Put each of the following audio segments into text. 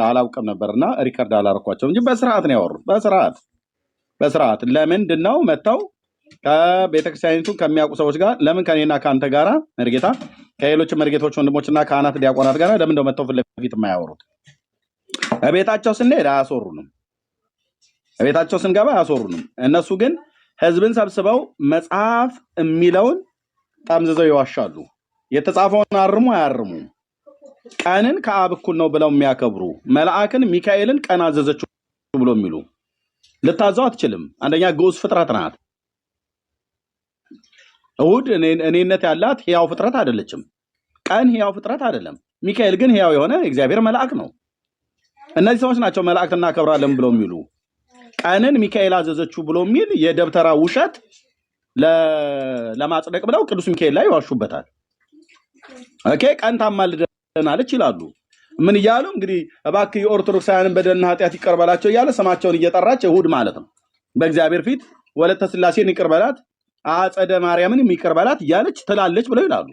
አላውቅም ነበርና ሪከርድ አላረኳቸው እንጂ በስርዓት ነው ያወሩት። በስርዓት ለምንድነው መተው ከቤተክርስቲያኒቱ ከሚያውቁ ሰዎች ጋር ለምን ከኔና ካንተ ጋራ መርጌታ ከሌሎች መርጌቶች ወንድሞችና ካህናት ዲያቆናት ጋር ለምን እንደው መተው ፍለፊት የማያወሩት? ቤታቸው ስንሄድ አያስወሩንም፣ ቤታቸው ስንገባ አያስወሩንም። እነሱ ግን ህዝብን ሰብስበው መጽሐፍ የሚለውን ጠምዝዘው ይዋሻሉ። የተጻፈውን አርሙ አያርሙ። ቀንን ከአብ እኩል ነው ብለው የሚያከብሩ መልአክን ሚካኤልን ቀን አዘዘችው ብሎ የሚሉ ልታዘው አትችልም። አንደኛ ግዑዝ ፍጥረት ናት። እሑድ እኔነት ያላት ሕያው ፍጥረት አይደለችም። ቀን ሕያው ፍጥረት አይደለም። ሚካኤል ግን ሕያው የሆነ እግዚአብሔር መልአክ ነው። እነዚህ ሰዎች ናቸው መላእክት እናከብራለን ብለው የሚሉ። ቀንን ሚካኤል አዘዘችው ብሎ የሚል የደብተራ ውሸት ለማጽደቅ ብለው ቅዱስ ሚካኤል ላይ ይዋሹበታል። ኦኬ ቀን ታማልደናለች ይላሉ። ምን እያሉ እንግዲህ እባክህ የኦርቶዶክሳውያንን በደልና ኃጢአት ይቀርበላቸው እያለ ስማቸውን እየጠራች እሑድ ማለት ነው በእግዚአብሔር ፊት ወለተ ሥላሴን ይቀርበላት አጸደ ማርያምን ይቀርበላት እያለች ትላለች ብለው ይላሉ።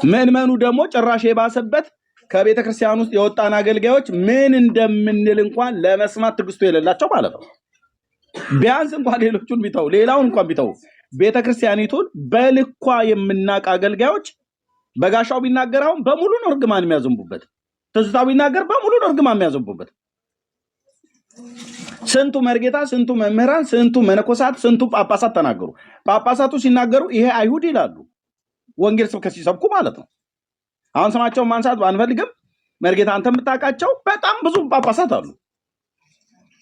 ምእመኑ ደግሞ ጭራሽ የባሰበት ከቤተ ክርስቲያን ውስጥ የወጣን አገልጋዮች ምን እንደምንል እንኳን ለመስማት ትግስቱ የሌላቸው ማለት ነው። ቢያንስ እንኳን ሌሎቹን ቢተው ሌላውን እንኳን ቢተው ቤተ ክርስቲያኒቱን በልኳ የምናቅ አገልጋዮች በጋሻው ቢናገራውን በሙሉ ነው እርግማን የሚያዘንቡበት። ትዝታው ቢናገር በሙሉ ነው እርግማን የሚያዘንቡበት። ስንቱ መርጌታ፣ ስንቱ መምህራን፣ ስንቱ መነኮሳት፣ ስንቱ ጳጳሳት ተናገሩ። ጳጳሳቱ ሲናገሩ ይሄ አይሁድ ይላሉ። ወንጌል ስብከት ሲሰብኩ ማለት ነው። አሁን ስማቸውን ማንሳት ባንፈልግም መርጌታ አንተ የምታውቃቸው በጣም ብዙ ጳጳሳት አሉ።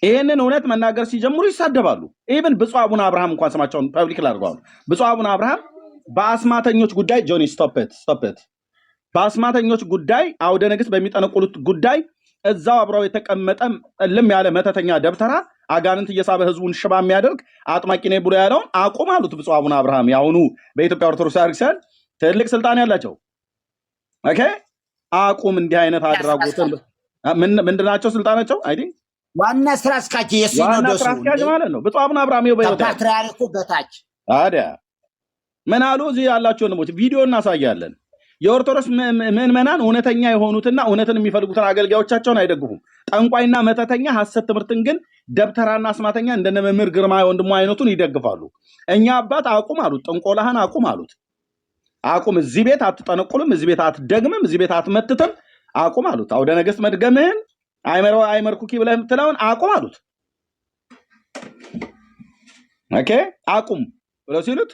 ይሄንን እውነት መናገር ሲጀምሩ ይሳደባሉ። ኢቭን ብፁዕ አቡነ አብርሃም እንኳን ስማቸውን ፐብሊክ ላድርገዋል። ብፁዕ አቡነ አብርሃም በአስማተኞች ጉዳይ ጆኒ ስቶፕ በአስማተኞች ጉዳይ አውደ ንግሥት በሚጠነቁሉት ጉዳይ እዛው አብረው የተቀመጠ እልም ያለ መተተኛ ደብተራ አጋንንት እየሳበ ህዝቡን ሽባ የሚያደርግ አጥማቂ ነኝ ብሎ ያለውን አቁም አሉት ብፁዕ አቡነ አብርሃም። ያውኑ በኢትዮጵያ ኦርቶዶክስ ቤተክርስቲያን ትልቅ ስልጣን ያላቸው ኦኬ አቁም እንዲህ አይነት አድራጎትን ምንድናቸው ስልጣናቸው? አይ ቲንክ ዋና ስራ አስኪያጅ የሲኖዶሱ ማለት ነው ብፁዕ አቡነ አብርሃም ይወጣ ፓትርያርኩ በታች ታዲያ ምን አሉ? እዚህ ያላችሁ ወንድሞች ቪዲዮ እናሳያለን። የኦርቶዶክስ ምዕመናን እውነተኛ የሆኑትና እውነትን የሚፈልጉትን አገልጋዮቻቸውን አይደግፉም። ጠንቋይና መተተኛ ሐሰት ትምህርትን ግን ደብተራና አስማተኛ እንደነ መምህር ግርማ ወንድሙ አይነቱን ይደግፋሉ። እኛ አባት አቁም አሉት። ጥንቆላህን አቁም አሉት። አቁም፣ እዚህ ቤት አትጠነቁልም፣ እዚህ ቤት አትደግምም፣ እዚህ ቤት አትመትትም፣ አቁም አሉት። አውደ ነገሥት መድገምህን አይመርኩኪ ብለህ የምትለውን አቁም አሉት። ኦኬ አቁም ብለው ሲሉት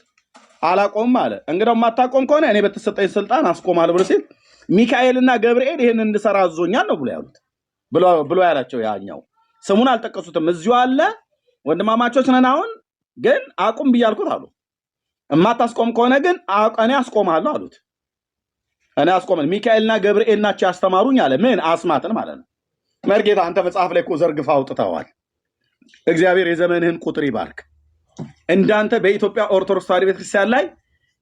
አላቆም አለ። እንግዲያው ማታቆም ከሆነ እኔ በተሰጠኝ ስልጣን አስቆማለሁ ብሎ ሲል ሚካኤልና ገብርኤል ይሄን እንድሰራ አዞኛል ነው ብሎ ያሉት ብሎ ያላቸው። ያኛው ስሙን አልጠቀሱትም። እዚሁ አለ ወንድማማቾች ነን። አሁን ግን አቁም ብያልኩት አሉ። እማታስቆም ከሆነ ግን እኔ አስቆማለሁ አሉት። እኔ አስቆመን ሚካኤልና ገብርኤል ናቸው ያስተማሩኝ አለ። ምን አስማትን ማለት ነው። መርጌታ አንተ መጽሐፍ ላይ እኮ ዘርግፋ አውጥተዋል። እግዚአብሔር የዘመንህን ቁጥር ይባርክ። እንዳንተ በኢትዮጵያ ኦርቶዶክስ ተዋሕዶ ቤተክርስቲያን ላይ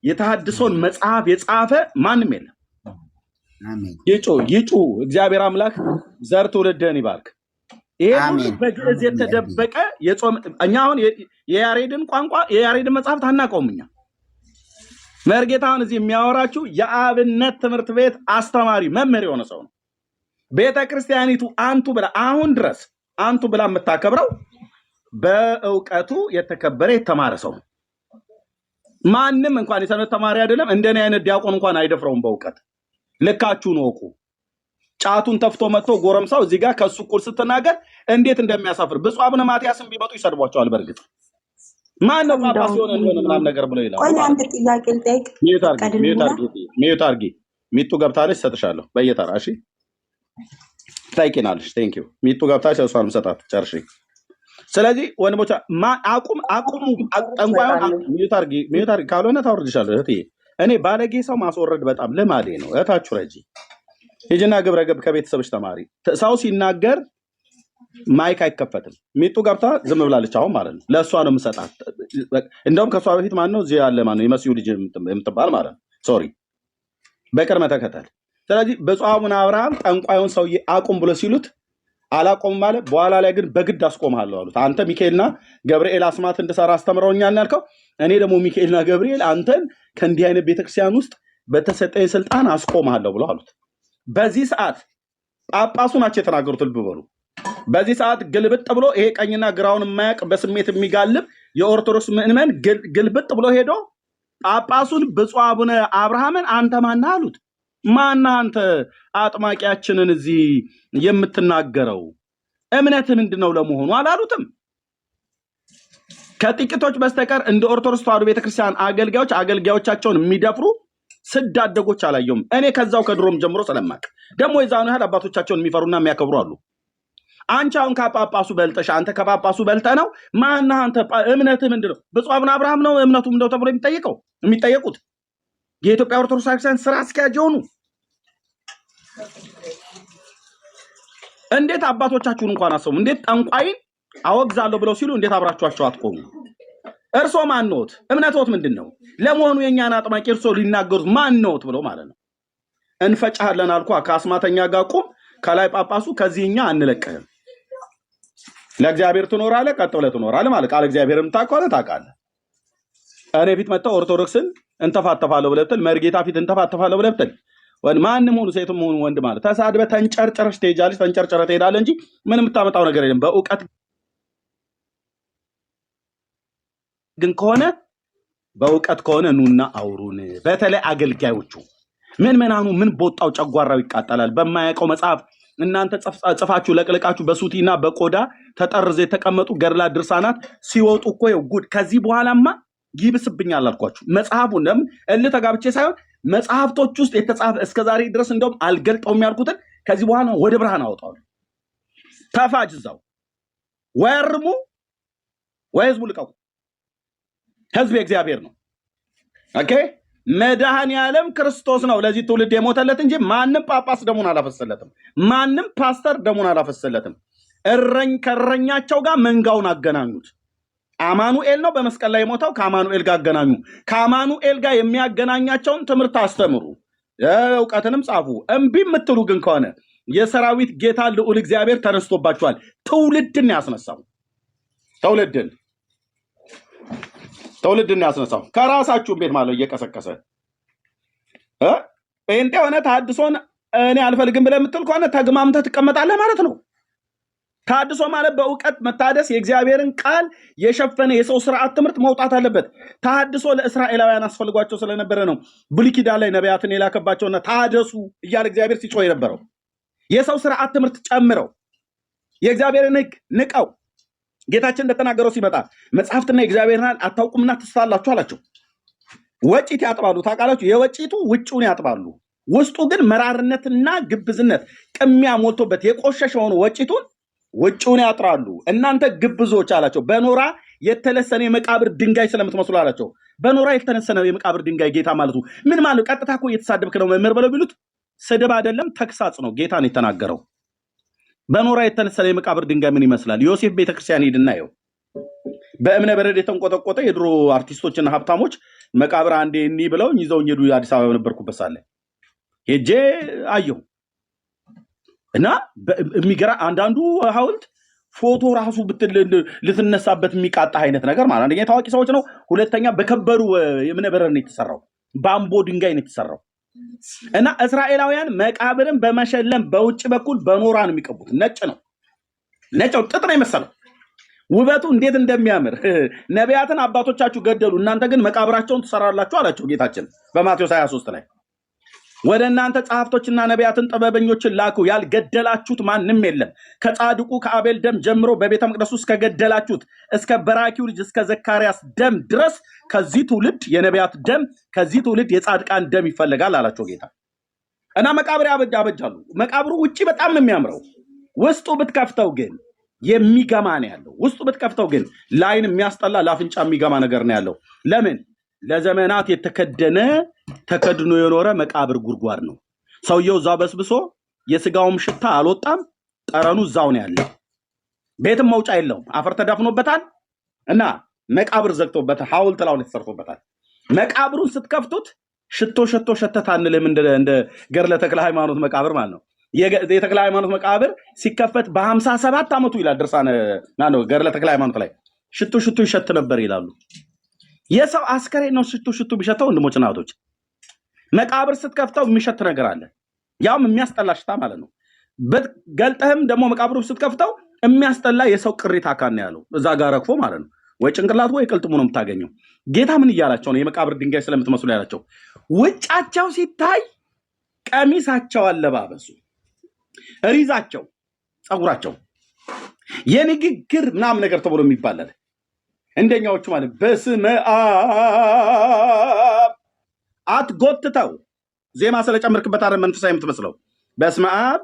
የተሐድሶን መጽሐፍ የጻፈ ማንም የለም። ይጩ እግዚአብሔር አምላክ ዘር ትውልድህን ይባርክ። ይሄ በግዕዝ የተደበቀ የጾም እኛ አሁን የያሬድን ቋንቋ የያሬድን መጽሐፍ አናውቀውም። እኛ መርጌታውን እዚህ የሚያወራችሁ የአብነት ትምህርት ቤት አስተማሪ መምህር የሆነ ሰው ነው። ቤተክርስቲያኒቱ አንቱ ብላ አሁን ድረስ አንቱ ብላ የምታከብረው በእውቀቱ የተከበረ የተማረ ሰው። ማንም እንኳን የሰንበት ተማሪ አይደለም እንደኔ አይነት ዲያቆን እንኳን አይደፍረውም በእውቀት። ልካችሁን ወቁ። ጫቱን ተፍቶ መጥቶ ጎረምሳው እዚህ ጋር ከሱ እኩል ስትናገር እንዴት እንደሚያሳፍር። ብፁዕ አቡነ ማትያስን ቢመጡ ይሰድቧቸዋል። በእርግጥ ማን ነው ጳጳስ የሆነ እንደሆነ ምናምን ነገር ብለው ይላሉ። ቆይ አንድ ጥያቄ ልጠይቅ። ሚዩት አርጊ ሚጡ ገብታለች፣ ሰጥሻለሁ በየተራ እሺ። ታይቂናለሽ። ቴንክ ዩ ሚጡ ገብታለች፣ እሷንም ሰጣት ጨርሺ። ስለዚህ ወንድሞች አቁሙ። ጠንቋዩን ሚዩት አርጊ ካልሆነ ታወርድሻለሁ እህትዬ። እኔ ባለጌ ሰው ማስወረድ በጣም ልማዴ ነው። እህታችሁ ረጂ ሂጂና ግብረ ገብ ከቤተሰብሽ ተማሪ። ሰው ሲናገር ማይክ አይከፈትም። ሚጡ ገብታ ዝም ብላለች አሁን ማለት ነው። ለእሷ ነው የምሰጣት። እንደውም ከእሷ በፊት ማነው እዚህ ያለ ማነው የመሲሁ ልጅ የምትባል ማለት ነው። ሶሪ በቅድመ ተከተል። ስለዚህ ብፁዕ አቡነ አብርሃም ጠንቋዩን ሰውዬ አቁም ብሎ ሲሉት አላቆም ማለት በኋላ ላይ ግን በግድ አስቆምሃለሁ አሉት። አንተ ሚካኤልና ገብርኤል አስማት እንድሰራ አስተምረውኛል ያልከው፣ እኔ ደግሞ ሚካኤልና ገብርኤል አንተን ከእንዲህ አይነት ቤተክርስቲያን ውስጥ በተሰጠኝ ስልጣን አስቆምሃለሁ ብሎ አሉት። በዚህ ሰዓት ጳጳሱ ናቸው የተናገሩት። ልብ በሉ። በዚህ ሰዓት ግልብጥ ብሎ ይሄ ቀኝና ግራውን የማያውቅ በስሜት የሚጋልብ የኦርቶዶክስ ምዕመን ግልብጥ ብሎ ሄዶ ጳጳሱን ብፁዕ አቡነ አብርሃምን አንተ ማነህ አሉት። ማነህ አንተ አጥማቂያችንን እዚህ የምትናገረው? እምነት ምንድነው ለመሆኑ አላሉትም። ከጥቂቶች በስተቀር እንደ ኦርቶዶክስ ተዋሕዶ ቤተክርስቲያን አገልጋዮቻቸውን የሚደፍሩ ስዳደጎች አላየሁም። እኔ ከዛው ከድሮም ጀምሮ ስለማቅ ደግሞ የዛኑ ያህል አባቶቻቸውን የሚፈሩና የሚያከብሩ አሉ። አንቺ አሁን ከጳጳሱ በልጠሽ አንተ ከጳጳሱ በልጠ ነው ማነህ አንተ? እምነትህ ምንድነው? ብፁዕ አቡነ አብርሃም ነው እምነቱ ምንድነው ተብሎ የሚጠየቁት የኢትዮጵያ ኦርቶዶክስ ቤተክርስቲያን ስራ አስኪያጅ ሆኑ። እንዴት አባቶቻችሁን እንኳን አሰሙ? እንዴት ጠንቋይን አወግዛለሁ ብለው ሲሉ እንዴት አብራችኋቸው አትቆሙ? እርሶ ማንኖት? እምነቶት ምንድነው? ለመሆኑ የኛን አጥማቂ እርሶ ሊናገሩት ማንኖት ብለው ማለት ነው። እንፈጫለን አልኳ ከአስማተኛ ጋር ቁም፣ ከላይ ጳጳሱ ከዚህኛ አንለቀህም። ለእግዚአብሔር ትኖራለህ፣ ቀጥ ብለህ ትኖራለህ ማለት ቃል እግዚአብሔርን ታውቀዋለህ፣ ታውቃለህ። እኔ ፊት መጣው ኦርቶዶክስን እንተፋተፋለሁ ብለህ ብትል፣ መርጌታ ፊት እንተፋተፋለሁ ብለህ ብትል፣ ማንም ሆኑ ሴትም ሆኑ ወንድ ማለት ተሳድበህ ተንጨርጨረሽ ትሄጃለሽ፣ ተንጨርጨረህ ትሄዳለህ እንጂ ምን የምታመጣው ነገር የለም። በእውቀት ግን ከሆነ ኑና አውሩን። በተለይ አገልጋዮቹ ምዕመናኑ ምን ቦጣው ጨጓራው ይቃጠላል። በማያውቀው መጽሐፍ እናንተ ጽፋችሁ ለቅልቃችሁ በሱቲና በቆዳ ተጠርዘ የተቀመጡ ገድላ ድርሳናት ሲወጡ እኮ ጉድ። ከዚህ በኋላማ ይብስብኛል አልኳችሁ። መጽሐፉን ለምን እልህ ተጋብቼ ሳይሆን መጽሐፍቶች ውስጥ የተጻፈ እስከዛሬ ድረስ እንደውም አልገልጠውም ያልኩትን ከዚህ በኋላ ወደ ብርሃን አወጣዋለሁ። ተፋጅ እዛው ወይ አርሙ ወይ ህዝቡ ልቀቁ። ህዝብ የእግዚአብሔር ነው። ኦኬ መድኃኔዓለም ክርስቶስ ነው ለዚህ ትውልድ የሞተለት እንጂ ማንም ጳጳስ ደሙን አላፈሰለትም። ማንም ፓስተር ደሙን አላፈሰለትም። ከእረኛቸው ጋር መንጋውን አገናኙት። አማኑኤል ነው በመስቀል ላይ የሞተው። ከአማኑኤል ጋር አገናኙ። ከአማኑኤል ጋር የሚያገናኛቸውን ትምህርት አስተምሩ፣ እውቀትንም ጻፉ። እምቢ የምትሉ ግን ከሆነ የሰራዊት ጌታ ልዑል እግዚአብሔር ተነስቶባችኋል። ትውልድን ያስነሳው ትውልድን ያስነሳው ከራሳችሁም ቤት ማለት እየቀሰቀሰ ጴንጤ ሆነ ተሐድሶን እኔ አልፈልግም ብለህ የምትል ከሆነ ተግማምተህ ትቀመጣለህ ማለት ነው። ተሐድሶ ማለት በእውቀት መታደስ የእግዚአብሔርን ቃል የሸፈነ የሰው ስርዓት ትምህርት መውጣት አለበት። ተሐድሶ ለእስራኤላውያን አስፈልጓቸው ስለነበረ ነው ብሉይ ኪዳን ላይ ነቢያትን የላከባቸውና ተሐደሱ እያለ እግዚአብሔር ሲጮህ የነበረው። የሰው ስርዓት ትምህርት ጨምረው የእግዚአብሔርን ሕግ ንቀው ጌታችን እንደተናገረው ሲመጣ መጽሐፍትና የእግዚአብሔርን አታውቁምና ትስታላችሁ አላቸው። ወጪት ያጥባሉ ታውቃላችሁ። የወጪቱ ውጭውን ያጥባሉ፣ ውስጡ ግን መራርነትና ግብዝነት ቅሚያ ሞልቶበት የቆሸሸውን ወጪቱን ውጭውን ያጥራሉ። እናንተ ግብዞች አላቸው። በኖራ የተለሰነ የመቃብር ድንጋይ ስለምትመስሉ አላቸው። በኖራ የተነሰነ የመቃብር ድንጋይ ጌታ ማለቱ ምን ማለት? ቀጥታ እኮ እየተሳደብክ ነው መምህር ብለው ቢሉት ስድብ አይደለም ተግሳጽ ነው። ጌታ ነው የተናገረው። በኖራ የተነሰነ የመቃብር ድንጋይ ምን ይመስላል? ዮሴፍ ቤተክርስቲያን ሄድና ይኸው በእምነ በረድ የተንቆጠቆጠ የድሮ አርቲስቶችና ሀብታሞች መቃብር አንዴ እኒ ብለው ይዘውኝ ሄዱ። አዲስ አበባ በነበርኩበት ሳለ ሄጄ አየሁ እና የሚገራ አንዳንዱ ሐውልት ፎቶ ራሱ ልትነሳበት የሚቃጣ አይነት ነገር ማለት አንደኛ ታዋቂ ሰዎች ነው፣ ሁለተኛ በከበሩ የእምነ በረድ ነው የተሰራው፣ በአምቦ ድንጋይ ነው የተሰራው። እና እስራኤላውያን መቃብርን በመሸለም በውጭ በኩል በኖራ ነው የሚቀቡት። ነጭ ነው ጥጥ ነው የመሰለው። ውበቱ እንዴት እንደሚያምር ነቢያትን አባቶቻችሁ ገደሉ፣ እናንተ ግን መቃብራቸውን ትሰራላችሁ አላቸው ጌታችን በማቴዎስ 23 ላይ። ወደ እናንተ ጸሐፍቶችና ነቢያትን ጥበበኞችን ላኩ፣ ያልገደላችሁት ማንም የለም። ከጻድቁ ከአቤል ደም ጀምሮ በቤተ መቅደሱ እስከ ገደላችሁት እስከ በራኪው ልጅ እስከ ዘካርያስ ደም ድረስ ከዚህ ትውልድ የነቢያት ደም ከዚህ ትውልድ የጻድቃን ደም ይፈልጋል አላቸው ጌታ። እና መቃብር ያበጃሉ። መቃብሩ ውጪ በጣም ነው የሚያምረው፣ ውስጡ ብትከፍተው ግን የሚገማ ነው ያለው። ውስጡ ብትከፍተው ግን ለዓይን የሚያስጠላ ለአፍንጫ የሚገማ ነገር ነው ያለው። ለምን? ለዘመናት የተከደነ ተከድኖ የኖረ መቃብር ጉድጓድ ነው። ሰውየው እዛው በስብሶ የስጋውም ሽታ አልወጣም፣ ጠረኑ እዛው ነው ያለው። ቤትም መውጫ የለውም፣ አፈር ተዳፍኖበታል እና መቃብር ዘግቶበታል፣ ሐውልት ላው ተሰርቶበታል። መቃብሩን ስትከፍቱት ሽቶ ሸተት አንልም፣ እንደ ገድለ ተክለ ሃይማኖት መቃብር ማለት ነው። የተክለ ሃይማኖት መቃብር ሲከፈት በ57 ዓመቱ ይላል ድርሳነ ነው ገድለ ተክለ ሃይማኖት ላይ ሽቶ ይሸት ነበር ይላሉ። የሰው አስከሬን ነው ሽቶ ቢሸተው ወንድሞች እናቶች። መቃብር ስትከፍተው የሚሸት ነገር አለ። ያም የሚያስጠላ ሽታ ማለት ነው። ገልጠህም ደግሞ መቃብሩ ስትከፍተው የሚያስጠላ የሰው ቅሪት አካል ነው ያለው እዛ ጋር ረግፎ ማለት ነው። ወይ ጭንቅላቱ ወይ ቅልጥሙ ነው የምታገኘው። ጌታ ምን እያላቸው ነው? የመቃብር ድንጋይ ስለምትመስሉ ያላቸው ውጫቸው ሲታይ ቀሚሳቸው፣ አለባበሱ፣ ሪዛቸው፣ ጸጉራቸው የንግግር ምናምን ነገር ተብሎ የሚባላል እንደኛዎቹ ማለት በስመ አብ አትጎትተው ዜማ ስለጨመርክበት አይደል መንፈሳዊ የምትመስለው። በስመ አብ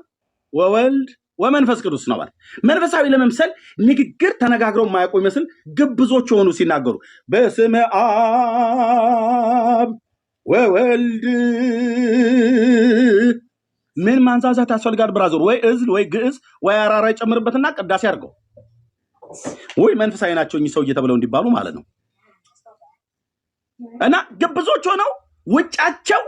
ወወልድ ወመንፈስ ቅዱስ ነው ማለት። መንፈሳዊ ለመምሰል ንግግር ተነጋግረው የማያውቁ ይመስል ግብዞች ሆኑ ሲናገሩ በስመ አብ ወወልድ። ምን ማንዛዛት ያስፈልጋል ብራዘር? ወይ እዝል ወይ ግዕዝ ወይ አራራ ይጨምርበትና ቅዳሴ አድርገው ወይ መንፈሳዊ ናቸው እኚህ ሰውዬ ተብለው እንዲባሉ ማለት ነው። እና ግብዞች ሆነው ውጫቸው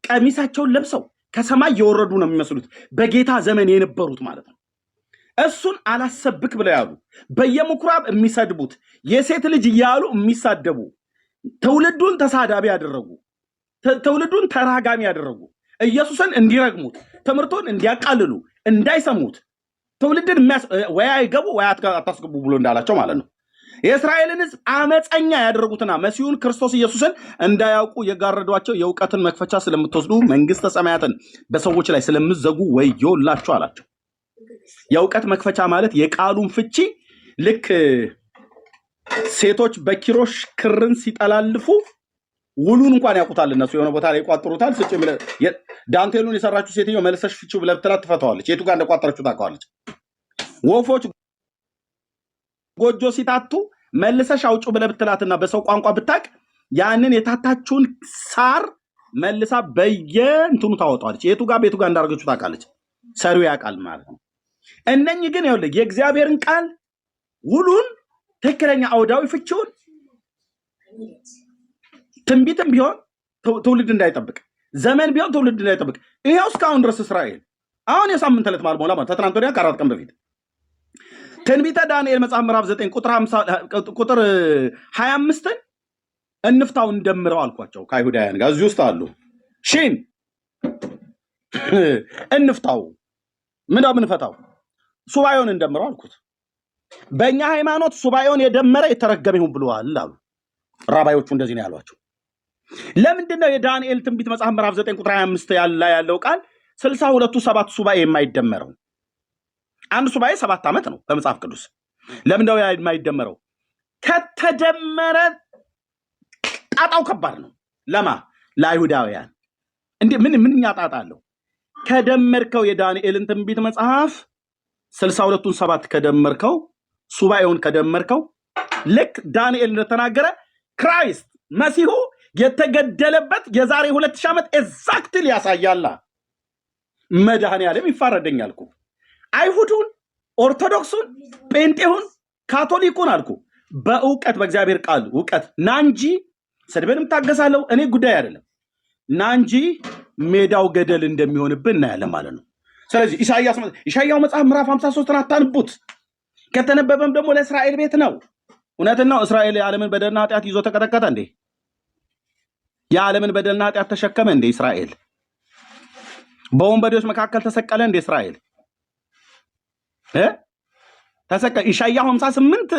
ቀሚሳቸውን ለብሰው ከሰማይ የወረዱ ነው የሚመስሉት በጌታ ዘመን የነበሩት ማለት ነው። እሱን አላሰብክ ብለው ያሉ በየምኩራብ የሚሰድቡት የሴት ልጅ እያሉ የሚሳደቡ ትውልዱን ተሳዳቢ ያደረጉ ትውልዱን ተራጋሚ ያደረጉ ኢየሱስን እንዲረግሙት ትምህርቱን እንዲያቃልሉ እንዳይሰሙት ትውልድን ወይ አይገቡ ወይ አታስገቡ ብሎ እንዳላቸው ማለት ነው። የእስራኤልን ሕዝብ አመፀኛ ያደረጉትና መሲሁን ክርስቶስ ኢየሱስን እንዳያውቁ የጋረዷቸው የእውቀትን መክፈቻ ስለምትወስዱ መንግስተ ሰማያትን በሰዎች ላይ ስለምትዘጉ ወዮላችሁ አላቸው። የእውቀት መክፈቻ ማለት የቃሉን ፍቺ ልክ ሴቶች በኪሮሽ ክርን ሲጠላልፉ ውሉን እንኳን ያውቁታል እነሱ የሆነ ቦታ ላይ ይቋጥሩታል። ስጭ ዳንቴሉን የሰራችሁ ሴትዮ መልሰሽ ፍቺው ብለህ ብትላት ትፈታዋለች። የቱ ጋር እንደቋጠረችው ታውቀዋለች። ወፎች ጎጆ ሲታቱ መልሰሽ አውጩ ብለህ ብትላትና በሰው ቋንቋ ብታቅ ያንን የታታችውን ሳር መልሳ በየእንትኑ ታወጣለች። የቱ ጋር ቤቱ ጋር እንዳደረገችው ታውቃለች። ሰሪው ያውቃል ማለት ነው። እነኚህ ግን ይኸውልህ የእግዚአብሔርን ቃል ውሉን ትክክለኛ አውዳዊ ፍቺውን ትንቢትም ቢሆን ትውልድ እንዳይጠብቅ ዘመን ቢሆን ትውልድ እንዳይጠብቅ ይሄው እስካሁን ድረስ እስራኤል አሁን የሳምንት ዕለት ማልሞላ ማለት ተትናንት ወዲያ ከአራት ቀን በፊት ትንቢተ ዳንኤል መጽሐፍ ምዕራፍ 9 ቁጥር 25 እንፍታው እንደምረው አልኳቸው። ከአይሁዳውያን ጋር እዚህ ውስጥ አሉ። ሺን እንፍታው ምንድነው የምንፈታው? ሱባኤውን እንደምረው አልኩት። በእኛ ሃይማኖት ሱባኤውን የደመረ የተረገመ ይሁን ብለዋል አሉ ራባዮቹ። እንደዚህ ነው ያሏቸው። ለምንድነው የዳንኤል ትንቢት መጽሐፍ ምዕራፍ 9 ቁጥር 25 ያለው ቃል 62ቱ 7 ሱባኤ የማይደመረው? አንድ ሱባኤ 7 ዓመት ነው በመጽሐፍ ቅዱስ። ለምንድነው የማይደመረው? ከተደመረ ጣጣው ከባድ ነው። ለማ ለአይሁዳውያን እንዴ ምንኛ ጣጣ አለው? ከደመርከው የዳንኤልን ትንቢት መጽሐፍ 62ቱን 7 ከደመርከው ሱባኤውን ከደመርከው ልክ ዳንኤል እንደተናገረ ክራይስት መሲሁ የተገደለበት የዛሬ 2000 ዓመት ኤግዛክትሊ ያሳያላ። መድኃኔዓለም ይፋረደኛል እኮ አይሁዱን፣ ኦርቶዶክሱን፣ ጴንጤሁን፣ ካቶሊኩን አልኩ በእውቀት በእግዚአብሔር ቃል እውቀት ናንጂ ሰድበንም ታገሳለሁ እኔ ጉዳይ አይደለም ናንጂ ሜዳው ገደል እንደሚሆንብን እናያለን ማለት ነው። ስለዚህ ኢሳይያስ መጽሐፍ ምዕራፍ 53 አታንቡት። ከተነበበም ደግሞ ለእስራኤል ቤት ነው። እውነትና እስራኤል የዓለምን በደልና ኃጢአት ይዞ ተቀጠቀጠ እንዴ? የዓለምን በደልና ኃጢአት ተሸከመ እንዴ? እስራኤል በወንበዴዎች መካከል ተሰቀለ እንዴ? እስራኤል ተሰቀለ። ኢሳይያስ 58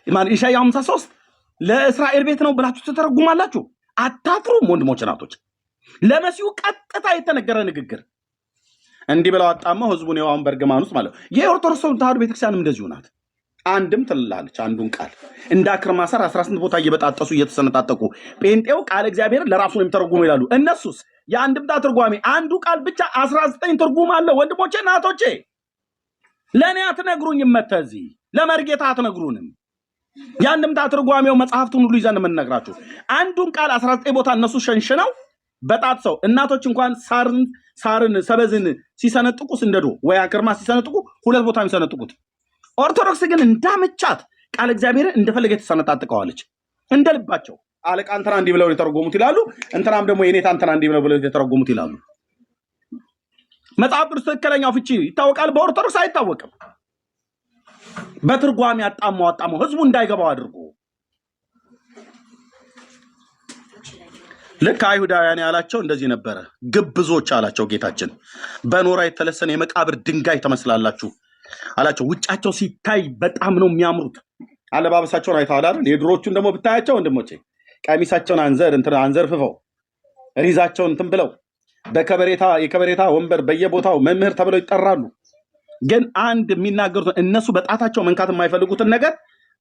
ማለት ኢሳይያስ 53 ለእስራኤል ቤት ነው ብላችሁ ተተረጉማላችሁ። አታፍሩም? ወንድሞች እናቶች፣ ለመሲሁ ቀጥታ የተነገረ ንግግር እንዲህ ብለው አጣመው ህዝቡን የዋውን በርግማን ውስጥ ማለት ነው። የኦርቶዶክስ ተዋሕዶ ቤተክርስቲያንም እንደዚሁ ናት። አንድም ትላለች አንዱን ቃል እንደ አክርማሰር 18 ቦታ እየበጣጠሱ እየተሰነጣጠቁ ጴንጤው ቃል እግዚአብሔር ለራሱ ነው የሚተረጉሙ ይላሉ። እነሱስ የአንድምታ ትርጓሜ አንዱ ቃል ብቻ 19 ትርጉም አለ። ወንድሞቼ እናቶቼ፣ ለእኔ አትነግሩኝም። መተዚህ ለመርጌታ አትነግሩንም። የአንድምታ ትርጓሜው መጽሐፍቱን ሁሉ ይዘን የምንነግራችሁ አንዱን ቃል 19 ቦታ እነሱ ሸንሽነው በጣጥሰው እናቶች እንኳን ሳርን ሰበዝን ሲሰነጥቁ ስንደዶ ወይ አክርማ ሲሰነጥቁ 2 ቦታ የሚሰነጥቁት። ኦርቶዶክስ ግን እንዳመቻት ቃል እግዚአብሔር እንደፈለገ ተሰነጣጥቀዋለች እንደልባቸው። አለቃ እንትና እንዲህ ብለው የተረጎሙት ይላሉ፣ እንትናም ደግሞ የኔታ እንትና እንዲህ ብለው የተረጎሙት ይላሉ። መጽሐፍ ቅዱስ ትክክለኛው ፍቺ ይታወቃል፣ በኦርቶዶክስ አይታወቅም። በትርጓሜ አጣማው ህዝቡ እንዳይገባው አድርጎ ልክ አይሁዳውያን ያላቸው እንደዚህ ነበረ። ግብዞች አላቸው ጌታችን፣ በኖራ የተለሰነ የመቃብር ድንጋይ ትመስላላችሁ አላቸው። ውጫቸው ሲታይ በጣም ነው የሚያምሩት። አለባበሳቸውን አይተዋል አይደል? የድሮቹን ደግሞ ብታያቸው ወንድሞቼ ቀሚሳቸውን አንዘርፍፈው ሪዛቸውን እንትን ብለው የከበሬታ ወንበር በየቦታው መምህር ተብለው ይጠራሉ። ግን አንድ የሚናገሩት እነሱ በጣታቸው መንካት የማይፈልጉትን ነገር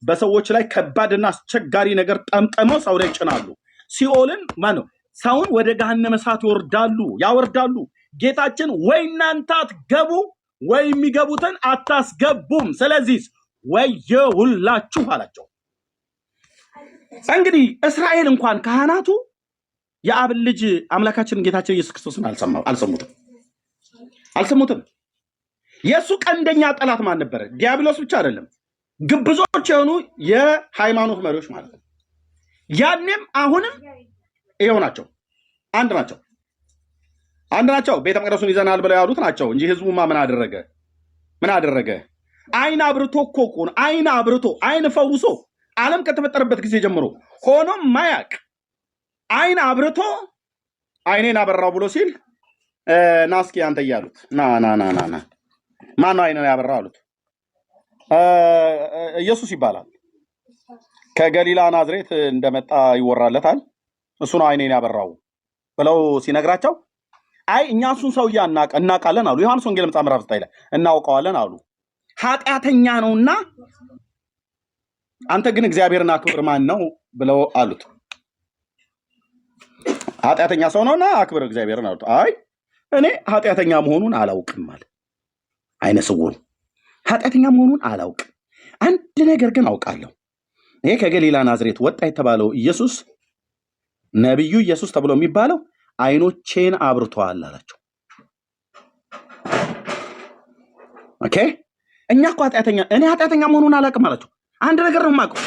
በሰዎች ላይ ከባድና አስቸጋሪ ነገር ጠምጠመው ሰው ላይ ይጭናሉ። ሲኦልን ማነው ሰውን ወደ ገሃነመ እሳት ያወርዳሉ። ጌታችን ወይ እናንተ አትገቡ ወይ የሚገቡትን አታስገቡም፣ ስለዚህ ወየውላችሁ አላቸው። እንግዲህ እስራኤል እንኳን ካህናቱ የአብን ልጅ አምላካችን ጌታችን ኢየሱስ ክርስቶስን አልሰሙትም። የእሱ ቀንደኛ ጠላት ማን ነበረ? ዲያብሎስ ብቻ አይደለም፣ ግብዞች የሆኑ የሃይማኖት መሪዎች ማለት ነው። ያኔም አሁንም ይኸው ናቸው፣ አንድ ናቸው። ቤተ መቅደሱን ይዘናል ብለው ያሉት ናቸው እንጂ ህዝቡማ ምን አደረገ? አይን አብርቶ እኮ አይን ፈውሶ ዓለም ከተፈጠረበት ጊዜ ጀምሮ ሆኖም ማያቅ አይን አብርቶ አይኔን አበራው ብሎ ሲል ናስኪ አንተ እያሉት ና ማን ነው አይኔን ያበራው አሉት። ኢየሱስ ይባላል። ከገሊላ ናዝሬት እንደመጣ ይወራለታል። እሱ ነው አይኔን ያበራው ብለው ሲነግራቸው አይ እኛ እሱን ሰውዬ እናውቃለን አሉ። ዮሐንስ ወንጌል ምዕራፍ 9 ላይ እናውቀዋለን አሉ። ኃጢአተኛ ነውና አንተ ግን እግዚአብሔርን አክብር ማን ነው ብለው አሉት። ኃጢአተኛ ሰው ነውና አክብር እግዚአብሔርን አሉት። አይ እኔ ኃጢአተኛ መሆኑን አላውቅም አለ። አይነ ስውሩ ኃጢአተኛ መሆኑን አላውቅም፣ አንድ ነገር ግን አውቃለሁ። ይሄ ከገሊላ ናዝሬት ወጣ የተባለው ኢየሱስ ነቢዩ ኢየሱስ ተብሎ የሚባለው አይኖቼን አብርቷል አላቸው። ኦኬ እኛ እኮ እኔ ኃጢአተኛ መሆኑን አላውቅም አላቸው። አንድ ነገር ነው የማውቀው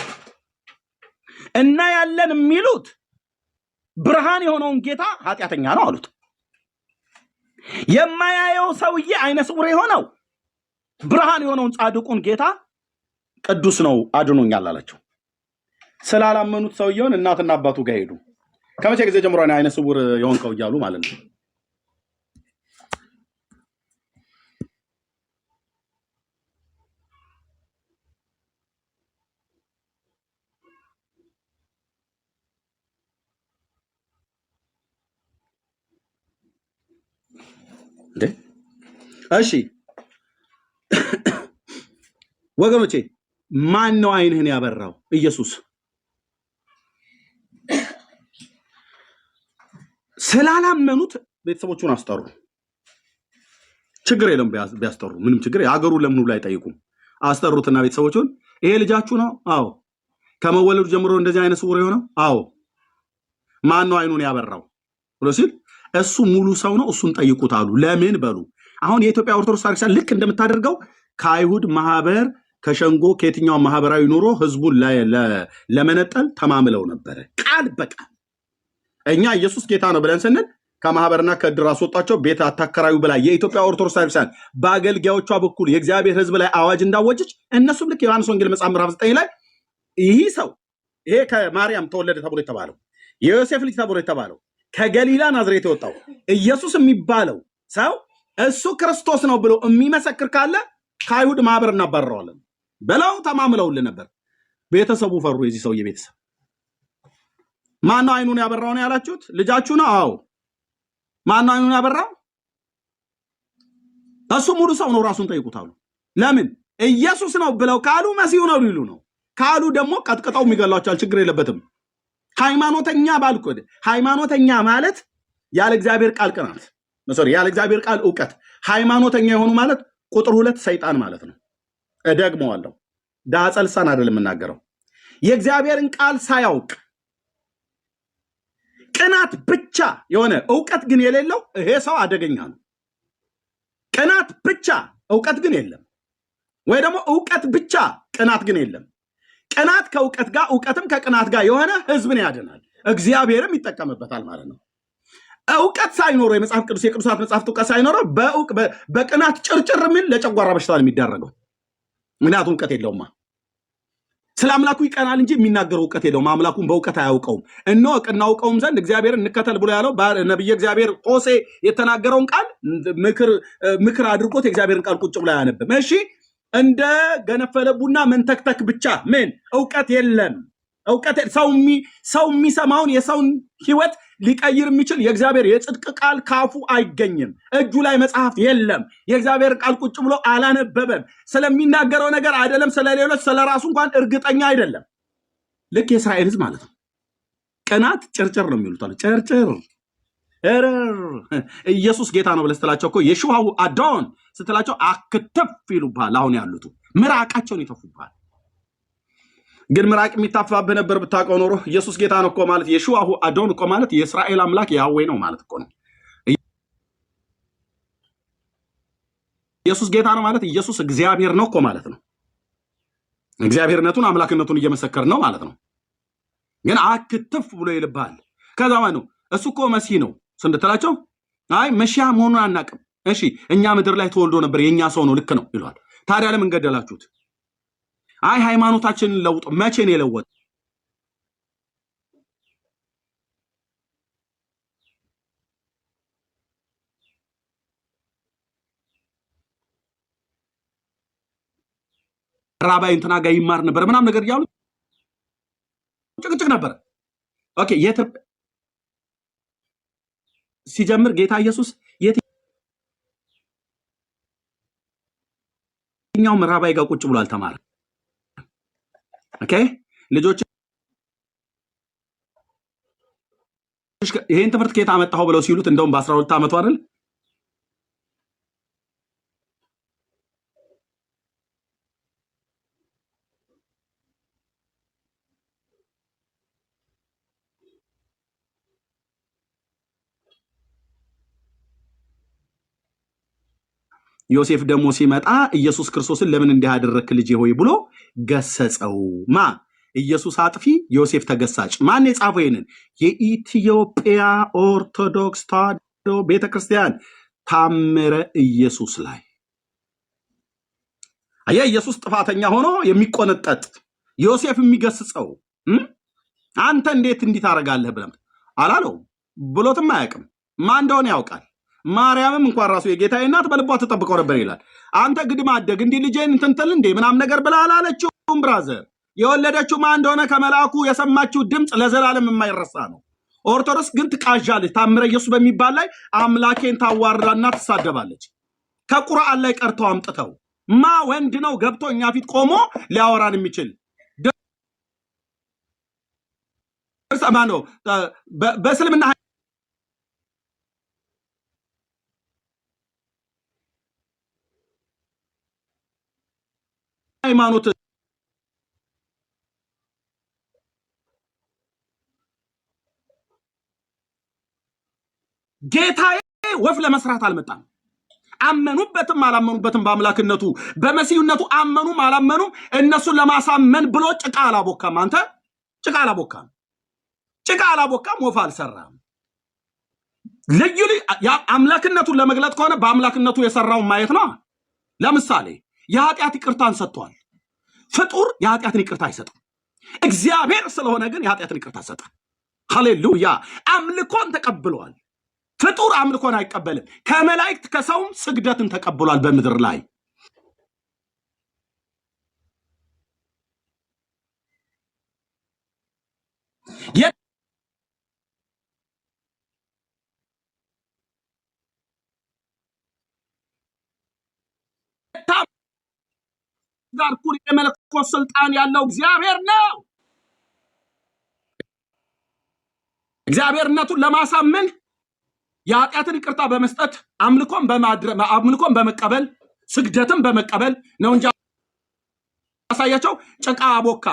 እና ያለን የሚሉት ብርሃን የሆነውን ጌታ ኃጢአተኛ ነው አሉት። የማያየው ሰውዬ አይነ ስውር የሆነው ብርሃን የሆነውን ጻድቁን ጌታ ቅዱስ ነው አድኖኛል አላቸው። ስላላመኑት ሰውየውን እናትና አባቱ ጋር ሄዱ። ከመቼ ጊዜ ጀምሮ አይነ ስውር የሆንከው እያሉ ማለት ነው። እሺ ወገኖቼ ማን ነው አይንህን ያበራው? ኢየሱስ። ስላላመኑት ቤተሰቦቹን አስጠሩ። ችግር የለም ቢያስጠሩ ምንም ችግር የሀገሩ ለምን ብሎ አይጠይቁም። አስጠሩትና ቤተሰቦቹን ይሄ ልጃችሁ ነው? አዎ። ከመወለዱ ጀምሮ እንደዚህ አይነ ስውር የሆነው? አዎ። ማን ነው አይኑን ያበራው ብሎ ሲል እሱ ሙሉ ሰው ነው፣ እሱን ጠይቁት አሉ። ለምን በሉ አሁን የኢትዮጵያ ኦርቶዶክስ ቤተክርስቲያን ልክ እንደምታደርገው ከአይሁድ ማህበር ከሸንጎ ከየትኛው ማህበራዊ ኑሮ ህዝቡን ለመነጠል ተማምለው ነበረ። ቃል በቃል እኛ ኢየሱስ ጌታ ነው ብለን ስንል ከማህበርና ከድር አስወጣቸው፣ ቤት አታከራዩ ብላ የኢትዮጵያ ኦርቶዶክስ ቤተክርስቲያን በአገልጋዮቿ በኩል የእግዚአብሔር ህዝብ ላይ አዋጅ እንዳወጀች እነሱም ልክ ዮሐንስ ወንጌል ምዕራፍ 9 ላይ ይህ ሰው ይሄ ከማርያም ተወለደ ተብሎ የተባለው የዮሴፍ ልጅ ተብሎ የተባለው ከገሊላ ናዝሬት የወጣው ኢየሱስ የሚባለው ሰው እሱ ክርስቶስ ነው ብሎ የሚመሰክር ካለ ከአይሁድ ማህበር እናባረረዋለን ብለው ተማምለውልን ነበር። ቤተሰቡ ፈሩ። የዚህ ሰውዬ ቤተሰብ ማነው አይኑን ያበራው ነው ያላችሁት? ልጃችሁ ነው? አዎ። ማነው አይኑን ያበራው? እሱ ሙሉ ሰው ነው፣ ራሱን ጠይቁታሉ። ለምን ኢየሱስ ነው ብለው ካሉ መሲሁ ነው ሊሉ ነው። ካሉ ደግሞ ቀጥቅጠው የሚገሏቸዋል። ችግር የለበትም። ሃይማኖተኛ ባልኮድ ሃይማኖተኛ ማለት ያለ እግዚአብሔር ቃል ቅናት ያለ እግዚአብሔር ቃል ዕውቀት ሃይማኖተኛ የሆኑ ማለት ቁጥር 2 ሰይጣን ማለት ነው። እደግመዋለሁ፣ ዳጸ ልሳን አይደለም የምናገረው። የእግዚአብሔርን ቃል ሳያውቅ ቅናት ብቻ የሆነ ዕውቀት ግን የሌለው ይሄ ሰው አደገኛ ነው። ቅናት ብቻ ዕውቀት ግን የለም፣ ወይ ደግሞ ዕውቀት ብቻ ቅናት ግን የለም። ቅናት ከዕውቀት ጋር ዕውቀትም ከቅናት ጋር የሆነ ህዝብን ያድናል፣ እግዚአብሔርም ይጠቀምበታል ማለት ነው። ዕውቀት ሳይኖረው የመጽሐፍ ቅዱስ የቅዱሳት መጽሐፍት ዕውቀት ሳይኖረው በቅናት ጭርጭር የሚል ለጨጓራ በሽታ የሚዳረገው ምክንያቱም ዕውቀት የለውማ። ስለ አምላኩ ይቀናል እንጂ የሚናገረው ዕውቀት የለውም። አምላኩን በእውቀት አያውቀውም። እንወቅ እናውቀውም ዘንድ እግዚአብሔርን እንከተል ብሎ ያለው ነብየ እግዚአብሔር ሆሴዕ የተናገረውን ቃል ምክር አድርጎት የእግዚአብሔርን ቃል ቁጭ ብሎ አያነብም። እሺ እንደ ገነፈለ ቡና መንተክተክ ብቻ ምን ዕውቀት የለም። ዕውቀት ሰው የሚሰማውን የሰውን ህይወት ሊቀይር የሚችል የእግዚአብሔር የጽድቅ ቃል ካፉ አይገኝም። እጁ ላይ መጽሐፍ የለም። የእግዚአብሔር ቃል ቁጭ ብሎ አላነበበም። ስለሚናገረው ነገር አይደለም ስለሌሎች ስለራሱ እንኳን እርግጠኛ አይደለም። ልክ የእስራኤል ህዝብ ማለት ነው። ቅናት ጭርጭር ነው የሚሉት አለ። ጭርጭር ኢየሱስ ጌታ ነው ብለህ ስትላቸው እኮ የሹሃው አዶን ስትላቸው አክተፍ ይሉብሃል። አሁን ያሉት ምራቃቸውን ይተፉብሃል። ግን ምራቅ የሚታፋብህ ነበር ብታውቀው ኖሮ ኢየሱስ ጌታ ነው እኮ ማለት የሹሃው አዶን እኮ ማለት የእስራኤል አምላክ ያህዌ ነው ማለት እኮ ነው። ኢየሱስ ጌታ ነው ማለት ኢየሱስ እግዚአብሔር ነው እኮ ማለት ነው። እግዚአብሔርነቱን አምላክነቱን እየመሰከር ነው ማለት ነው። ግን አክትፍ ብሎ ይልብሃል። ከዛ ማለት ነው እሱ እኮ መሲህ ነው ስንትላቸው አይ መሲያ መሆኑን አናቅም። እሺ እኛ ምድር ላይ ተወልዶ ነበር የኛ ሰው ነው ልክ ነው ይሏል። ታዲያ ለምን ገደላችሁት? አይ ሃይማኖታችንን ለውጥ መቼ ነው የለወጥ? ራባይ እንትና ጋር ይማር ነበር ምናምን ነገር እያሉ ጭቅጭቅ ነበር። ኦኬ ሲጀምር ጌታ ኢየሱስ የትኛውም ራባይ ጋር ቁጭ ብሎ አልተማረ። ኦኬ ልጆች ይሄን ትምህርት ከየት አመጣኸው ብለው ሲሉት እንደውም በ12 ዓመቱ አይደል ዮሴፍ ደግሞ ሲመጣ ኢየሱስ ክርስቶስን ለምን እንዲህ አደረክ ልጄ ሆይ ብሎ ገሰጸው። ማ ኢየሱስ አጥፊ ዮሴፍ ተገሳጭ። ማን የጻፈው ይሄንን? የኢትዮጵያ ኦርቶዶክስ ተዋሕዶ ቤተክርስቲያን ታምረ ኢየሱስ ላይ አያ ኢየሱስ ጥፋተኛ ሆኖ የሚቆነጠጥ ዮሴፍ የሚገስጸው አንተ እንዴት እንዲህ ታረጋለህ ብለም አላለው ብሎትም አያውቅም። ማን እንደሆነ ያውቃል። ማርያምም እንኳን ራሱ የጌታዬ እናት በልቧ ተጠብቀው ነበር ይላል። አንተ ግድም አደግ እንዲህ ልጄን እንትንተል እንዴ ምናም ነገር ብላ አላለችውም። ብራዘር የወለደችው ማን እንደሆነ ከመላኩ የሰማችው ድምጽ ለዘላለም የማይረሳ ነው። ኦርቶዶክስ ግን ትቃዣለች። ታምረ ኢየሱስ በሚባል ላይ አምላኬን ታዋርዳና ትሳደባለች። ከቁርአን ላይ ቀርተው አምጥተው ማ ወንድ ነው ገብቶ እኛ ፊት ቆሞ ሊያወራን የሚችል ማነው? በእስልምና ሃይማኖት ጌታዬ ወፍ ለመስራት አልመጣም። አመኑበትም አላመኑበትም በአምላክነቱ በመሲሁነቱ አመኑም አላመኑም እነሱን ለማሳመን ብሎ ጭቃ አላቦካም። አንተ ጭቃ አላቦካም ወፍ አልሰራም። ልዩ አምላክነቱን ለመግለጥ ከሆነ በአምላክነቱ የሰራውን ማየት ነው። ለምሳሌ የኃጢአት ይቅርታን ሰጥቷል። ፍጡር የኃጢአትን ይቅርታ አይሰጥም። እግዚአብሔር ስለሆነ ግን የኃጢአትን ይቅርታ ሰጠ። ሃሌሉያ። አምልኮን ተቀብሏል። ፍጡር አምልኮን አይቀበልም። ከመላእክት ከሰውም ስግደትን ተቀብሏል። በምድር ላይ ጋር ኩል የመለኮት ስልጣን ያለው እግዚአብሔር ነው። እግዚአብሔርነቱን ለማሳመን የኃጢአትን ይቅርታ በመስጠት አምልኮን በመቀበል ስግደትን በመቀበል ነው እንጂ ያሳያቸው ጭቃ አቦካ።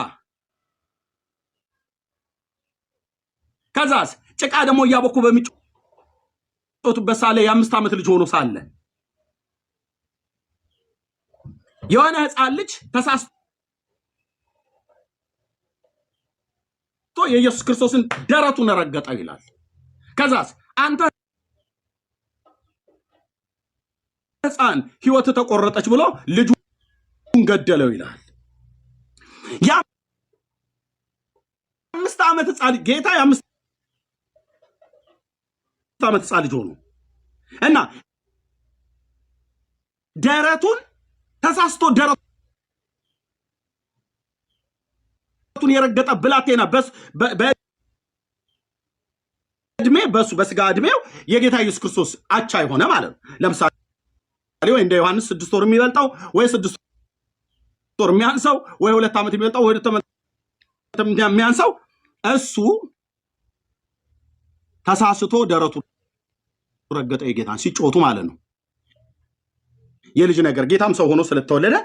ከዛስ ጭቃ ደግሞ እያቦኩ በሚጮቱበት ሳለ የ5 ዓመት ልጅ ሆኖ ሳለ የሆነ ህፃን ልጅ ተሳስቶ የኢየሱስ ክርስቶስን ደረቱን ረገጠ ይላል። ከዛስ አንተ ህፃን ህይወት ተቆረጠች ብሎ ልጁን ገደለው ይላል። ያ የ5 ዓመት ህፃን ጌታ የ5 ዓመት ህፃን ልጅ ሆኖ እና ደረቱን ተሳስቶ ደረቱን የረገጠ ብላቴና በእድሜ በሱ በስጋ እድሜው የጌታ ኢየሱስ ክርስቶስ አቻ የሆነ ማለት ነው። ለምሳሌ ወይ እንደ ዮሐንስ 6 ወር የሚበልጣው ወይ 6 ወር የሚያንሰው ወይ 2 ዓመት የሚበልጣው ወይ 2 ዓመት የሚያንሰው እሱ ተሳስቶ ደረቱ ረገጠ የጌታን ሲጮቱ ማለት ነው። የልጅ ነገር ጌታም ሰው ሆኖ ስለተወለደ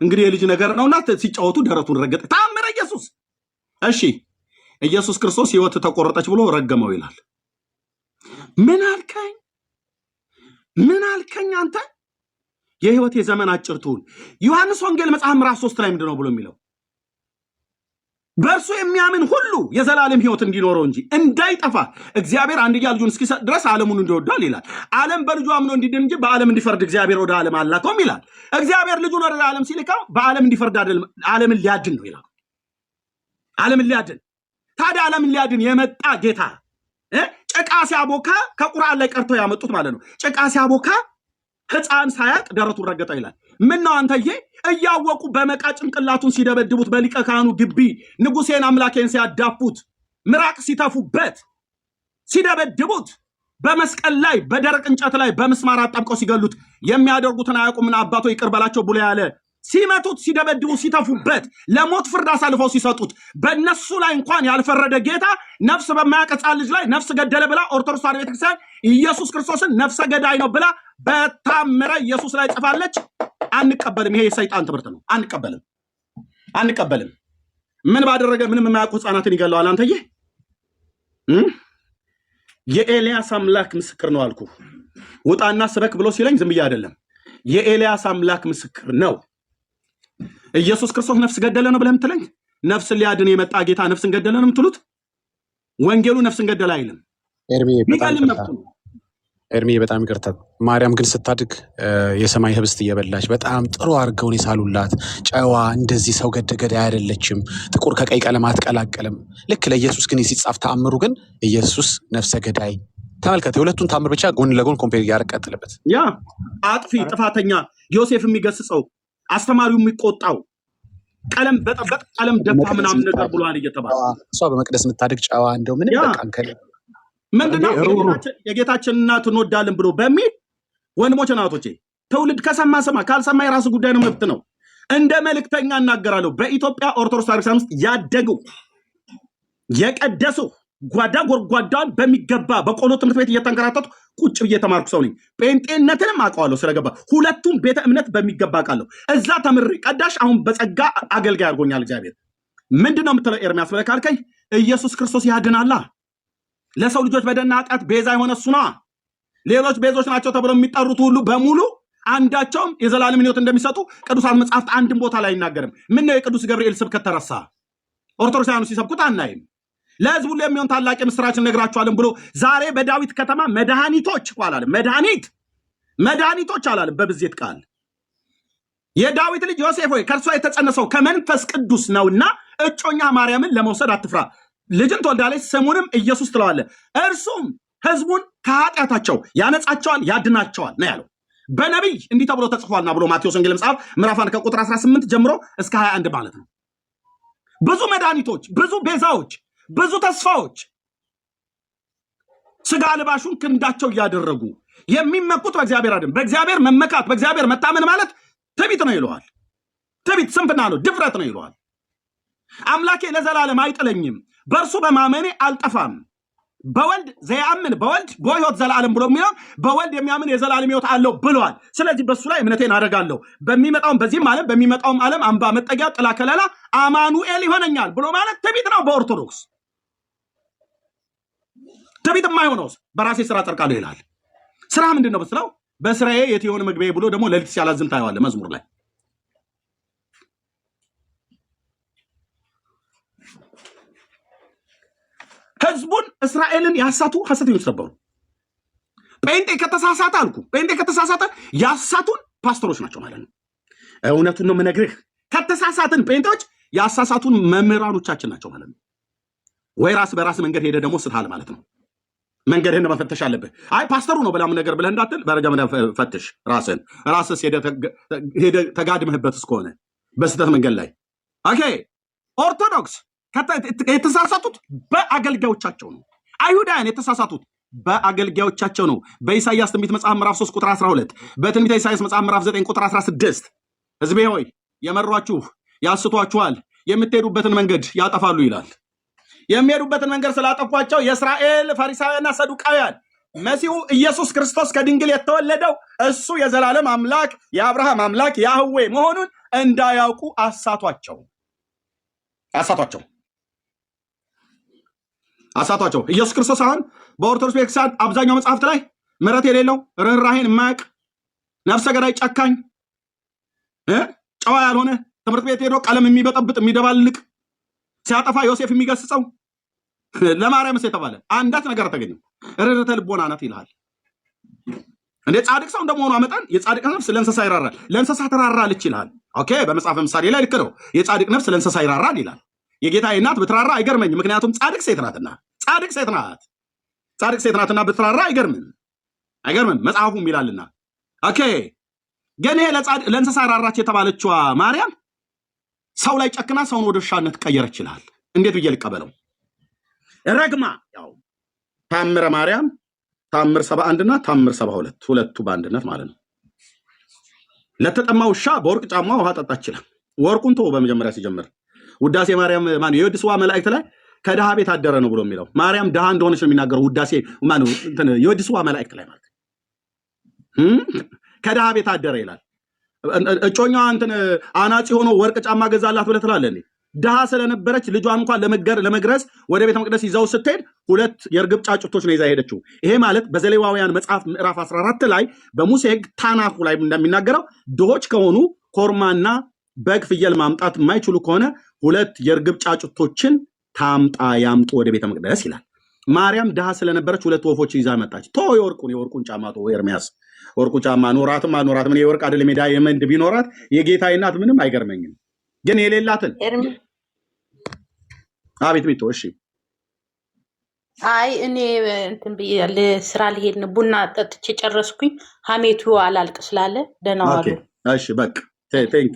እንግዲህ የልጅ ነገር ነውና ሲጮቱ ደረቱን ረገጠ። ታምረ ኢየሱስ። እሺ ኢየሱስ ክርስቶስ ህይወት ተቆረጠች ብሎ ረገመው ይላል። ምን አልከኝ አንተ? የህይወት የዘመን አጭር ትሁን። ዮሐንስ ወንጌል መጽሐፍ ምዕራፍ 3 ላይ ምንድነው ብሎ የሚለው? በእርሱ የሚያምን ሁሉ የዘላለም ህይወት እንዲኖረው እንጂ እንዳይጠፋ እግዚአብሔር አንድያ ልጁን እስኪሰጥ ድረስ ዓለሙን እንዲወዳል ይላል። ዓለም በልጁ አምኖ እንዲድን እንጂ በዓለም እንዲፈርድ እግዚአብሔር ወደ ዓለም አላከውም ይላል። እግዚአብሔር ልጁን ወደ ዓለም ሲልከው በዓለም እንዲፈርድ አይደለም፣ ዓለምን ሊያድን ነው ይላል። ዓለምን ሊያድን። ታዲያ ዓለምን ሊያድን የመጣ ጌታ ጭቃ ሲያቦካ ከቁርአን ላይ ቀርተው ያመጡት ማለት ነው። ጭቃ ሲያቦካ ህፃን ሳያቅ ደረቱን ረገጠ ይላል። ምን ነው አንተዬ? እያወቁ በመቃ ጭንቅላቱን ሲደበድቡት በሊቀ ካህኑ ግቢ ንጉሴን አምላኬን ሲያዳፉት ምራቅ ሲተፉበት ሲደበድቡት በመስቀል ላይ በደረቅ እንጨት ላይ በምስማር አጣብቀው ሲገሉት የሚያደርጉትን አያውቁምና አባቶ ይቅር በላቸው ብሎ ያለ ሲመቱት ሲደበድቡ ሲተፉበት ለሞት ፍርድ አሳልፈው ሲሰጡት በእነሱ ላይ እንኳን ያልፈረደ ጌታ ነፍስ በማያውቅ ሕፃን ልጅ ላይ ነፍስ ገደለ ብላ ኦርቶዶክስ ተዋሕዶ ቤተክርስቲያን ኢየሱስ ክርስቶስን ነፍሰ ገዳይ ነው ብላ በታምረ ኢየሱስ ላይ ጽፋለች። አንቀበልም። ይሄ የሰይጣን ትምህርት ነው። አንቀበልም። ምን ባደረገ? ምንም የማያውቁ ሕፃናትን ይገለዋል። አንተዬ የኤልያስ አምላክ ምስክር ነው አልኩ። ውጣና ስበክ ብሎ ሲለኝ ዝም ብዬ አይደለም። የኤልያስ አምላክ ምስክር ነው። ኢየሱስ ክርስቶስ ነፍስ ገደለ ነው ብለህ የምትለኝ? ነፍስን ሊያድን የመጣ ጌታ ነፍስን ገደለ ነው የምትሉት? ወንጌሉ ነፍስን ገደለ አይልም። ኤርሚ በጣም ይቅርታ። ማርያም ግን ስታድግ የሰማይ ህብስት እየበላች በጣም ጥሩ አድርገውን የሳሉላት ጨዋ፣ እንደዚህ ሰው ገዳይ አይደለችም። ጥቁር ከቀይ ቀለም አትቀላቀልም። ልክ ለኢየሱስ ግን ሲጻፍ ተአምሩ ግን ኢየሱስ ነፍሰ ገዳይ። ተመልከት፣ የሁለቱን ተአምር ብቻ ጎን ለጎን ኮምፔር ያረቀጥልበት። ያ አጥፊ ጥፋተኛ ዮሴፍ የሚገስጸው አስተማሪው የሚቆጣው ቀለም በጠበጥ ቀለም ደፋ ምናምን ነገር ብሏል እየተባለ እሷ በመቅደስ የምታድግ ጨዋ እንደው ምን በቃ ምንድነው የጌታችን እናት እንወዳለን ብሎ በሚል ወንድሞች እናቶቼ ትውልድ ከሰማ ሰማ፣ ካልሰማ የራሱ ጉዳይ ነው፣ መብት ነው። እንደ መልእክተኛ እናገራለሁ። በኢትዮጵያ ኦርቶዶክስ ተዋሕዶ ውስጥ ያደጉ የቀደሱ ጓዳ ጎርጓዳን በሚገባ በቆሎ ትምህርት ቤት እየተንከራተቱ ቁጭ ብዬ ተማርኩ ሰው ነኝ። ጴንጤነትንም አውቀዋለሁ ስለገባ፣ ሁለቱም ቤተ እምነት በሚገባ አውቃለሁ። እዛ ተምሬ ቀዳሽ፣ አሁን በጸጋ አገልጋይ አድርጎኛል እግዚአብሔር። ምንድነው የምትለው ኤርሚያስ ብለህ ካልከኝ ኢየሱስ ክርስቶስ ያድናላ። ለሰው ልጆች በደልና ኃጢአት ቤዛ የሆነ እሱ ነው። ሌሎች ቤዞች ናቸው ተብለው የሚጠሩት ሁሉ በሙሉ አንዳቸውም የዘላለም ሕይወት እንደሚሰጡ ቅዱሳት መጽሐፍት አንድም ቦታ ላይ አይናገርም። ምን ነው የቅዱስ ገብርኤል ስብከት ተረሳ? ኦርቶዶክሳውያኑ ሲሰብኩት አናይም። ለህዝቡ ሁሉ የሚሆን ታላቅ ምስራችን ነግራቸዋለን ብሎ ዛሬ በዳዊት ከተማ መድኃኒቶች አላለም። መድኃኒቶች አላለም። በብዜት ቃል የዳዊት ልጅ ዮሴፍ ሆይ ከእርሷ የተጸነሰው ከመንፈስ ቅዱስ ነውና እጮኛ ማርያምን ለመውሰድ አትፍራ፣ ልጅን ትወልዳለች፣ ስሙንም ኢየሱስ ትለዋለህ። እርሱም ህዝቡን ከኃጢአታቸው ያነጻቸዋል፣ ያድናቸዋል ነው ያለው። በነቢይ እንዲህ ተብሎ ተጽፏልና ብሎ ማቴዎስ ወንጌል መጽሐፍ ምዕራፍ 1 ከቁጥር 18 ጀምሮ እስከ 21 ማለት ነው። ብዙ መድኃኒቶች፣ ብዙ ቤዛዎች፣ ብዙ ተስፋዎች ስጋ ልባሹን ክንዳቸው እያደረጉ የሚመኩት በእግዚአብሔር አይደለም። በእግዚአብሔር መመካት፣ በእግዚአብሔር መታመን ማለት ትዕቢት ነው ይለዋል። ትዕቢት ስንፍና ነው፣ ድፍረት ነው ይለዋል። አምላኬ ለዘላለም አይጥለኝም፣ በእርሱ በማመኔ አልጠፋም። በወልድ ዘያምን በወልድ በሕይወት ዘላለም ብሎ የሚለው በወልድ የሚያምን የዘላለም ሕይወት አለው ብለዋል። ስለዚህ በሱ ላይ እምነቴን አደርጋለሁ፣ በሚመጣውም በዚህም ዓለም በሚመጣውም ዓለም አምባ መጠጊያ ጥላ ከለላ አማኑኤል ይሆነኛል ብሎ ማለት ትዕቢት ነው። በኦርቶዶክስ ትዕቢት የማይሆነው በራሴ ስራ ጸድቃለሁ ይላል። ስራ ምንድን ነው ብትለው በስራዬ የት የሆነ መግቢያ ብሎ ደግሞ ሌሊት ሲያላዝም ታየዋለህ መዝሙር ላይ። ህዝቡን እስራኤልን ያሳቱ ሐሰተኞች ነበሩ። ጴንጤ ከተሳሳተ አልኩ፣ ጴንጤ ከተሳሳተ ያሳቱን ፓስተሮች ናቸው ማለት ነው። እውነቱን ነው የምነግርህ። ከተሳሳትን ጴንጤዎች ያሳሳቱን መምህራኖቻችን ናቸው ማለት ነው። ወይ ራስ በራስ መንገድ ሄደ ደግሞ ስትሃል ማለት ነው። መንገድህን መፈተሽ አለብህ። አይ ፓስተሩ ነው በላም ነገር ብለህ እንዳትል በረጃ ፈትሽ ራስህን። ራስስ ሄደ ተጋድመህበት እስከሆነ በስተት መንገድ ላይ ኦኬ። ኦርቶዶክስ የተሳሳቱት በአገልጋዮቻቸው ነው። አይሁዳውያን የተሳሳቱት በአገልጋዮቻቸው ነው። በኢሳይያስ ትንቢት መጽሐፍ ምዕራፍ 3 ቁጥር 12፣ በትንቢተ ኢሳይያስ መጽሐፍ ምዕራፍ 9 ቁጥር 16 ሕዝቤ ሆይ የመሯችሁ ያስቷችኋል፣ የምትሄዱበትን መንገድ ያጠፋሉ ይላል። የሚሄዱበትን መንገድ ስላጠፏቸው የእስራኤል ፈሪሳውያንና ሰዱቃውያን መሲሁ ኢየሱስ ክርስቶስ ከድንግል የተወለደው እሱ የዘላለም አምላክ የአብርሃም አምላክ ያህዌ መሆኑን እንዳያውቁ አሳቷቸው። ኢየሱስ ክርስቶስ አሁን በኦርቶዶክስ ቤተክርስቲያን አብዛኛው መጽሐፍት ላይ ምሕረት የሌለው ርኅራኄን የማያውቅ ነፍሰ ገዳይ ጨካኝ ጨዋ ያልሆነ ትምህርት ቤት ሄዶ ቀለም የሚበጠብጥ የሚደባልቅ ሲያጠፋ ዮሴፍ የሚገስጸው ለማርያምስ የተባለ አንዳች ነገር ተገኘው ርኅርኅተ ልቦና ናት ይልሃል። እንደ ጻድቅ ሰው እንደመሆኑ መጠን የጻድቅ ነፍስ ለእንስሳ ይራራል፣ ለእንስሳ ትራራለች ይልሃል። ኦኬ በመጽሐፈ ምሳሌ ላይ ልክ ነው። የጻድቅ ነፍስ ለእንስሳ ይራራል ይላል። የጌታዬ እናት ብትራራ አይገርመኝም፣ ምክንያቱም ጻድቅ ሴት ናትና። ጻድቅ ሴት ናትና ብትራራ አይገርምም መጽሐፉም ይላልና። ኦኬ ግን ይሄ ለእንስሳ ራራች የተባለችዋ ማርያም ሰው ላይ ጨክና ሰውን ወደ ውሻነት ቀየረች ይላል። እንዴት ብዬ ልቀበለው? ረግማ ያው ታምረ ማርያም ታምር 71 እና ታምር 72 ሁለቱ በአንድነት ማለት ነው። ለተጠማ ውሻ በወርቅ ጫማ ውሃ ጠጣች ይላል። ወርቁን ተው በመጀመሪያ ሲጀምር ውዳሴ ማርያም ማን የወድስዋ መላእክት ላይ ከድሃ ቤት አደረ ነው ብሎ የሚለው ማርያም ድሃ እንደሆነች ነው የሚናገረው። ውዳሴ ማን የወድስዋ መላእክት ላይ ማለት ከድሃ ቤት አደረ ይላል። እጮኛዋ እንትን አናጺ ሆኖ ወርቅ ጫማ ገዛላት ብለህ ትላለህ እንዴ? ድሃ ስለነበረች ልጇን እንኳን ለመግረዝ ወደ ቤተ መቅደስ ይዘው ስትሄድ 2 የርግብ ጫጩቶች ነው ይዛ ሄደችው። ይሄ ማለት በዘሌዋውያን መጽሐፍ ምዕራፍ 14 ላይ በሙሴ ሕግ ታናኩ ላይ እንደሚናገረው ድሆች ከሆኑ ኮርማና በግ ፍየል ማምጣት የማይችሉ ከሆነ 2 የርግብ ጫጩቶችን ያምጡ ወደ ቤተ መቅደስ ይላል። ማርያም ድሃ ስለነበረች 2 ወፎች ይዛ መጣች። የወርቁን ጫማ ኤርሚያስ ወርቁ ጫማ ኖራትም አልኖራትም ምን የወርቅ አይደለም ሜዳ የመንድ ቢኖራት የጌታዬ እናት ምንም አይገርመኝም። ግን የሌላትን አቤት ሚቶ እሺ አይ እኔ እንትን ብዬ ስራ ልሄድ ነው። ቡና ጠጥቼ ጨረስኩኝ። ሀሜቱ አላልቅ ስላለ ደህና ዋሉ። እሺ በቃ ቴንክ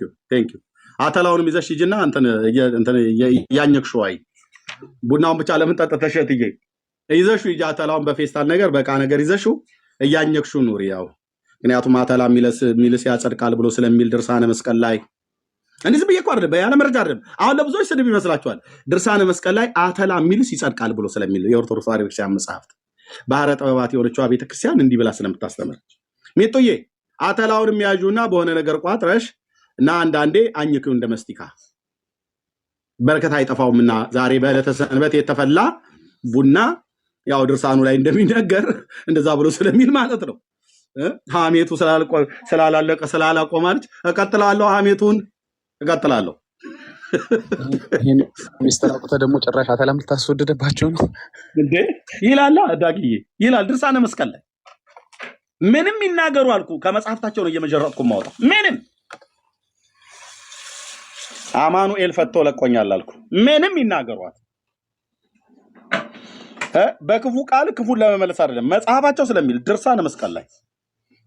ዩ አተላውንም ይዘሽ ሂጂና እንትን ያኘክሽው አይ ቡናውን ብቻ ለምን ጠጥተሽ እትዬ ይዘሽው ሂጂ። አተላውን በፌስታል ነገር በቃ ነገር ይዘሽው እያኘክሽው ኑሪ። ያው ምክንያቱም አተላ ሚልስ ያጸድቃል ብሎ ስለሚል ድርሳነ መስቀል ላይ እንዲህ ብዬ እኮ አይደለም ያለ መረጃ አይደለም። አሁን ለብዙዎች ስድብ ይመስላችኋል። ድርሳነ መስቀል ላይ አተላ ሚልስ ይጸድቃል ብሎ ስለሚል የኦርቶዶክስ ተዋሕዶ ቤተክርስቲያን መጽሐፍት ባህረ ጥበባት የሆነችው ቤተክርስቲያን እንዲህ ብላ ስለምታስተምር ሜጦዬ አተላውን የሚያዡና በሆነ ነገር ቋጥረሽ እና አንዳንዴ አኝኪው እንደ መስቲካ በረከት አይጠፋውምና ዛሬ በዕለተ ሰንበት የተፈላ ቡና ያው ድርሳኑ ላይ እንደሚነገር እንደዛ ብሎ ስለሚል ማለት ነው። ሀሜቱ ስላላለቀ ስላላቆማለች እቀጥላለሁ። ሀሜቱን እቀጥላለሁ። ሚስተር አቁተ ደግሞ ጭራሽ አተላም ልታስወደደባቸው ነው እንዴ? ይላል ዳግዬ ይላል ድርሳነ መስቀል ላይ ምንም ይናገሩ አልኩ። ከመጽሐፍታቸው ነው እየመጀረጥኩ ማውጣው። ምንም አማኑኤል ፈቶ ለቆኛል አልኩ። ምንም ይናገሯት በክፉ ቃል ክፉን ለመመለስ አይደለም መጽሐፋቸው ስለሚል ድርሳነ መስቀል ላይ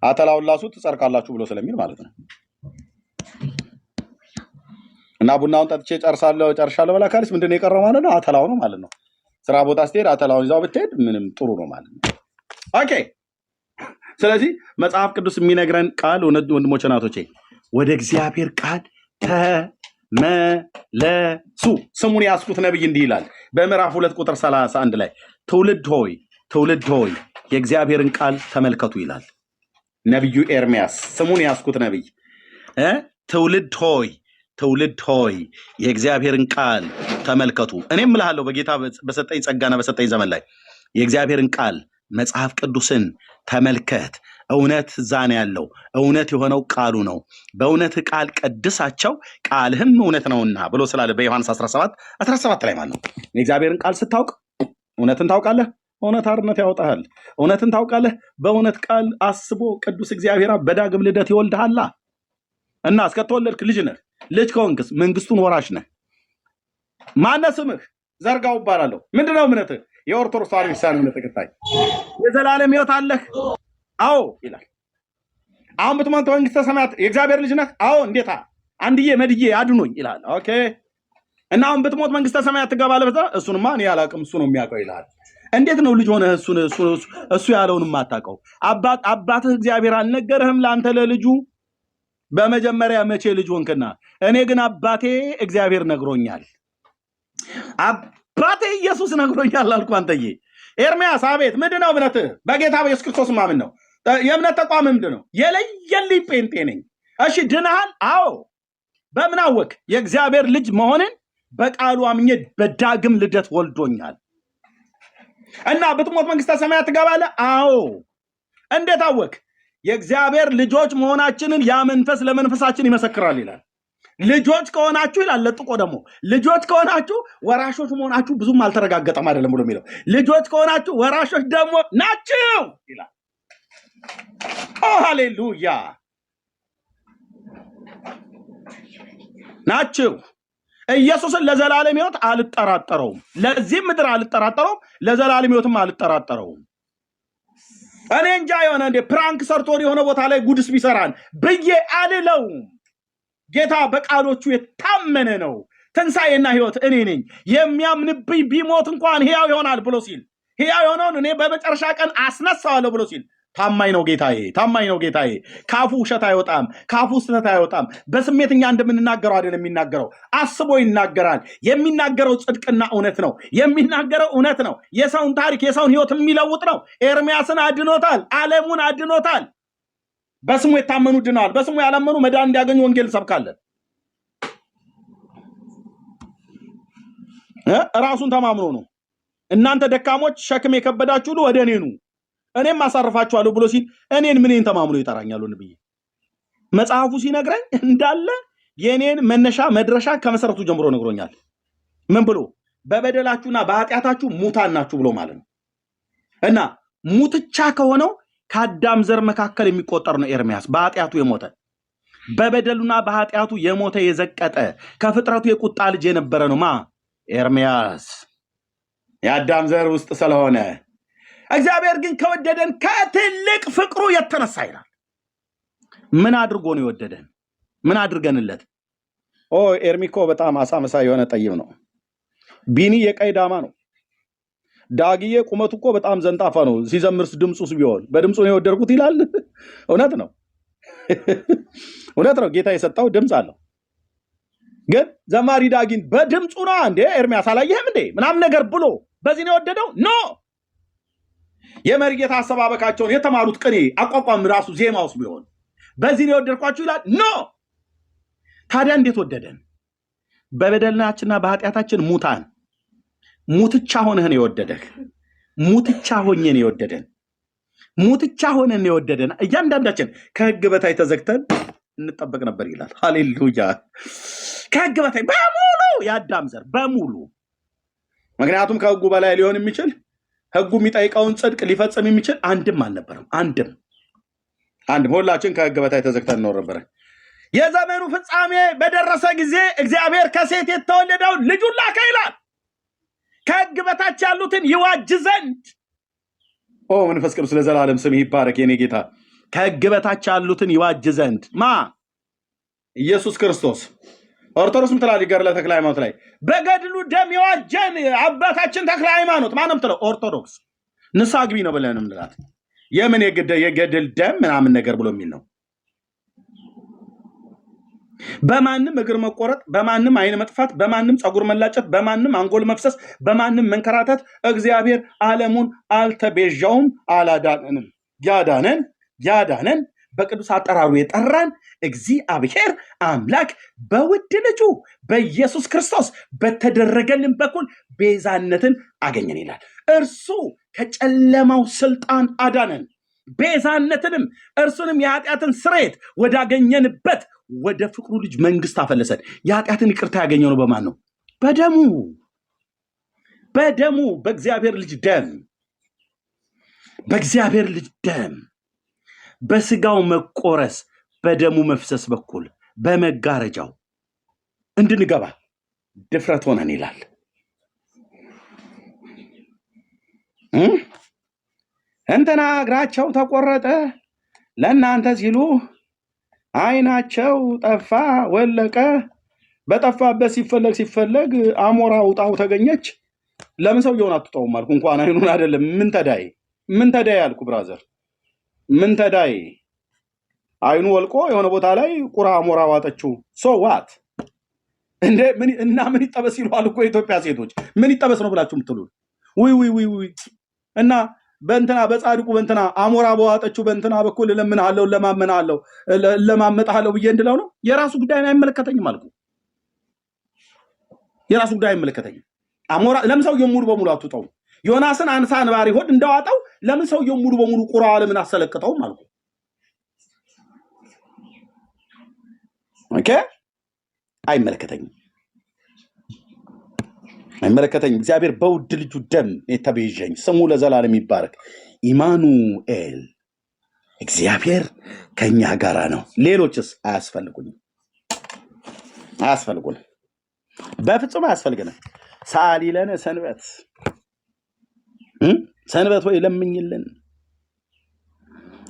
አተላውን ላሱ ትጸርቃላችሁ ብሎ ስለሚል ማለት ነው። እና ቡናውን ጠጥቼ ጨርሻለሁ በላ ካለች ምንድነው የቀረው ማለት ነው? አተላው ነው ማለት ነው። ስራ ቦታ ስትሄድ አተላውን ይዛው ብትሄድ ምንም ጥሩ ነው ማለት ነው። ኦኬ ስለዚህ መጽሐፍ ቅዱስ የሚነግረን ቃል ወንድሞቼ እናቶቼ ወደ እግዚአብሔር ቃል ተመለሱ። ስሙን ያስኩት ነብይ እንዲህ ይላል በምዕራፍ 2 ቁጥር 31 ላይ ትውልድ ሆይ የእግዚአብሔርን ቃል ተመልከቱ ይላል ነብዩ ኤርሚያስ። ስሙን ያስኩት ነብይ ትውልድ ሆይ የእግዚአብሔርን ቃል ተመልከቱ። እኔም እልሃለሁ በጌታ በሰጠኝ ጸጋና በሰጠኝ ዘመን ላይ የእግዚአብሔርን ቃል መጽሐፍ ቅዱስን ተመልከት። እውነት ዛን ያለው እውነት የሆነው ቃሉ ነው። በእውነት ቃል ቀድሳቸው ቃልህም እውነት ነውና ብሎ ስላለ በዮሐንስ 17 ላይ ማለት ነው። የእግዚአብሔርን ቃል ስታውቅ እውነትን ታውቃለህ፣ እውነት አርነት ያወጣሃል። እውነትን ታውቃለህ፣ በእውነት ቃል አስቦ ቅዱስ እግዚአብሔር በዳግም ልደት ይወልድሃላ እና እስከተወለድክ ልጅ ነህ። ልጅ ከሆንክስ መንግስቱን ወራሽ ነህ። ማነው ስምህ? ዘርጋው እባላለሁ። ምንድነው እምነትህ? የኦርቶዶክስ ተዋሕዶ ቤተክርስቲያን እምነት ተከታይ። የዘላለም ሕይወት አለህ? አዎ ይላል። አሁን ብትሞት መንግስተ ሰማያት የእግዚአብሔር ልጅ ነህ? አዎ። እንዴታ? አንድዬ መድዬ አድኖኝ ይላል። ኦኬ። እና አሁን ብትሞት መንግስተ ሰማያት ትገባለህ? እሱንማ እኔ አላውቅም፣ እሱ ነው የሚያውቀው ይላል። እንዴት ነው ልጅ ሆነህ እሱ ያለውን የማታውቀው? አባትህ እግዚአብሔር አልነገረህም ለአንተ ለልጁ? በመጀመሪያ መቼ ልጅ ሆንክና? እኔ ግን አባቴ እግዚአብሔር ነግሮኛል፣ አባቴ ኢየሱስ ነግሮኛል አልኩ። አንተዬ ኤርሚያስ አቤት። ምንድነው እምነትህ? በጌታ በኢየሱስ ክርስቶስ ማምን ነው። የእምነት ተቋም ምንድን ነው? የለየልኝ ጴንጤ ነኝ። እሺ ድነሃል? አዎ። በምን አወቅ? የእግዚአብሔር ልጅ መሆንን በቃሉ አምኜ በዳግም ልደት ወልዶኛል። እና ብትሞት መንግስተ ሰማያት ትገባለህ? አዎ። እንዴት አወቅ? የእግዚአብሔር ልጆች መሆናችንን ያ መንፈስ ለመንፈሳችን ይመሰክራል ይላል። ልጆች ከሆናችሁ ይላል ለጥቆ ደግሞ ልጆች ከሆናችሁ ወራሾች መሆናችሁ ብዙም አልተረጋገጠም አይደለም ብሎ የሚለው ልጆች ከሆናችሁ ወራሾች ደግሞ ናችሁ ይላል። ሃሌሉያ ናችሁ። ኢየሱስን ለዘላለም ሕይወት አልጠራጠረውም። ለዚህ ምድር አልጠራጠረውም፣ ለዘላለም ሕይወትም አልጠራጠረውም። እኔ እንጃ የሆነ እንደ ፕራንክ ሰርቶ የሆነ ቦታ ላይ ጉድስ ቢሰራን ብዬ አልለውም። ጌታ በቃሎቹ የታመነ ነው። ትንሣኤና ሕይወት እኔ ነኝ፣ የሚያምንብኝ ቢሞት እንኳን ሕያው ይሆናል ብሎ ሲል ሕያው የሆነውን እኔ በመጨረሻ ቀን አስነሳዋለሁ ብሎ ሲል ታማኝ ነው ጌታዬ፣ ታማኝ ነው ጌታዬ። ካፉ ውሸት አይወጣም፣ ካፉ ስህተት አይወጣም። በስሜት እኛ እንደምንናገረው አይደለም የሚናገረው፣ አስቦ ይናገራል። የሚናገረው ጽድቅና እውነት ነው። የሚናገረው እውነት ነው። የሰውን ታሪክ የሰውን ሕይወት የሚለውጥ ነው። ኤርሚያስን አድኖታል፣ ዓለሙን አድኖታል። በስሙ የታመኑ ድነዋል። በስሙ ያላመኑ መዳን እንዲያገኙ ወንጌል እንሰብካለን። ራሱን ተማምኖ ነው። እናንተ ደካሞች ሸክም የከበዳችሁ ሁሉ ወደ እኔ ኑ እኔም አሳርፋችኋለሁ ብሎ ሲል እኔን ምንን ተማምኖ ይጠራኛል? ነብይ መጽሐፉ ሲነግረኝ እንዳለ የኔን መነሻ መድረሻ ከመሰረቱ ጀምሮ ነግሮኛል። ምን ብሎ? በበደላችሁና በኃጢአታችሁ ሙታን ናችሁ ብሎ ማለት ነው። እና ሙትቻ ከሆነው ከአዳም ዘር መካከል የሚቆጠር ነው ኤርሚያስ። በኃጢአቱ የሞተ በበደሉና በኃጢአቱ የሞተ የዘቀጠ ከፍጥረቱ የቁጣ ልጅ የነበረ ነው። ኤርሚያስ የአዳም ዘር ውስጥ ስለሆነ እግዚአብሔር ግን ከወደደን ከትልቅ ፍቅሩ የተነሳ ይላል። ምን አድርጎ ነው የወደደን? ምን አድርገንለት? ኤርሚኮ በጣም አሳመሳ የሆነ ጠይም ነው። ቢኒ የቀይ ዳማ ነው። ዳግዬ ቁመቱ እኮ በጣም ዘንጣፋ ነው። ሲዘምርስ ድምፁስ ቢሆን በድምፁ ነው የወደድኩት ይላል። እውነት ነው፣ እውነት ነው። ጌታ የሰጠው ድምፅ አለው። ግን ዘማሪ ዳጊን በድምፁ ነው እንዴ ኤርሚያስ አላየህም እንዴ ምናምን ነገር ብሎ በዚህ ነው የወደደው? ኖ የመሪጌታ አሰባበካቸውን የተማሩት ቅኔ አቋቋም ራሱ ዜማውስ ቢሆን በዚህ ነው የወደድኳችሁ ይላል። ኖ ታዲያ እንዴት ወደደን? በበደላችንና በኃጢአታችን ሙታን ሙትቻ ሆነን የወደደህ ሙትቻ ሆነን የወደደን ሙትቻ ሆነን የወደደን እያንዳንዳችን ከሕግ በታይ ተዘግተን እንጠበቅ ነበር ይላል። ሃሌሉያ። ከሕግ በታይ በሙሉ የአዳም ዘር በሙሉ። ምክንያቱም ከሕጉ በላይ ሊሆን የሚችል ሕጉ የሚጠይቀውን ጽድቅ ሊፈጽም የሚችል አንድም አልነበረም። አንድም ሁላችን ከሕግ በታይ ተዘግተን እንኖር ነበረ። የዘመኑ ፍጻሜ በደረሰ ጊዜ እግዚአብሔር ከሴት የተወለደውን ልጁን ላከ ይላል። ከሕግ በታች ያሉትን ይዋጅ ዘንድ። መንፈስ ቅዱስ ለዘላለም ስም ይባረክ የኔ ጌታ። ከሕግ በታች ያሉትን ይዋጅ ዘንድ ኢየሱስ ክርስቶስ። ኦርቶዶክስ ምትላለች ገድለ ተክለ ሃይማኖት ላይ በገድሉ ደም የዋጀን አባታችን ተክለ ሃይማኖት ማንም ትለው ኦርቶዶክስ ንስሐ ግቢ ነው ብለን ምንላት። የምን የገድል ደም ምናምን ነገር ብሎ የሚል ነው። በማንም እግር መቆረጥ፣ በማንም አይን መጥፋት፣ በማንም ፀጉር መላጨት፣ በማንም አንጎል መፍሰስ፣ በማንም መንከራተት እግዚአብሔር ዓለሙን አልተቤዣውም፣ አላዳነንም። ያዳነን በቅዱስ አጠራሩ የጠራን እግዚአብሔር አምላክ በውድ ልጁ በኢየሱስ ክርስቶስ በተደረገልን በኩል ቤዛነትን አገኘን ይላል። እርሱ ከጨለማው ስልጣን አዳነን፣ ቤዛነትንም እርሱንም የኃጢአትን ስርየት ወዳገኘንበት ወደ ፍቅሩ ልጅ መንግስት አፈለሰን። የኃጢአትን ይቅርታ ያገኘነው በማን ነው? በደሙ በእግዚአብሔር ልጅ ደም፣ በእግዚአብሔር ልጅ ደም፣ በስጋው መቆረስ፣ በደሙ መፍሰስ በኩል በመጋረጃው እንድንገባ ድፍረት ሆነን ይላል። እንትና እግራቸው ተቆረጠ ለእናንተ ሲሉ አይናቸው ጠፋ ወለቀ። በጠፋበት ሲፈለግ አሞራ ውጣው ተገኘች። ለምን ሰውየውን አትውጣውም አልኩ። እንኳን አይኑን አይደለም ምን ተዳይ አልኩ። ብራዘር ምን ተዳይ? አይኑ ወልቆ የሆነ ቦታ ላይ ቁራ አሞራ ዋጠችው። ሶ ዋት እንደ ምን ይጠበስ ይሏል እኮ የኢትዮጵያ ሴቶች። ምን ይጠበስ ነው ብላችሁ የምትሉ ውይ እና በእንትና በጻድቁ በእንትና አሞራ በዋጠችው በእንትና በኩል ለምንሃለው ለማመጣለው ብዬ እንድለው ነው። የራሱ ጉዳይ አይመለከተኝም አልኩ። የራሱ ጉዳይ አይመለከተኝም። አሞራ ለምን ሰውየው ሙሉ በሙሉ አትውጣው? ዮናስን አንሳ አንባሪ ሆድ እንደዋጣው ለምን ሰውየው ሙሉ በሙሉ ቁራ ለምን አሰለቅተው አልኩ። ኦኬ አይመለከተኝም። እግዚአብሔር በውድ ልጁ ደም የተቤዠኝ ስሙ ለዘላለም ይባረክ። ኢማኑኤል እግዚአብሔር ከኛ ጋራ ነው። ሌሎችስ አያስፈልጉንም፣ በፍጹም አያስፈልገንም። ሳሊ ለነ ሰንበት ወይ ለምኝልን።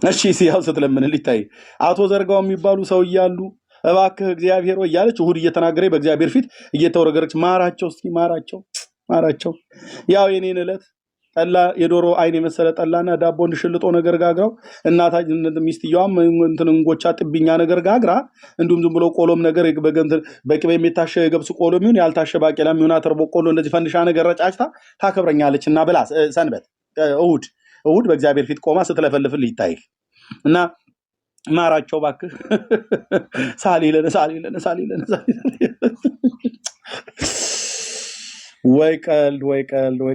እሺ ሲያው ስትለምን ሊታይ አቶ ዘርጋው የሚባሉ ሰው እያሉ እባክህ እግዚአብሔር ወይ ያለች እሁድ እየተናገረ በእግዚአብሔር ፊት እየተወረገረች ማራቸው፣ እስኪ ማራቸው። ያው የኔን ዕለት ጠላ የዶሮ አይን የመሰለ ጠላና ዳቦ እንድሽልጦ ነገር ጋግራው እናታ ሚስትየዋም እንትን እንጎቻ ጥብኛ ነገር ጋግራ እንዲሁም ዝም ብሎ ቆሎም ነገር በቅቤ የሚታሸ የገብስ ቆሎም ይሁን ያልታሸ ባቄላም ይሁን አተር በቆሎ እንደዚህ ፈንድሻ ነገር ረጫጭታ ታከብረኛለች። እና ብላ ሰንበት እሁድ በእግዚአብሔር ፊት ቆማ ስትለፈልፍል ይታይ እና ማራቸው እባክህ ሳሊ ለነ ወይ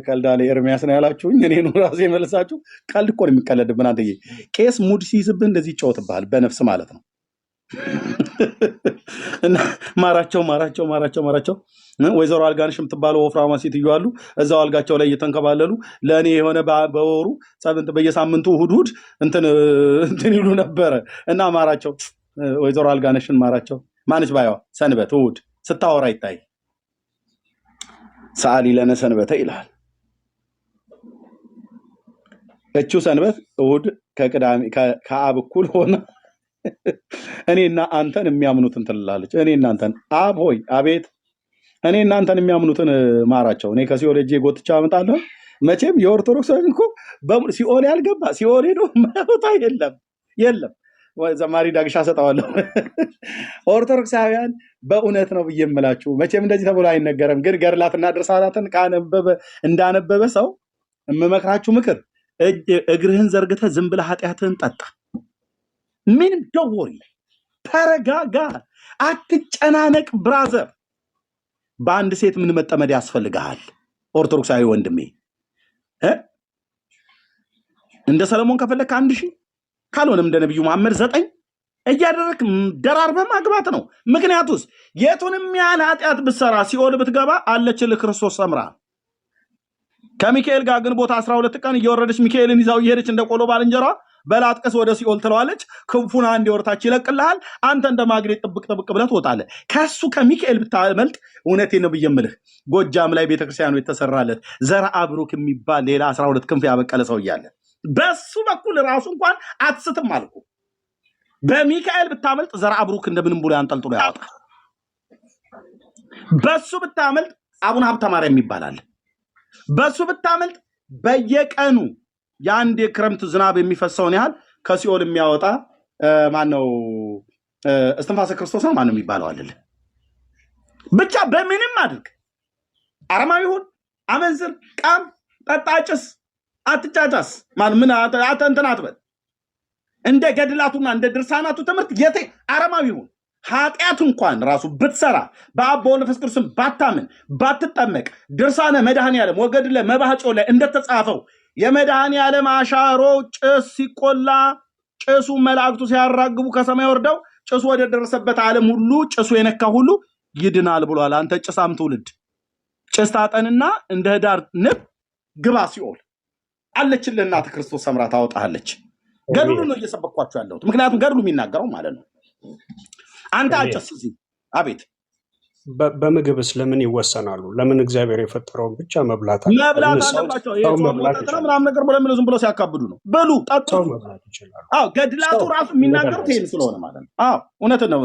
ቀልድ አለ ኤርሚያስ ነው ያላችሁኝ። እኔ ነው ራሴ መልሳችሁ። ቀልድ እኮ ነው የሚቀለድብን። አንተ ቄስ ሙድ ሲይዝብህ እንደዚህ ይጫወትብሃል በነፍስ ማለት ነው። እና ማራቸው ወይዘሮ አልጋነሽ የምትባለው ወፍራማ ሴትዮ አሉ። እዛው አልጋቸው ላይ እየተንከባለሉ ለእኔ የሆነ በወሩ በየሳምንቱ እሑድ እንትን ይሉ ነበረ። እና ማራቸው ወይዘሮ አልጋነሽን ማራቸው ማነች ባይዋ ሰንበት እሑድ ስታወራ ይታይ ሳሊ ለነ ሰንበተ ይላል። እቹ ሰንበት እሑድ ከቅዳሜ ከአብ እኩል ሆነ እኔና አንተን የሚያምኑትን ትላለች። እኔና አንተን አብ ሆይ አቤት፣ እኔና አንተን የሚያምኑትን ማራቸው። እኔ ከሲኦል ሄጄ ጎትቻ አመጣለሁ። መቼም የኦርቶዶክስ እኮ ሲኦል ያልገባ ሲኦል ሄዶ ማውጣ የለም። ዘማሪ ዳግሻ ሰጠዋለሁ። ኦርቶዶክሳውያን በእውነት ነው ብዬ የምላችሁ መቼም እንደዚህ ተብሎ አይነገርም። ግን ገድላትና ድርሳናትን እንዳነበበ ሰው የምመክራችሁ ምክር እግርህን ዘርግተህ ዝም ብለህ ኃጢአትህን ጠጣ። ምንም ደወሪ፣ ተረጋጋ፣ አትጨናነቅ። ብራዘር በአንድ ሴት ምን መጠመድ ያስፈልግሃል? ኦርቶዶክሳዊ ወንድሜ እንደ ሰለሞን ከፈለክ 1000 ካልሆነም እንደ ነብዩ መሐመድ 9 እያደረክ ደራርበህ ማግባት ነው። ምክንያቱስ የቱንም ያህል ኃጢአት ብትሰራ ሲኦል ብትገባ አለችልህ ክርስቶስ ሰምራ። ከሚካኤል ጋር ግን ቦታ 12 ቀን እየወረደች ሚካኤልን ይዛው እየሄደች እንደ ቆሎ ባልንጀራ በላጥቀስ ወደ ሲኦል ትለዋለች። ክንፉን አንድ ወርታች ይለቅልሃል። አንተ እንደ ማግኔት ጥብቅ ብለህ ትወጣለህ። ከሱ ከሚካኤል ብታመልጥ እውነቴን ነው ብዬ የምልህ ጎጃም ላይ ቤተክርስቲያኑ የተሰራለት ዘርአ ብሩክ የሚባል ሌላ 12 ክንፍ ያበቀለ ሰው እያለ በሱ በኩል ራሱ እንኳን አትስትም አልኩ። በሚካኤል ብታመልጥ ዘርአ ብሩክ እንደምንም ብሎ ያንጠልጥሎ ያወጣል። በሱ ብታመልጥ አቡነ ሀብተ ማርያም ይባላል። በሱ ብታመልጥ በየቀኑ የአንድ የክረምት ዝናብ የሚፈሰውን ያህል ከሲኦል የሚያወጣ ማነው? እስትንፋሰ ክርስቶስ ነው ማነው የሚባለው አይደል? ብቻ በምንም አድርግ አረማዊ ሁን፣ አመንዝር፣ ቃም፣ ጠጣ፣ ጭስ፣ አትጫጫስ ምን እንትን አትበል። እንደ ገድላቱና እንደ ድርሳናቱ ትምህርት አረማዊ ሁን። ኃጢአት እንኳን ራሱ ብትሰራ በአብ በወልድ በመንፈስ ቅዱስም ባታምን ባትጠመቅ ድርሳነ መድኃኔዓለም ወገድለ መባጮ ላይ እንደተጻፈው የመድኃኔዓለም አሻሮ ጭስ ሲቆላ ጭሱ መላእክቱ ሲያራግቡ ከሰማይ ወርደው ጭሱ ወደ ደረሰበት ዓለም ሁሉ ጭሱ የነካ ሁሉ ይድናል ብሏል። አንተ ጭሳም ትውልድ ጭስ ታጠንና እንደ ህዳር ንብ ግባ ሲኦል አለችልህ። እናትህ ክርስቶስ ሰምራ ታወጣለች። ገድሉ ነው እየሰበኳችሁ ያለሁት፣ ምክንያቱም ገድሉ የሚናገረው ማለት ነው። አንተ አጨስ እዚህ አቤት በምግብስ ለምን ይወሰናሉ? ለምን እግዚአብሔር የፈጠረውን ብቻ መብላት አለበት? መብላት አለባቸው። ይሄ ጾም ወተት ነው ምናምን ነገር ብለው ዝም ብለው ሲያካብዱ ነው። በሉ ጠጡ። ሰው መብላት ይችላል። ገድላቱ ራሱ የሚናገሩት ይሄን ስለሆነ ማለት ነው። እውነት ነው።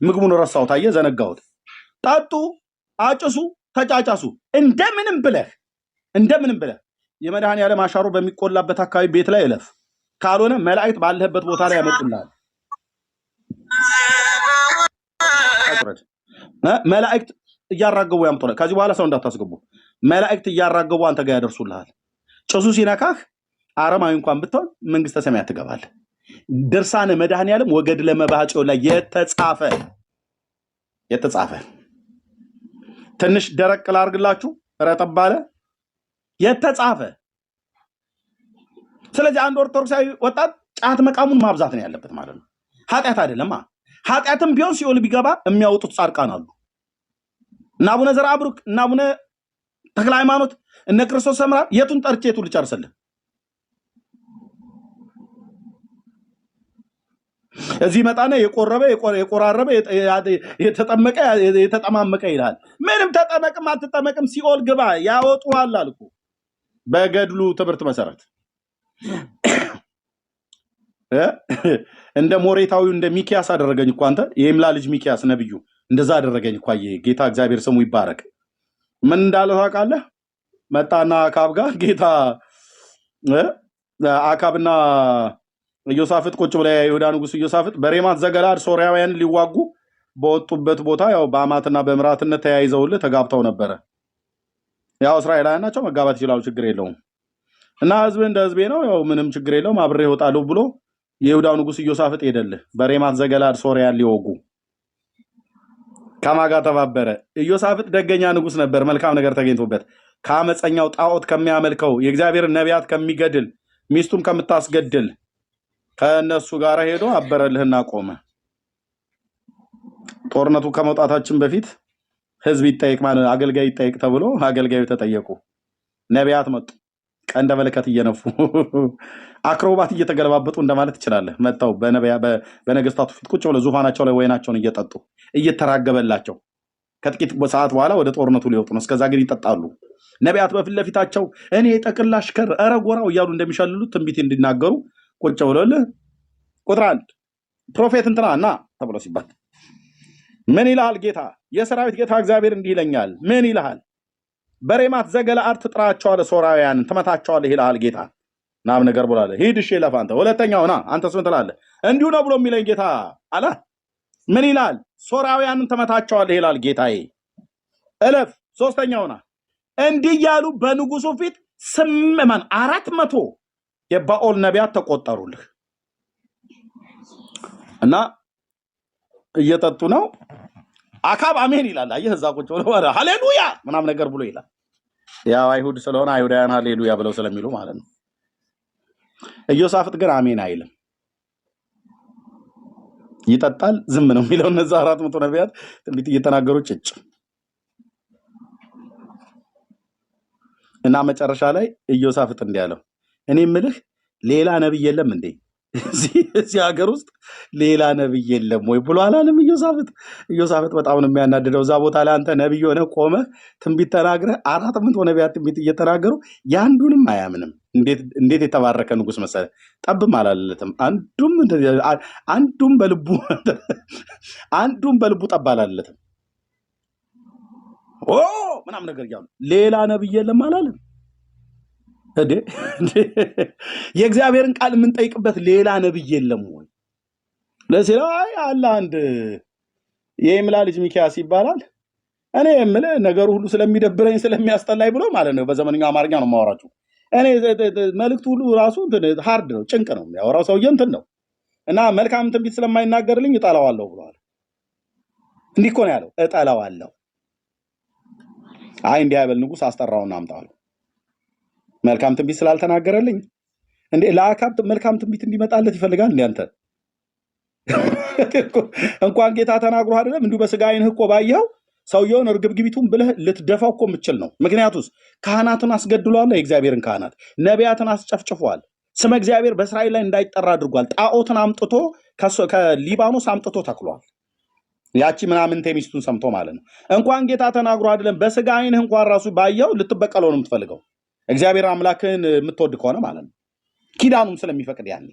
ምግቡን ረሳሁት፣ አየህ፣ ዘነጋሁት። ጠጡ፣ አጭሱ፣ ተጫጫሱ። እንደምንም ብለህ የመድኃኔዓለም አሻሮ በሚቆላበት አካባቢ ቤት ላይ እለፍ። ካልሆነ መላእክት ባለህበት ቦታ ላይ ያመጡልሃል። መላእክት እያራገቡ ያምጡልሃል። ከዚህ በኋላ ሰው እንዳታስገቡ። መላእክት እያራገቡ አንተ ጋር ያደርሱልሃል። ጭሱ ሲነካህ አረማዊ እንኳን ብትሆን መንግስተ ሰማያት ትገባለህ። ድርሳነ መድኃኔዓለም ወገድ ለመባጮ ላይ የተጻፈ ትንሽ ደረቅ ላርግላችሁ፣ ረጠብ አለ የተጻፈ። ስለዚህ አንድ ኦርቶዶክሳዊ ወጣት ጫት መቃሙን ማብዛት ነው ያለበት ማለት ነው። ኃጢአት አይደለም። ኃጢአትም ቢሆን ሲኦል ቢገባ የሚያወጡት ጻድቃን አሉ። እና አቡነ ዘርአብሩክ እና አቡነ ተክለ ሃይማኖት እነ ክርስቶስ ሰምራ የቱን ጠርቼ የቱን ልጨርስልህ? እዚህ መጣነ የቆረበ የቆራረበ የተጠመቀ የተጠማመቀ ይላል። ምንም ተጠመቅም አትጠመቅም ሲኦል ግባ ያወጡሃል አልኩ። በገድሉ ትምህርት መሰረት እንደ ሞሬታዊው እንደ ሚኪያስ አደረገኝ እኮ አንተ የይምላ ልጅ ሚኪያስ ነብዩ እንደዛ አደረገኝ እኮ። ጌታ እግዚአብሔር ስሙ ይባረክ። ምን እንዳለ ታውቃለህ? መጣና አካብ ጋር ጌታ አካብና ኢዮሳፍጥ ቁጭ ብለው የይሁዳ ንጉስ ኢዮሳፍጥ በሬማት ዘገለዓድ ሶርያውያን ሊዋጉ በወጡበት ቦታ ያው በአማትና በምራትነት ተያይዘውልህ ተጋብተው ነበረ። ያው እስራኤላውያን ናቸው፣ መጋባት ይችላሉ፣ ችግር የለውም። እና ህዝብ እንደ ህዝቤ ነው፣ ያው ምንም ችግር የለውም፣ አብሬ እወጣለሁ ብሎ የይሁዳው ንጉስ ኢዮሳፍጥ ሄደልህ በሬማት ዘገለዓድ ሶርያን ሊወጉ። ከማጋ ተባበረ። ኢዮሳፍጥ ደገኛ ንጉስ ነበር፣ መልካም ነገር ተገኝቶበት። ከአመፀኛው ጣዖት ከሚያመልከው የእግዚአብሔር ነቢያት ከሚገድል ሚስቱም ከምታስገድል ከነሱ ጋር ሄዶ አበረልህና ቆመ። ጦርነቱ ከመውጣታችን በፊት ህዝብ ይጠይቅ ማለት አገልጋይ ይጠይቅ ተብሎ አገልጋዩ ተጠየቁ። ነቢያት መጡ፣ ቀንደ መለከት እየነፉ አክሮባት እየተገለባበጡ እንደማለት ትችላለህ። መጣው በነገስታቱ ፊት ቁጭ ብለው ዙፋናቸው ላይ ወይናቸውን እየጠጡ እየተራገበላቸው ከጥቂት ሰዓት በኋላ ወደ ጦርነቱ ሊወጡ ነው። እስከዛ ግን ይጠጣሉ። ነቢያት በፊት ለፊታቸው እኔ ጠቅላ አሽከር ኧረ ጎራው እያሉ እንደሚሸልሉት ትንቢት እንዲናገሩ ቁጭ ብሎልህ ቁጥር 1 ፕሮፌት እንትና እና ተብሎ ሲባል ምን ይልሃል ጌታ? የሰራዊት ጌታ እግዚአብሔር እንዲህ ይለኛል። ምን ይልሃል? በሬማት ዘገለዓድ ትጥራቸዋለህ፣ ሶርያውያን ትመታቸዋለህ ይልሃል ጌታ። ናም ነገር ብሏል። ሂድ እሺ እለፍ አንተ። ሁለተኛው ና አንተስ ምን ትላለህ? እንዲሁ ነው ብሎ የሚለኝ ጌታ አለ። ምን ይላል? ሶርያውያንን ትመታቸዋለህ ይላል ጌታዬ፣ እለፍ። ሶስተኛው ና እንዲህ እያሉ በንጉሱ ፊት 400 የባኦል ነቢያት ተቆጠሩልህ እና እየጠጡ ነው። አካብ አሜን ይላል። አየህ እዛ ቁጭ ብሎ ሃሌሉያ ምናምን ነገር ብሎ ይላል። ያው አይሁድ ስለሆነ አይሁዳውያን ሃሌሉያ ብለው ስለሚሉ ማለት ነው። ኢዮሳፍጥ ግን አሜን አይልም፣ ይጠጣል፣ ዝም ነው የሚለው። እነዛ 400 ነቢያት ትንቢት እየተናገሩ ጭጭ እና መጨረሻ ላይ ኢዮሳፍጥ እንዲህ አለው፣ እኔ የምልህ ሌላ ነብይ የለም እንዴ? እዚህ ሀገር ውስጥ ሌላ ነብይ የለም ወይ ብሎ አላለም ኢዮሳፍጥ? ኢዮሳፍጥ በጣም ነው የሚያናድደው። እዛ ቦታ ላይ አንተ ነብይ ሆነ ቆመ ትንቢት ተናግረህ 400 ነቢያት ትንቢት እየተናገሩ ያንዱንም አያምንም። እንዴት የተባረከ ንጉስ መሰለህ! ጠብም አላለለትም። አንዱም በልቡ ጠብ አላለለትም። ኦ ምናምን ነገር እያሉ ሌላ ነብይ የለም አላለም እንዴ? የእግዚአብሔርን ቃል የምንጠይቅበት ሌላ ነብይ የለም ወይ? ለዚህ ላይ አለ አንድ የይምላ ልጅ ሚኪያስ ይባላል። እኔ የምልህ ነገሩ ሁሉ ስለሚደብረኝ ስለሚያስጠላኝ ብሎ ማለት ነው። በዘመንኛ አማርኛ ነው የማወራችሁ። እኔ መልእክቱ ሁሉ ራሱ ሃርድ ነው፣ ጭንቅ ነው የሚያወራው ሰውዬ እንትን ነው እና መልካም ትንቢት ስለማይናገርልኝ እጠላዋለሁ ብለዋል። እንዲህ እኮ ነው ያለው፣ እጠላዋለሁ። አይ እንዲህ አይበል ንጉስ፣ አስጠራውና አምጣው። መልካም ትንቢት ስላልተናገረልኝ እንዴ? ለአካብ መልካም ትንቢት እንዲመጣለት ይፈልጋል እንዴ አንተ? እንኳን ጌታ ተናግሮ አይደለም እንዲሁ በስጋ ዓይንህ እኮ ባየኸው ሰውየውን እርግብግቢቱን ብለህ ልትደፋው እኮ የምችል ነው። ምክንያቱስ ካህናትን አስገድሏል፣ የእግዚአብሔርን ካህናት ነቢያትን አስጨፍጭፏል። ስመ እግዚአብሔር በእስራኤል ላይ እንዳይጠራ አድርጓል። ጣዖትን አምጥቶ ከሊባኖስ አምጥቶ ተክሏል። ያቺ ምናምን ሚስቱን ሰምቶ ማለት ነው። እንኳን ጌታ ተናግሮ አይደለም በስጋ አይንህ እንኳን ራሱ ባየው ልትበቀለው ነው የምትፈልገው እግዚአብሔር አምላክን የምትወድ ከሆነ ማለት ነው። ኪዳኑም ስለሚፈቅድ ያኔ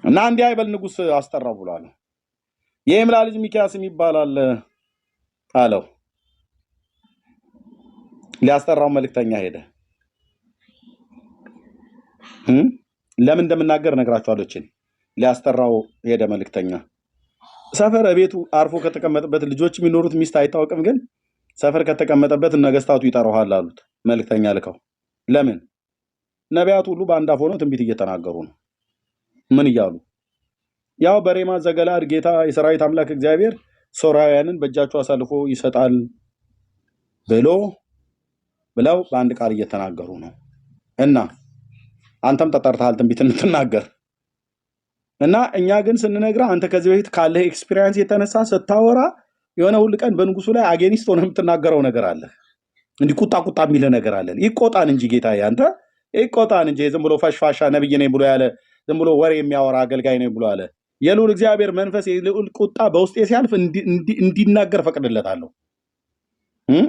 እና እንዲህ አይበል ንጉስ አስጠራው ብሏል። የኤምላ ልጅ ሚኪያስ ይባላል አለው። ሊያስጠራው መልእክተኛ ሄደ። ለምን እንደምናገር ነግራችኋለሁ። እቺ ሊያስጠራው ሄደ መልእክተኛ። ሰፈር ቤቱ አርፎ ከተቀመጠበት ልጆች የሚኖሩት ሚስት አይታወቅም፣ ግን ሰፈር ከተቀመጠበት ነገስታቱ ይጠራዋል አሉት። መልእክተኛ ልከው ለምን? ነቢያት ሁሉ በአንድ አፍ ሆነው ትንቢት እየተናገሩ ነው። ምን እያሉ? ያው በሬማ ዘገለዓድ ጌታ የሰራዊት አምላክ እግዚአብሔር ሶርያውያንን በእጃቸው አሳልፎ ይሰጣል ብለው በአንድ ቃል እየተናገሩ ነው። እና አንተም ተጠርተሃል ትንቢት እንድትናገር እና እኛ ግን ስንነግራ አንተ ከዚህ በፊት ካለህ ኤክስፒሪየንስ የተነሳ ስታወራ የሆነ ሁሉ ቀን በንጉሱ ላይ አጌኒስት ሆነ የምትናገረው ነገር አለ። እንዲህ ቁጣ የሚል ነገር አለ። ይቆጣን እንጂ ጌታ ያንተ ይቆጣን እንጂ ዝም ብሎ ፈሽፋሻ ነብይ ነኝ ብሎ ያለ ዝም ብሎ ወሬ የሚያወራ አገልጋይ ነኝ ብሎ ያለ የልዑል እግዚአብሔር መንፈስ የልዑል ቁጣ በውስጤ ሲያልፍ እንዲናገር ፈቅድለታለሁ።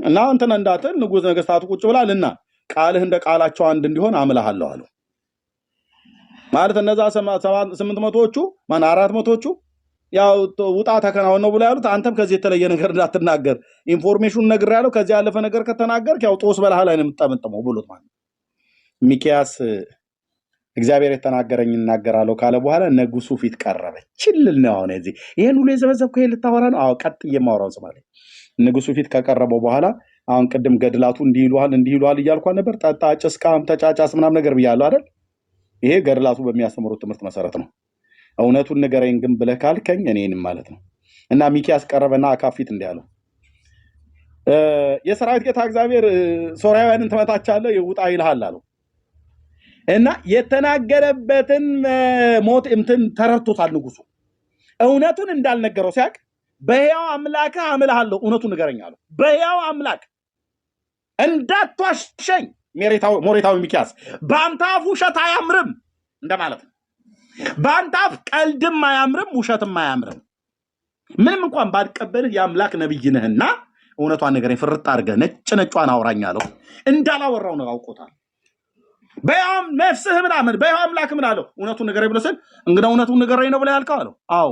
እና አንተና እንዳትል ንጉስ ነገስታቱ ቁጭ ብላልና ቃልህ እንደ ቃላቸው አንድ እንዲሆን አምልሃለሁ አለው። ማለት እነዛ 800ዎቹ ማን 400ዎቹ ያው ውጣ ተከናወን ነው ብለው ያሉት። አንተም ከዚህ የተለየ ነገር እንዳትናገር ኢንፎርሜሽኑን ነግሬያለሁ። ከዚህ ያለፈ ነገር ከተናገርክ ያው ጦስ በላህ ላይ ነው የምትጠመጥመው ብሎት ማለት ሚኪያስ እግዚአብሔር የተናገረኝ እናገራለሁ ካለ በኋላ ንጉሱ ፊት ቀረበ። ችልል ነው አሁን እዚህ ይሄን ሁሉ የዘበዘብኩ ይሄ ልታወራ ነው? አዎ ቀጥ የማወራው ሰማለ። ንጉሱ ፊት ከቀረበው በኋላ አሁን ቅድም ገድላቱ እንዲህ ይሏል እያልኳ ነበር። ጠጣ፣ ጭስ፣ ቃም፣ ተጫጫስ ምናምን ነገር ብያለሁ አይደል? ይሄ ገድላቱ በሚያስተምሩት ትምህርት መሰረት ነው። እውነቱን ንገረኝ ግን ብለህ ካልከኝ እኔንም ማለት ነው። እና ሚኪያስ ቀረበና አካብ ፊት እንዲህ አለው፣ የሰራዊት ጌታ እግዚአብሔር ሶርያውያንን ትመታቻለህ ይውጣ ይልሃል አለው። እና የተናገረበትን ሞት እንትን ተረድቶታል ንጉሱ። እውነቱን እንዳልነገረው ሲያቅ በሕያው አምላክ አምልሃለሁ እውነቱን ንገረኝ አለው። በሕያው አምላክ እንዳትዋሸኝ ሞሬታዊ ሚኪያስ፣ በአንተ አፍ ውሸት አያምርም እንደማለት ነው። በአንተ አፍ ቀልድም አያምርም ውሸትም አያምርም። ምንም እንኳን ባልቀበልህ የአምላክ ነብይ ነህና እውነቷን ንገረኝ፣ ፍርጥ አድርገህ ነጯን አውራኝ አለው። እንዳላወራው ነው አውቆታል። በሕያው ነፍስህ ምናምን በሕያው አምላክ ምን አለው? እውነቱን ንገረኝ ብሎ ስል እንግዲህ እውነቱን ንገረኝ ነው ብለህ ያልከው አለው። አዎ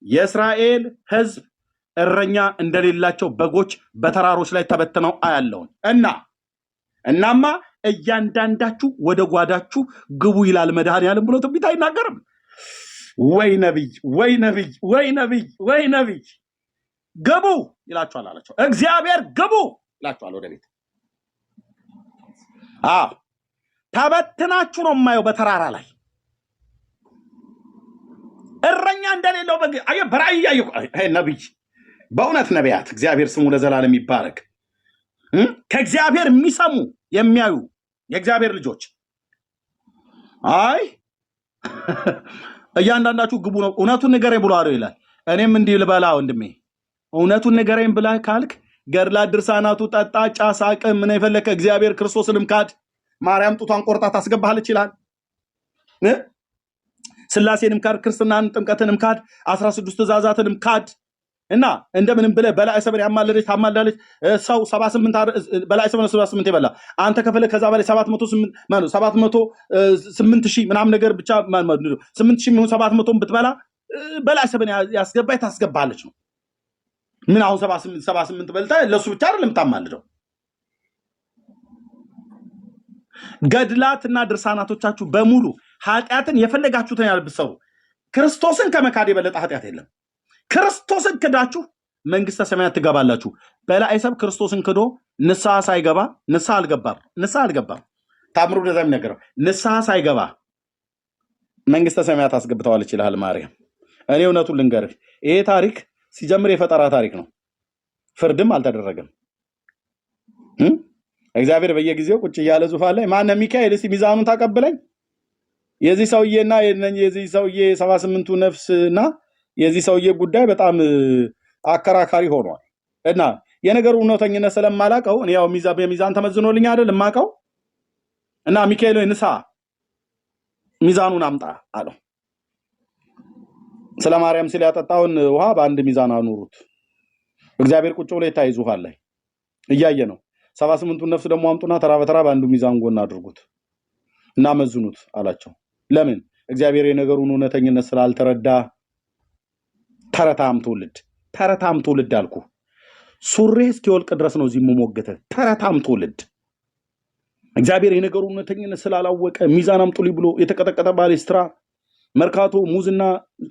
የእስራኤል ሕዝብ እረኛ እንደሌላቸው በጎች በተራሮች ላይ ተበትነው አያለውን እናማ እያንዳንዳችሁ ወደ ጓዳችሁ ግቡ ይላል መድኃኒዓለም ብሎ ትንቢት አይናገርም? ወይ ነቢይ ግቡ ይላችኋል አላቸው። እግዚአብሔር ግቡ ይላችኋል ወደ ቤት። ተበትናችሁ ነው የማየው በተራራ ላይ እረኛ እንደሌለው በግ። አየህ በራእይ ያየሁ ነቢይ፣ በእውነት ነቢያት እግዚአብሔር ስሙ ለዘላለም ይባረክ። ከእግዚአብሔር የሚሰሙ የሚያዩ የእግዚአብሔር ልጆች እያንዳንዳችሁ ግቡ ነው። እውነቱን ንገረኝ ብሎ አለው ይላል። እኔም እንዲህ ልበላ ወንድሜ፣ እውነቱን ንገረኝ ብለህ ካልክ ገድላት ድርሳናቱ ጠጣ፣ ጫት፣ ሳቅ ምን የፈለከ እግዚአብሔር ክርስቶስንም ካድ፣ ማርያም ጡቷን ቆርጣ ታስገባለች ይላል። ስላሴንም ካድ፣ ክርስትናን ጥምቀትንም ካድ፣ 16 ትእዛዛትንም ካድ እና እንደምንም ብለህ በላይ ሰበን ያማለለች ታማላለች። ሰው 78 በላይ 78 ይበላ አንተ ከፈለ ከዛ በላይ 708,000 ምናምን ነገር ብቻ 8,000 ምን 700 ብትበላ በላይ ሰበን ያስገባይ ታስገባለች ነው። ምን አሁን 78 በልታ ለሱ ብቻ አይደለም ታማልደው። ገድላትና ድርሳናቶቻችሁ በሙሉ ኃጢአትን የፈለጋችሁትን ያልብሰሩ ክርስቶስን ከመካድ የበለጠ ኃጢአት የለም። ክርስቶስን ክዳችሁ መንግስተ ሰማያት ትገባላችሁ። በላይ ሰብ ክርስቶስን ክዶ ንስሐ ሳይገባ ንስሐ አልገባም ታምሩ ደዛም ነገር ንስሐ ሳይገባ መንግስተ ሰማያት አስገብተዋለች ይላል ማርያም። እኔ እውነቱን ልንገርህ፣ ይሄ ታሪክ ሲጀምር የፈጠራ ታሪክ ነው። ፍርድም አልተደረገም። እግዚአብሔር በየጊዜው ቁጭ እያለ ዙፋን ላይ ማነ ሚካኤል እስቲ ሚዛኑን ታቀብለኝ። የዚህ ሰውዬና የዚህ ሰውዬ 78ቱ ነፍስና የዚህ ሰውዬ ጉዳይ በጣም አከራካሪ ሆኗል። እና የነገሩ እውነተኝነት ስለማላቀው እኔ ያው በሚዛን ተመዝኖልኝ አይደል ማቀው። እና ሚካኤል ንሳ ሚዛኑን አምጣ አለው። ስለ ማርያም ሲል ያጠጣውን ውሃ በአንድ ሚዛን አኑሩት። እግዚአብሔር ቁጭ ብሎ ይታይ ዙፋን ላይ እያየ ነው። 78ቱን ነፍስ ደግሞ አምጡና ተራ በተራ በአንዱ ሚዛን ጎን አድርጉት እና መዝኑት አላቸው። ለምን? እግዚአብሔር የነገሩን እውነተኝነት ስላልተረዳ። ተረታም ትውልድ አልኩ። ሱሬ እስኪወልቅ ድረስ ነው እዚህ መሞገተ። ተረታም ትውልድ እግዚአብሔር የነገሩን እውነተኝነት ስላላወቀ ሚዛን አምጡልኝ ብሎ የተቀጠቀጠ ባሌስትራ መርካቶ ሙዝና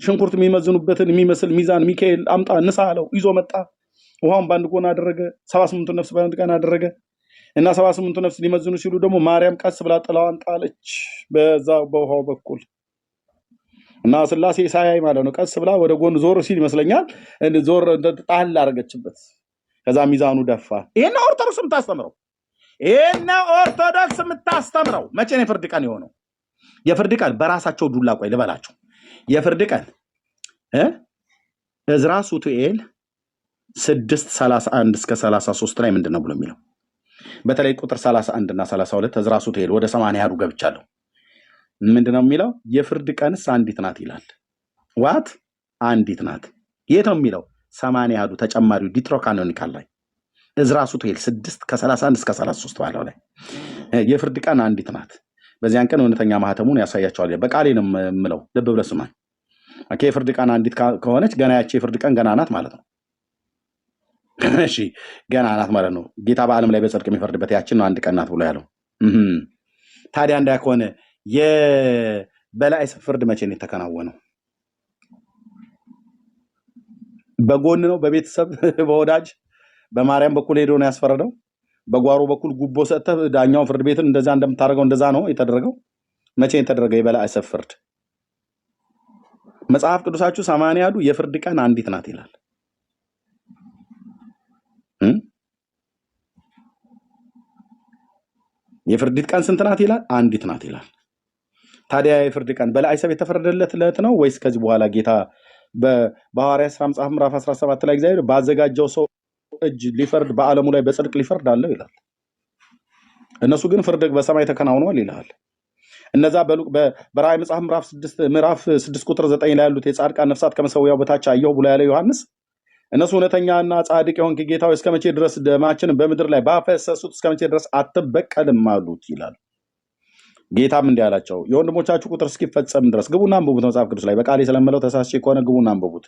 ሽንኩርት የሚመዝኑበትን የሚመስል ሚዛን ሚካኤል አምጣ ንሳ አለው። ይዞ መጣ። ውሃውን በአንድ ጎን አደረገ። 78ቱ ነፍስ በአንድ ቀን አደረገ እና 78ቱ ነፍስ ሊመዝኑ ሲሉ ደግሞ ማርያም ቀስ ብላ ጥላዋን ጣለች በዛ በውሃው በኩል እና ስላሴ ሳያይ ማለት ነው። ቀስ ብላ ወደ ጎን ዞር ሲል ይመስለኛል ዞር ጣል አደረገችበት። ከዛ ሚዛኑ ደፋ። ይሄን ኦርቶዶክስ የምታስተምረው መቼ ነው የፍርድ ቀን የሆነው? የፍርድ ቀን በራሳቸው ዱላ ቆይ ልበላቸው። የፍርድ ቀን ዕዝራ ሱቱኤል 6:31 እስከ 33 ላይ ምንድነው ብሎ የሚለው? በተለይ ቁጥር 31 እና 32 ዕዝራ ሱቱኤል ወደ 80 ያዱ ገብቻለሁ። ምንድነው የሚለው? የፍርድ ቀንስ አንዲት ናት ይላል። ዋት አንዲት ናት። የት ነው የሚለው? 80 ያዱ ተጨማሪው ዲትሮካኖኒካል ላይ ዕዝራ ሱቱኤል 6:31 እስከ 33 ባለው ላይ የፍርድ ቀን አንዲት ናት። በዚያን ቀን እውነተኛ ማህተሙን ያሳያቸዋል። በቃሌ ነው የምለው፣ ልብ ብለህ ስማኝ። ኦኬ፣ የፍርድ ቀን አንዲት ከሆነች ገና ያቺ የፍርድ ቀን ገና ናት ማለት ነው። እሺ፣ ገና ናት ማለት ነው። ጌታ በዓለም ላይ በጽድቅ የሚፈርድበት ያችን ነው አንድ ቀን ናት ብሎ ያለው። ታዲያ እንዳ ከሆነ የበላይ ፍርድ መቼ ነው የተከናወነው? በጎን ነው? በቤተሰብ በወዳጅ በማርያም በኩል ሄዶ ነው ያስፈረደው? በጓሮ በኩል ጉቦ ሰጥተህ ዳኛው ፍርድ ቤትን እንደዛ እንደምታደርገው እንደዛ ነው የተደረገው? መቼ የተደረገ የበላይ ፍርድ? መጽሐፍ ቅዱሳችሁ 80 ያዱ የፍርድ ቀን አንዲት ናት ይላል። የፍርድ ቀን ስንት ናት ይላል? አንዲት ናት ይላል። ታዲያ የፍርድ ቀን በላይ የተፈረደለት ዕለት ነው ወይስ ከዚህ በኋላ ጌታ በሐዋርያት ሥራ መጽሐፍ ምዕራፍ 17 ላይ እግዚአብሔር ባዘጋጀው ሰው እጅ ሊፈርድ በዓለሙ ላይ በጽድቅ ሊፈርድ አለው ይላል። እነሱ ግን ፍርድ በሰማይ ተከናውኗል ይላል። እነዛ በራእይ መጽሐፍ ምዕራፍ 6 ቁጥር 9 ላይ ያሉት የጻድቃን ነፍሳት ከመሰዊያው በታች አየሁ ብሎ ያለ ዮሐንስ እነሱ እውነተኛና ጻድቅ የሆንክ ጌታ ሆይ እስከመቼ ድረስ ደማችንን በምድር ላይ ባፈሰሱት እስከመቼ ድረስ አትበቀልም አሉት ይላል። ጌታም እንዲህ አላቸው የወንድሞቻችሁ ቁጥር እስኪፈጸም ድረስ ግቡና አንብቡት። መጽሐፍ ቅዱስ ላይ በቃሌ ስለምለው ተሳስቼ ከሆነ ግቡና አንብቡት።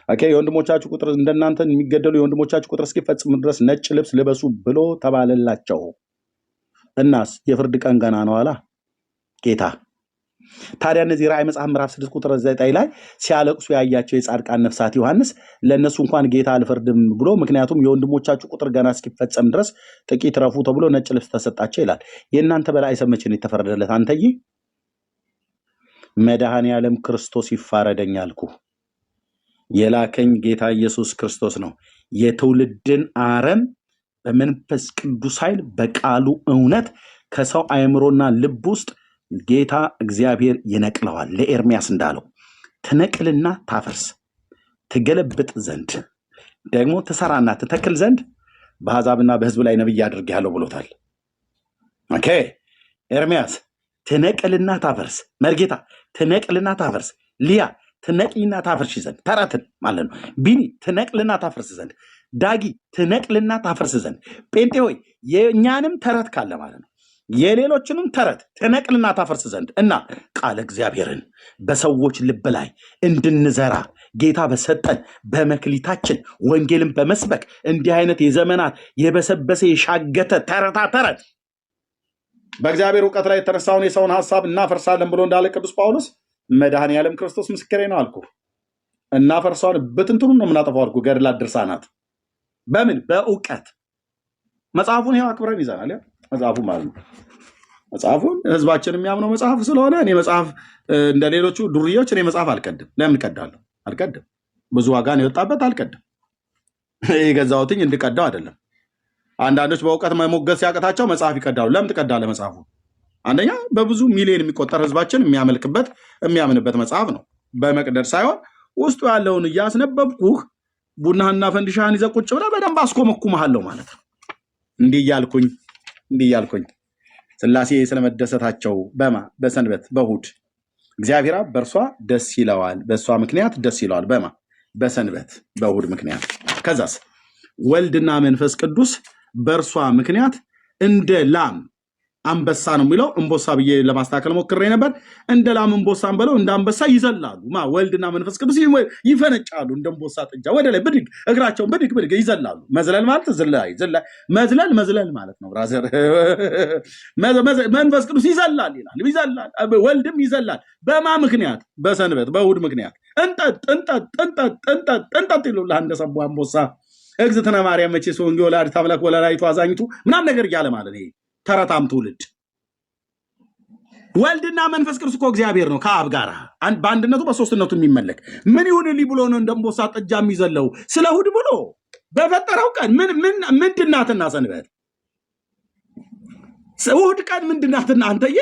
ኦኬ፣ የወንድሞቻችሁ ቁጥር እንደናንተ የሚገደሉ የወንድሞቻችሁ ቁጥር እስኪፈጽም ድረስ ነጭ ልብስ ልበሱ ብሎ ተባለላቸው። እናስ የፍርድ ቀን ገና ነው አላ ጌታ። ታዲያ እነዚህ ራእይ መጽሐፍ ምዕራፍ 6 ቁጥር 9 ላይ ሲያለቅሱ ያያቸው የጻድቃን ነፍሳት ዮሐንስ ለእነሱ እንኳን ጌታ አልፈርድም ብሎ ምክንያቱም የወንድሞቻችሁ ቁጥር ገና እስኪፈጸም ድረስ ጥቂት ረፉ ተብሎ ነጭ ልብስ ተሰጣቸው ይላል። የእናንተ በላይ መቼ ነው የተፈረደለት? አንተዬ መድኃኔ ዓለም ክርስቶስ ይፋረደኝ አልኩ። የላከኝ ጌታ ኢየሱስ ክርስቶስ ነው። የትውልድን አረም በመንፈስ ቅዱስ ኃይል በቃሉ እውነት ከሰው አእምሮና ልብ ውስጥ ጌታ እግዚአብሔር ይነቅለዋል። ለኤርሚያስ እንዳለው ትነቅልና ታፈርስ ትገለብጥ ዘንድ ደግሞ ትሰራና ትተክል ዘንድ በአሕዛብና በሕዝብ ላይ ነብይ አድርጌሃለሁ ብሎታል። ኦኬ፣ ኤርሚያስ ትነቅልና ታፈርስ፣ መርጌታ ትነቅልና ታፈርስ፣ ሊያ ትነቅልና ታፈርሽ ዘንድ ተረትን ማለት ነው። ቢኒ ትነቅልና ታፈርስ ዘንድ፣ ዳጊ ትነቅልና ታፈርስ ዘንድ፣ ጴንጤ ሆይ የእኛንም ተረት ካለ ማለት ነው የሌሎችንም ተረት ትነቅልና ታፈርስ ዘንድ እና ቃለ እግዚአብሔርን በሰዎች ልብ ላይ እንድንዘራ ጌታ በሰጠን በመክሊታችን ወንጌልን በመስበክ እንዲህ አይነት የዘመናት የበሰበሰ የሻገተ ተረታ ተረት በእግዚአብሔር እውቀት ላይ የተነሳውን የሰውን ሐሳብ እናፈርሳለን ብሎ እንዳለ ቅዱስ ጳውሎስ መድኃኔ ዓለም ክርስቶስ ምስክሬ ነው አልኩ። እናፈርሰዋለን፣ በትንትኑን ነው የምናጠፋው አልኩ። ገድላት ድርሳናት በምን በእውቀት መጽሐፉን ይኸው አክብረን ይዘናል። መጽሐፉ ማለት ነው። መጽሐፉን ህዝባችን የሚያምነው መጽሐፍ ስለሆነ እኔ መጽሐፍ እንደ ሌሎቹ ዱርዬዎች እኔ መጽሐፍ አልቀድም። ለምን ቀዳለሁ? አልቀድም። ብዙ ዋጋ ነው የወጣበት፣ አልቀድም። የገዛሁትኝ እንድቀዳው አይደለም። አንዳንዶች በእውቀት መሞገስ ሲያቅታቸው መጽሐፍ ይቀዳሉ። ለምን ትቀዳለህ? መጽሐፉ አንደኛ በብዙ ሚሊዮን የሚቆጠር ህዝባችን የሚያመልክበት የሚያምንበት መጽሐፍ ነው። በመቅደድ ሳይሆን ውስጡ ያለውን እያስነበብኩህ ቡናህና ፈንዲሻህን ይዘህ ቁጭ ብለህ በደንብ አስኮመኩምሃለሁ ማለት ነው። እንዲህ እያልኩኝ ስላሴ ስለመደሰታቸው በሰንበት በእሑድ እግዚአብሔር አብ በእርሷ ደስ ይለዋል፣ በእሷ ምክንያት ደስ ይለዋል። በማ በሰንበት በእሑድ ምክንያት። ከዛስ ወልድና መንፈስ ቅዱስ በእርሷ ምክንያት እንደ ላም አንበሳ ነው የሚለው። እንቦሳ ብዬ ለማስተካከል ሞክሬ ነበር። እንደ ላም እንቦሳን በለው እንደ አንበሳ ይዘላሉ። ወልድና መንፈስ ቅዱስ ይፈነጫሉ። እንደ እንቦሳ ጥጃ ወደ ላይ ብድግ፣ እግራቸውን ብድግ ብድግ ይዘላሉ። መዝለል ማለት መዝለል ማለት ነው ብራዘር። መንፈስ ቅዱስ ይዘላል ይላል፣ ይዘላል። ወልድም ይዘላል። በማ ምክንያት? በሰንበት በእሑድ ምክንያት። እንጠጥ ይሉልሃል እንደ ሰቡ አንበሳ። እግዝእትነ ማርያም መቼስ ወንጌ ወላዲተ አምላክ ወላዲቱ አዛኝቱ ምናምን ነገር እያለ ማለት ነው። ተረታም ትውልድ። ወልድና መንፈስ ቅዱስ እኮ እግዚአብሔር ነው ከአብ ጋር በአንድነቱ በሶስትነቱ የሚመለክ። ምን ይሁንልኝ ብሎ ነው እንደምቦሳ ጥጃ የሚዘለው? ስለ እሑድ ብሎ በፈጠረው ቀን ምንድናትና ሰንበት? እሑድ ቀን ምንድናትና? አንተዬ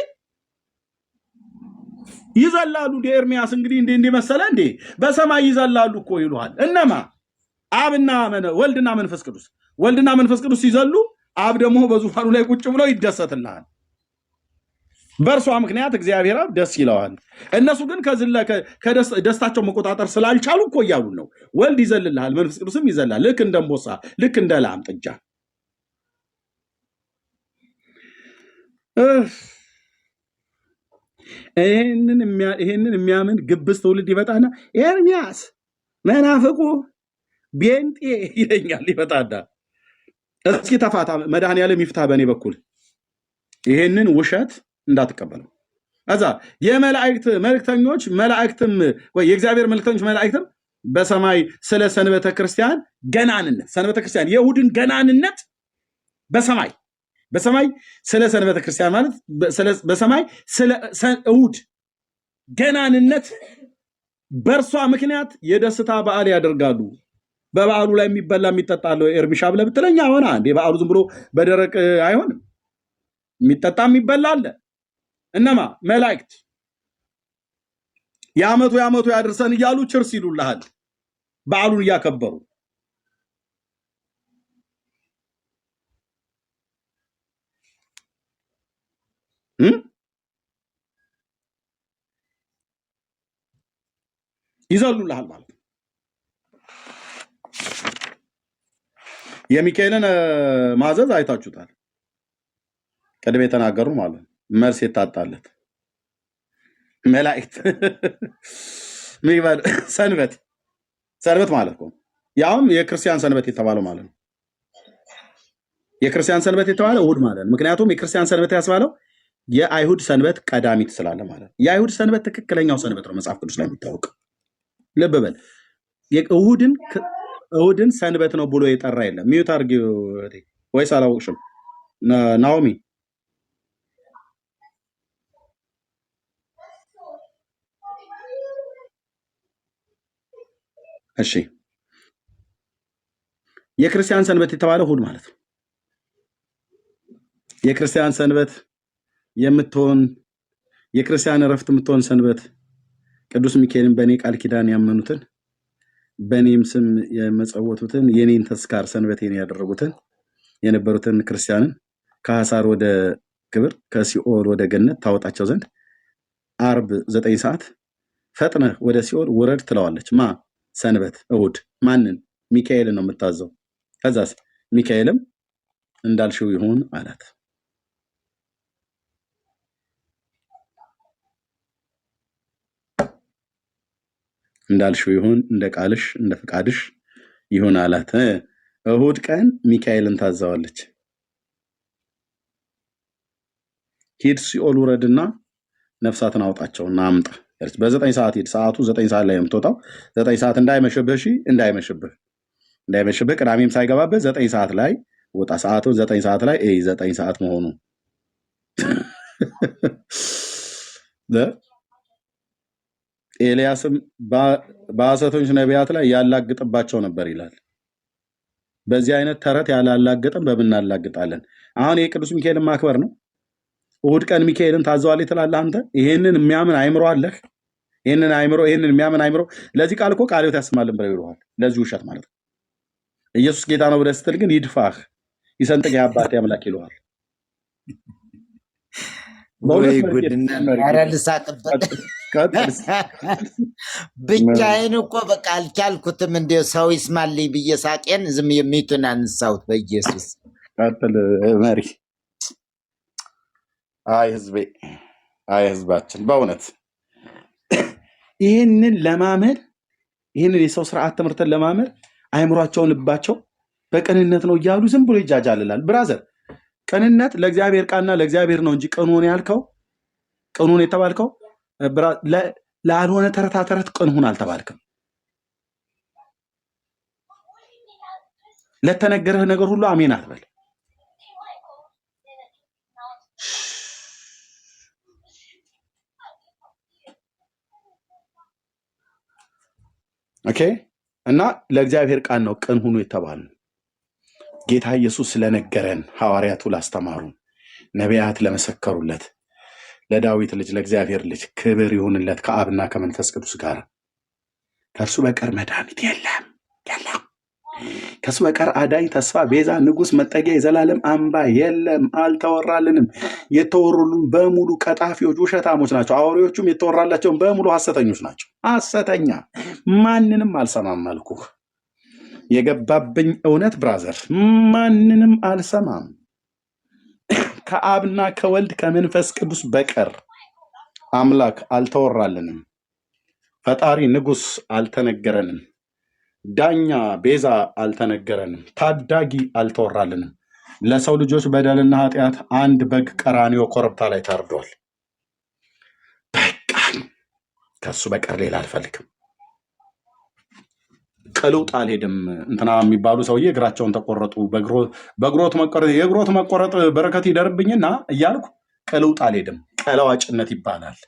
ይዘላሉ። እንደ ኤርሚያስ እንግዲህ እንደ መሰለ እንዴ በሰማይ ይዘላሉ እኮ ይሉሃል። እነማ? አብና ወልድና መንፈስ ቅዱስ። ወልድና መንፈስ ቅዱስ ሲዘሉ አብ ደግሞ በዙፋኑ ላይ ቁጭ ብሎ ይደሰትልሃል። በእርሷ ምክንያት እግዚአብሔር አብ ደስ ይለዋል። እነሱ ግን ደስታቸው መቆጣጠር ስላልቻሉ እኮ እያሉ ነው። ወልድ ይዘልልሃል፣ መንፈስ ቅዱስም ይዘላል። ልክ እንደ እንቦሳ፣ ልክ እንደ ላም ጥጃ። ይሄንን የሚያምን ግብዝ ትውልድ ይመጣና ኤርሚያስ መናፍቁ ቤንጤ ይለኛል። ይመጣና እስኪ ተፋታ፣ መድኃኒዓለም ይፍታ በእኔ በኩል። ይሄንን ውሸት እንዳትቀበሉ። እዛ የመላእክት መልእክተኞች መላእክትም ወይ የእግዚአብሔር መልእክተኞች መላእክትም በሰማይ ስለ ሰንበተ ክርስቲያን ገናንነት፣ ሰንበተ ክርስቲያን የእሑድን ገናንነት በሰማይ ስለ ሰንበተ ክርስቲያን ማለት በሰማይ ስለ እሑድ ገናንነት በእርሷ ምክንያት የደስታ በዓል ያደርጋሉ። በበዓሉ ላይ የሚበላ የሚጠጣ አለው። ኤርሚሻ ብለህ ብትለኛ ሆና እንዴ በዓሉ ዝም ብሎ በደረቅ አይሆንም። የሚጠጣ የሚበላ አለ። እነማ? መላእክት። የዓመቱ ያድርሰን እያሉ ችርስ ይሉልሃል በዓሉን እያከበሩ። ይዘሉልሃል ማለት ነው። የሚካኤልን ማዘዝ አይታችሁታል። ቀድሜ የተናገሩ ማለት ነው። መልስ የታጣለት መላእክት ሰንበት ማለት ነው። ያውም የክርስቲያን ሰንበት የተባለው ማለት ነው። የክርስቲያን ሰንበት የተባለው እሑድ ማለት ነው። ምክንያቱም የክርስቲያን ሰንበት ያስባለው የአይሁድ ሰንበት ቀዳሚት ስላለ ማለት ነው። የአይሁድ ሰንበት ትክክለኛው ሰንበት ነው መጽሐፍ ቅዱስ ላይ የሚታወቅ። ልብ በል። እሑድን ሰንበት ነው ብሎ የጠራ የለም። ሚዩት አድርጊ ወይስ አላወቅሽም ናኦሚ? እሺ፣ የክርስቲያን ሰንበት የተባለው እሑድ ማለት ነው። የክርስቲያን ሰንበት የምትሆን የክርስቲያን እረፍት የምትሆን ሰንበት ቅዱስ ሚካኤልን በእኔ ቃል ኪዳን ያመኑትን በእኔም ስም የመጸወቱትን የኔን ተስካር ሰንበቴን ያደረጉትን የነበሩትን ክርስቲያንን ከሐሳር ወደ ክብር ከሲኦል ወደ ገነት ታወጣቸው ዘንድ አርብ 9 ሰዓት ፈጥነህ ወደ ሲኦል ውረድ ትለዋለች። ማ? ሰንበት እሑድ። ማንን? ሚካኤልን ነው የምታዘው። ከዛስ ሚካኤልም እንዳልሽው ይሁን አላት። እንዳልሽው ይሁን፣ እንደ ቃልሽ እንደ ፈቃድሽ ይሁን አላት። እሑድ ቀን ሚካኤልን ታዘዋለች። ሂድ ሲኦል ውረድና ነፍሳትን አውጣቸውና አምጣ። በ9 ሰዓት ሂድ። ሰዓቱ 9 ሰዓት ላይ የምትወጣው 9 ሰዓት እንዳይመሽብህ። እሺ፣ እንዳይመሽብህ ቅዳሜም ሳይገባብህ 9 ሰዓት ላይ ወጣ። ሰዓቱ 9 ሰዓት ላይ 9 ሰዓት መሆኑ ኤልያስም በሐሰተኞች ነቢያት ላይ ያላግጥባቸው ነበር ይላል። በዚህ አይነት ተረት ያላላገጠን በምናላግጣለን? አሁን የቅዱስ ሚካኤልን ማክበር ነው። እሑድ ቀን ሚካኤልን ታዘዋለች ትላለህ አንተ። ይሄንን የሚያምን አይምሮ አለህ? ይሄንን የሚያምን አይምሮ። ለዚህ ቃል እኮ ቃል ሕይወት ያሰማልን ብለው ይሉሃል። ለዚህ ውሸት ማለት ነው። ኢየሱስ ጌታ ነው ብለህ ስትል ግን ይድፋህ ይሰንጥቅ የአባቴ አምላክ ይለዋል። ኧረ ልሳቅበት ቀጥል እስኪ። ብቻዬን እኮ በቃ አልቻልኩትም። እንደ ሰው ይስማልኝ ብዬ ሳቄን ዝም የሚቱን አነሳሁት በኢየሱስ። ቀጥል መሪ። አይ ህዝቤ፣ አይ ህዝባችን፣ በእውነት ይህንን ለማመን ይህንን የሰው ስርዓት ትምህርትን ለማመን አይምሯቸውን ልባቸው በቅንነት ነው እያሉ ዝም ብሎ ይጃጃልላል። ብራዘር ቅንነት ለእግዚአብሔር ቃልና ለእግዚአብሔር ነው እንጂ ቅኑን ያልከው ቅኑን የተባልከው ላልሆነ ተረታ ተረት ቅንሁን አልተባልክም። ለተነገረህ ነገር ሁሉ አሜን አትበል። ኦኬ። እና ለእግዚአብሔር ቃል ነው ቅን ሁኑ የተባልነው። ጌታ ኢየሱስ ስለነገረን፣ ሐዋርያቱ ላስተማሩን፣ ነቢያት ለመሰከሩለት ለዳዊት ልጅ ለእግዚአብሔር ልጅ ክብር ይሁንለት ከአብና ከመንፈስ ቅዱስ ጋር ከእርሱ በቀር መድኃኒት የለም የለም። ከእሱ በቀር አዳኝ፣ ተስፋ፣ ቤዛ፣ ንጉሥ፣ መጠጊያ፣ የዘላለም አምባ የለም፣ አልተወራልንም። የተወሩልን በሙሉ ቀጣፊዎች፣ ውሸታሞች ናቸው። አውሬዎቹም የተወራላቸውን በሙሉ ሐሰተኞች ናቸው። ሐሰተኛ ማንንም አልሰማም አልኩህ። የገባብኝ እውነት ብራዘር፣ ማንንም አልሰማም ከአብና ከወልድ ከመንፈስ ቅዱስ በቀር አምላክ አልተወራልንም። ፈጣሪ ንጉሥ አልተነገረንም። ዳኛ ቤዛ አልተነገረንም። ታዳጊ አልተወራልንም። ለሰው ልጆች በደልና ኃጢአት አንድ በግ ቀራንዮ ኮረብታ ላይ ታርዷል። በቃ ከሱ በቀር ሌላ አልፈልግም። ቅልውጥ አልሄድም። እንትና የሚባሉ ሰውዬ እግራቸውን ተቆረጡ። በእግሮት መቆረጥ የእግሮት መቆረጥ በረከት ይደርብኝና እያልኩ ቅልውጥ አልሄድም። ቀለዋጭነት ይባላል።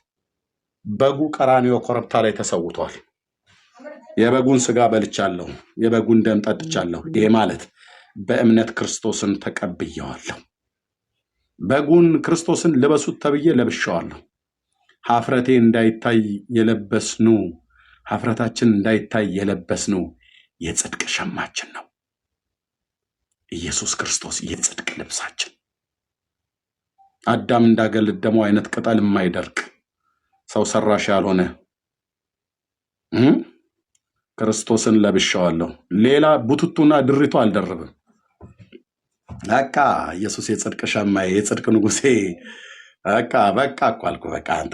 በጉ ቀራንዮ ኮረብታ ላይ ተሰውቷል። የበጉን ስጋ በልቻለሁ፣ የበጉን ደም ጠጥቻለሁ። ይሄ ማለት በእምነት ክርስቶስን ተቀብየዋለሁ። በጉን ክርስቶስን ልበሱት ተብዬ ለብሼዋለሁ። ሀፍረቴ እንዳይታይ የለበስኑ ሀፍረታችን እንዳይታይ የለበስኑ የጽድቅ ሸማችን ነው። ኢየሱስ ክርስቶስ የጽድቅ ልብሳችን፣ አዳም እንዳገለደመው አይነት ቅጠል የማይደርቅ ሰው ሰራሽ ያልሆነ ክርስቶስን ለብሼዋለሁ። ሌላ ቡትቱና ድሪቱ አልደርብም። በቃ ኢየሱስ የጽድቅ ሸማዬ፣ የጽድቅ ንጉሴ። በቃ እኮ አልኩ። በቃ አንተ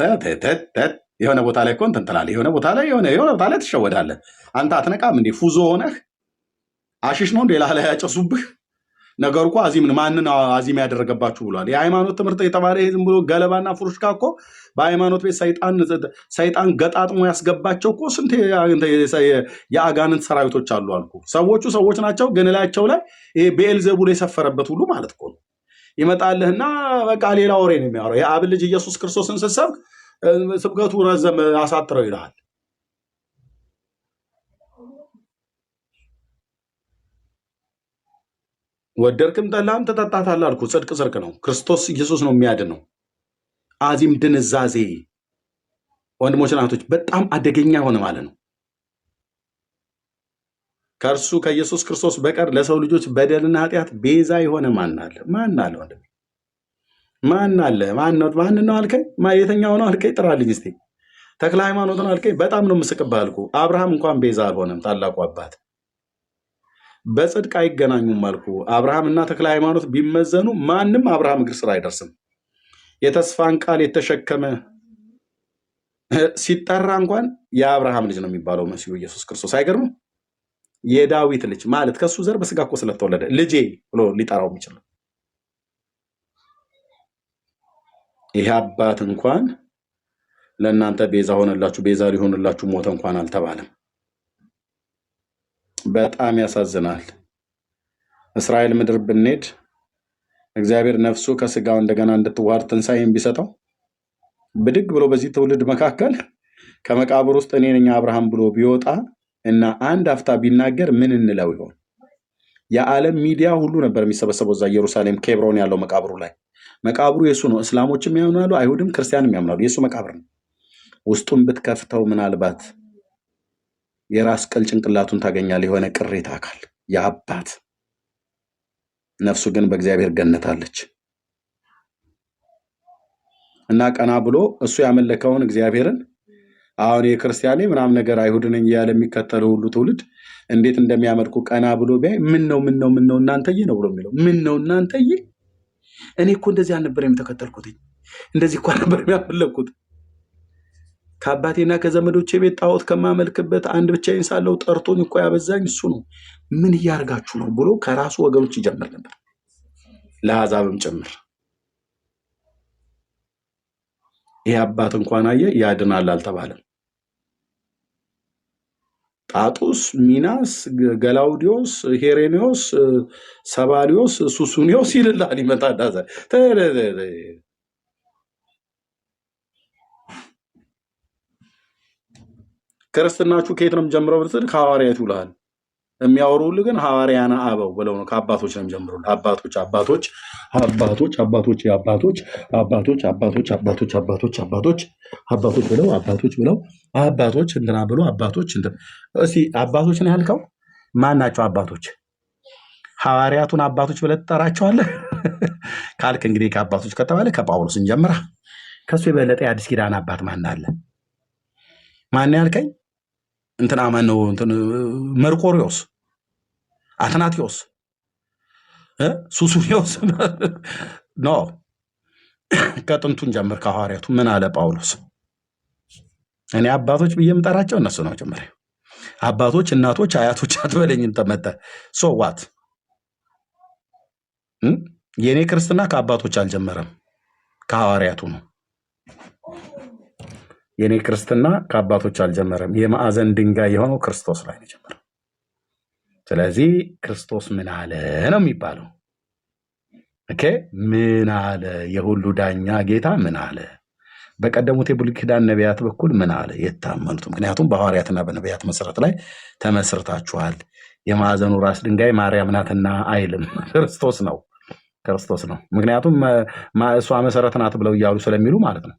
የሆነ ቦታ ላይ እኮ እንትን ትላለህ፣ የሆነ ቦታ ላይ ትሸወዳለህ። አንተ አትነቃም እንዴ? ፉዞ ሆነህ አሽሽ ነው እንዴ ላህ ላይ ያጨሱብህ? ነገሩ እኮ አዚም ማንን አዚም ያደረገባችሁ ብሏል። የሃይማኖት ትምህርት የተባለ ዝም ብሎ ገለባና ፍሩሽካ እኮ በሃይማኖት ቤት ሰይጣን ገጣጥሞ ያስገባቸው እኮ ስንት የአጋንንት ሰራዊቶች አሉ አልኩ። ሰዎቹ ሰዎች ናቸው፣ ግን ላያቸው ላይ ይሄ ቤኤልዜቡል የሰፈረበት ሁሉ ማለት እኮ ነው። ይመጣልህና በቃ ሌላ ወሬ ነው የሚያወራው። የአብ ልጅ ኢየሱስ ክርስቶስን ስትሰብክ ስብከቱ ረዘም አሳጥረው ይልሃል። ወደድክም ጠላህም ትጠጣታለህ አልኩ። ጽድቅ ጽድቅ ነው። ክርስቶስ ኢየሱስ ነው የሚያድነው። አዚም ድንዛዜ ወንድሞች ናቶች በጣም አደገኛ የሆነ ማለት ነው። ከእርሱ ከኢየሱስ ክርስቶስ በቀር ለሰው ልጆች በደልና ኃጢአት ቤዛ የሆነ ማን አለ? ማን አለ? ወንድሜ ማን አለ? ማን ነው አልከኝ? የትኛው ነው አልከኝ? ጥራልኝ እስቲ። ተክለ ሃይማኖት ነው አልከኝ? በጣም ነው የምስቅብህ አልኩ። አብርሃም እንኳን ቤዛ አልሆነም። ታላቁ አባት በጽድቅ አይገናኙም አልኩ። አብርሃም እና ተክለ ሃይማኖት ቢመዘኑ ማንም አብርሃም እግር ስር አይደርስም። የተስፋን ቃል የተሸከመ ሲጠራ እንኳን የአብርሃም ልጅ ነው የሚባለው መሲሁ ኢየሱስ ክርስቶስ። አይገርምም? የዳዊት ልጅ ማለት ከሱ ዘር በስጋ እኮ ስለተወለደ ልጄ ብሎ ሊጠራው የሚችለው ይሄ አባት እንኳን ለእናንተ ቤዛ ሆነላችሁ፣ ቤዛ ሊሆንላችሁ ሞተ እንኳን አልተባለም። በጣም ያሳዝናል። እስራኤል ምድር ብንሄድ እግዚአብሔር ነፍሱ ከስጋው እንደገና እንድትዋሃድ ትንሣኤን ቢሰጠው ብድግ ብሎ በዚህ ትውልድ መካከል ከመቃብር ውስጥ እኔ ነኝ አብርሃም ብሎ ቢወጣ እና አንድ አፍታ ቢናገር ምን እንለው ይሆን? የዓለም ሚዲያ ሁሉ ነበር የሚሰበሰበው እዛ ኢየሩሳሌም ኬብሮን ያለው መቃብሩ ላይ። መቃብሩ የሱ ነው። እስላሞችም ያምናሉ፣ አይሁድም ክርስቲያንም ያምናሉ። የሱ መቃብር ነው። ውስጡን ብትከፍተው ምናልባት የራስ ቅል ጭንቅላቱን ታገኛለህ። የሆነ ቅሬታ አካል የአባት ነፍሱ ግን በእግዚአብሔር ገነታለች እና ቀና ብሎ እሱ ያመለከውን እግዚአብሔርን አሁን የክርስቲያኔ ምናምን ነገር አይሁድ ነኝ እያለ የሚከተለው ሁሉ ትውልድ እንዴት እንደሚያመልኩ ቀና ብሎ ቢያይ ምን ነው እናንተዬ ነው ብሎ የሚለው ምን ነው እናንተዬ፣ እኔ እኮ እንደዚህ አልነበረም የተከተልኩት፣ እንደዚህ እኮ ነበር የሚያመለኩት። ከአባቴና ከዘመዶቼ ቤት ጣዖት ከማመልክበት አንድ ብቻዬን ሳለሁ ጠርቶኝ እኮ ያበዛኝ እሱ ነው። ምን እያደርጋችሁ ነው ብሎ ከራሱ ወገኖች ይጀምር ነበር፣ ለአሕዛብም ጭምር። ይህ አባት እንኳን አየ ያድናል አልተባለም። ጣጡስ፣ ሚናስ፣ ገላውዲዮስ፣ ሄሬኔዎስ፣ ሰባሊዮስ፣ ሱሱኒዮስ ይልላል ይመጣ ክርስትናችሁ ከየት ነው ጀምረው ብትል ከሐዋርያት ይውላል። የሚያወሩልህ ግን ሐዋርያነ አበው ብለው ነው። ከአባቶች ነው ጀምረው አባቶች አባቶች አባቶች አባቶች አባቶች አባቶች አባቶች አባቶች አባቶች አባቶች አባቶች ብለው አባቶች ብለው አባቶች እንትና ብሎ አባቶች እንትን። እስቲ አባቶች ነው ያልከው ማን ናቸው አባቶች? ሐዋርያቱን አባቶች ብለህ ትጠራቸዋለህ ካልክ እንግዲህ ከአባቶች ከተባለ ከጳውሎስ እንጀምራ። ከሱ የበለጠ የአዲስ ኪዳን አባት ማን አለ? ማን ያልከኝ? እንትና ማን ነው? እንትን መርቆሪዎስ፣ አትናቴዎስ፣ ሱሱኒዮስ ኖ። ከጥንቱን ጀምር። ከሐዋርያቱ ምን አለ ጳውሎስ? እኔ አባቶች ብዬ የምጠራቸው እነሱ ነው። ጀምር አባቶች፣ እናቶች፣ አያቶች አትበለኝም። ተመጠ ሶ ዋት? የእኔ ክርስትና ከአባቶች አልጀመረም፣ ከሐዋርያቱ ነው። የኔ ክርስትና ከአባቶች አልጀመረም። የማዕዘን ድንጋይ የሆነው ክርስቶስ ላይ ነው የጀመረው። ስለዚህ ክርስቶስ ምን አለ ነው የሚባለው። ኦኬ ምን አለ? የሁሉ ዳኛ ጌታ ምን አለ? በቀደሙት የብሉይ ኪዳን ነቢያት በኩል ምን አለ? የታመኑት። ምክንያቱም በሐዋርያትና በነቢያት መሰረት ላይ ተመስርታችኋል። የማዕዘኑ ራስ ድንጋይ ማርያም ናትና አይልም፣ ክርስቶስ ነው። ክርስቶስ ነው። ምክንያቱም እሷ መሰረት ናት ብለው እያሉ ስለሚሉ ማለት ነው።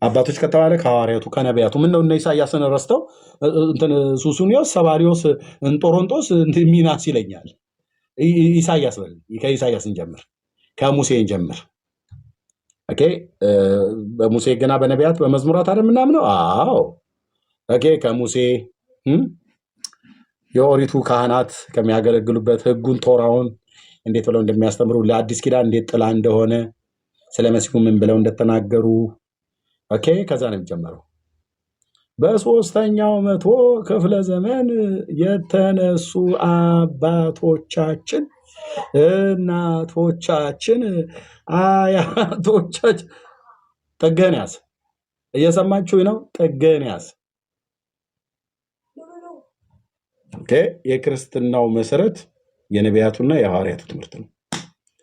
አባቶች ከተባለ ከሐዋርያቱ ከነቢያቱ። ምን ነው እነ ኢሳያስን ረስተው እንትን ሱሱኒዮስ፣ ሰባሪዮስ፣ እንጦሮንጦስ ሚናስ ይለኛል። ኢሳያስ በል። ከኢሳያስ እንጀምር፣ ከሙሴ እንጀምር። ኦኬ በሙሴ ገና በነቢያት በመዝሙራት አይደል ምናምነው? አዎ ኦኬ ከሙሴ የኦሪቱ ካህናት ከሚያገለግሉበት ሕጉን ቶራውን እንዴት ብለው እንደሚያስተምሩ ለአዲስ ኪዳን እንዴት ጥላ እንደሆነ ስለ መሲሁ ምን ብለው እንደተናገሩ ኦኬ ከዛ ነው የሚጀምረው። በ3ኛው መቶ ክፍለ ዘመን የተነሱ አባቶቻችን፣ እናቶቻችን፣ አያቶቻችን ጥገን ያዝ። እየሰማችሁ ነው? ጥገን ያዝ። ኦኬ የክርስትናው መሰረት የነቢያቱና የሐዋርያቱ ትምህርት ነው።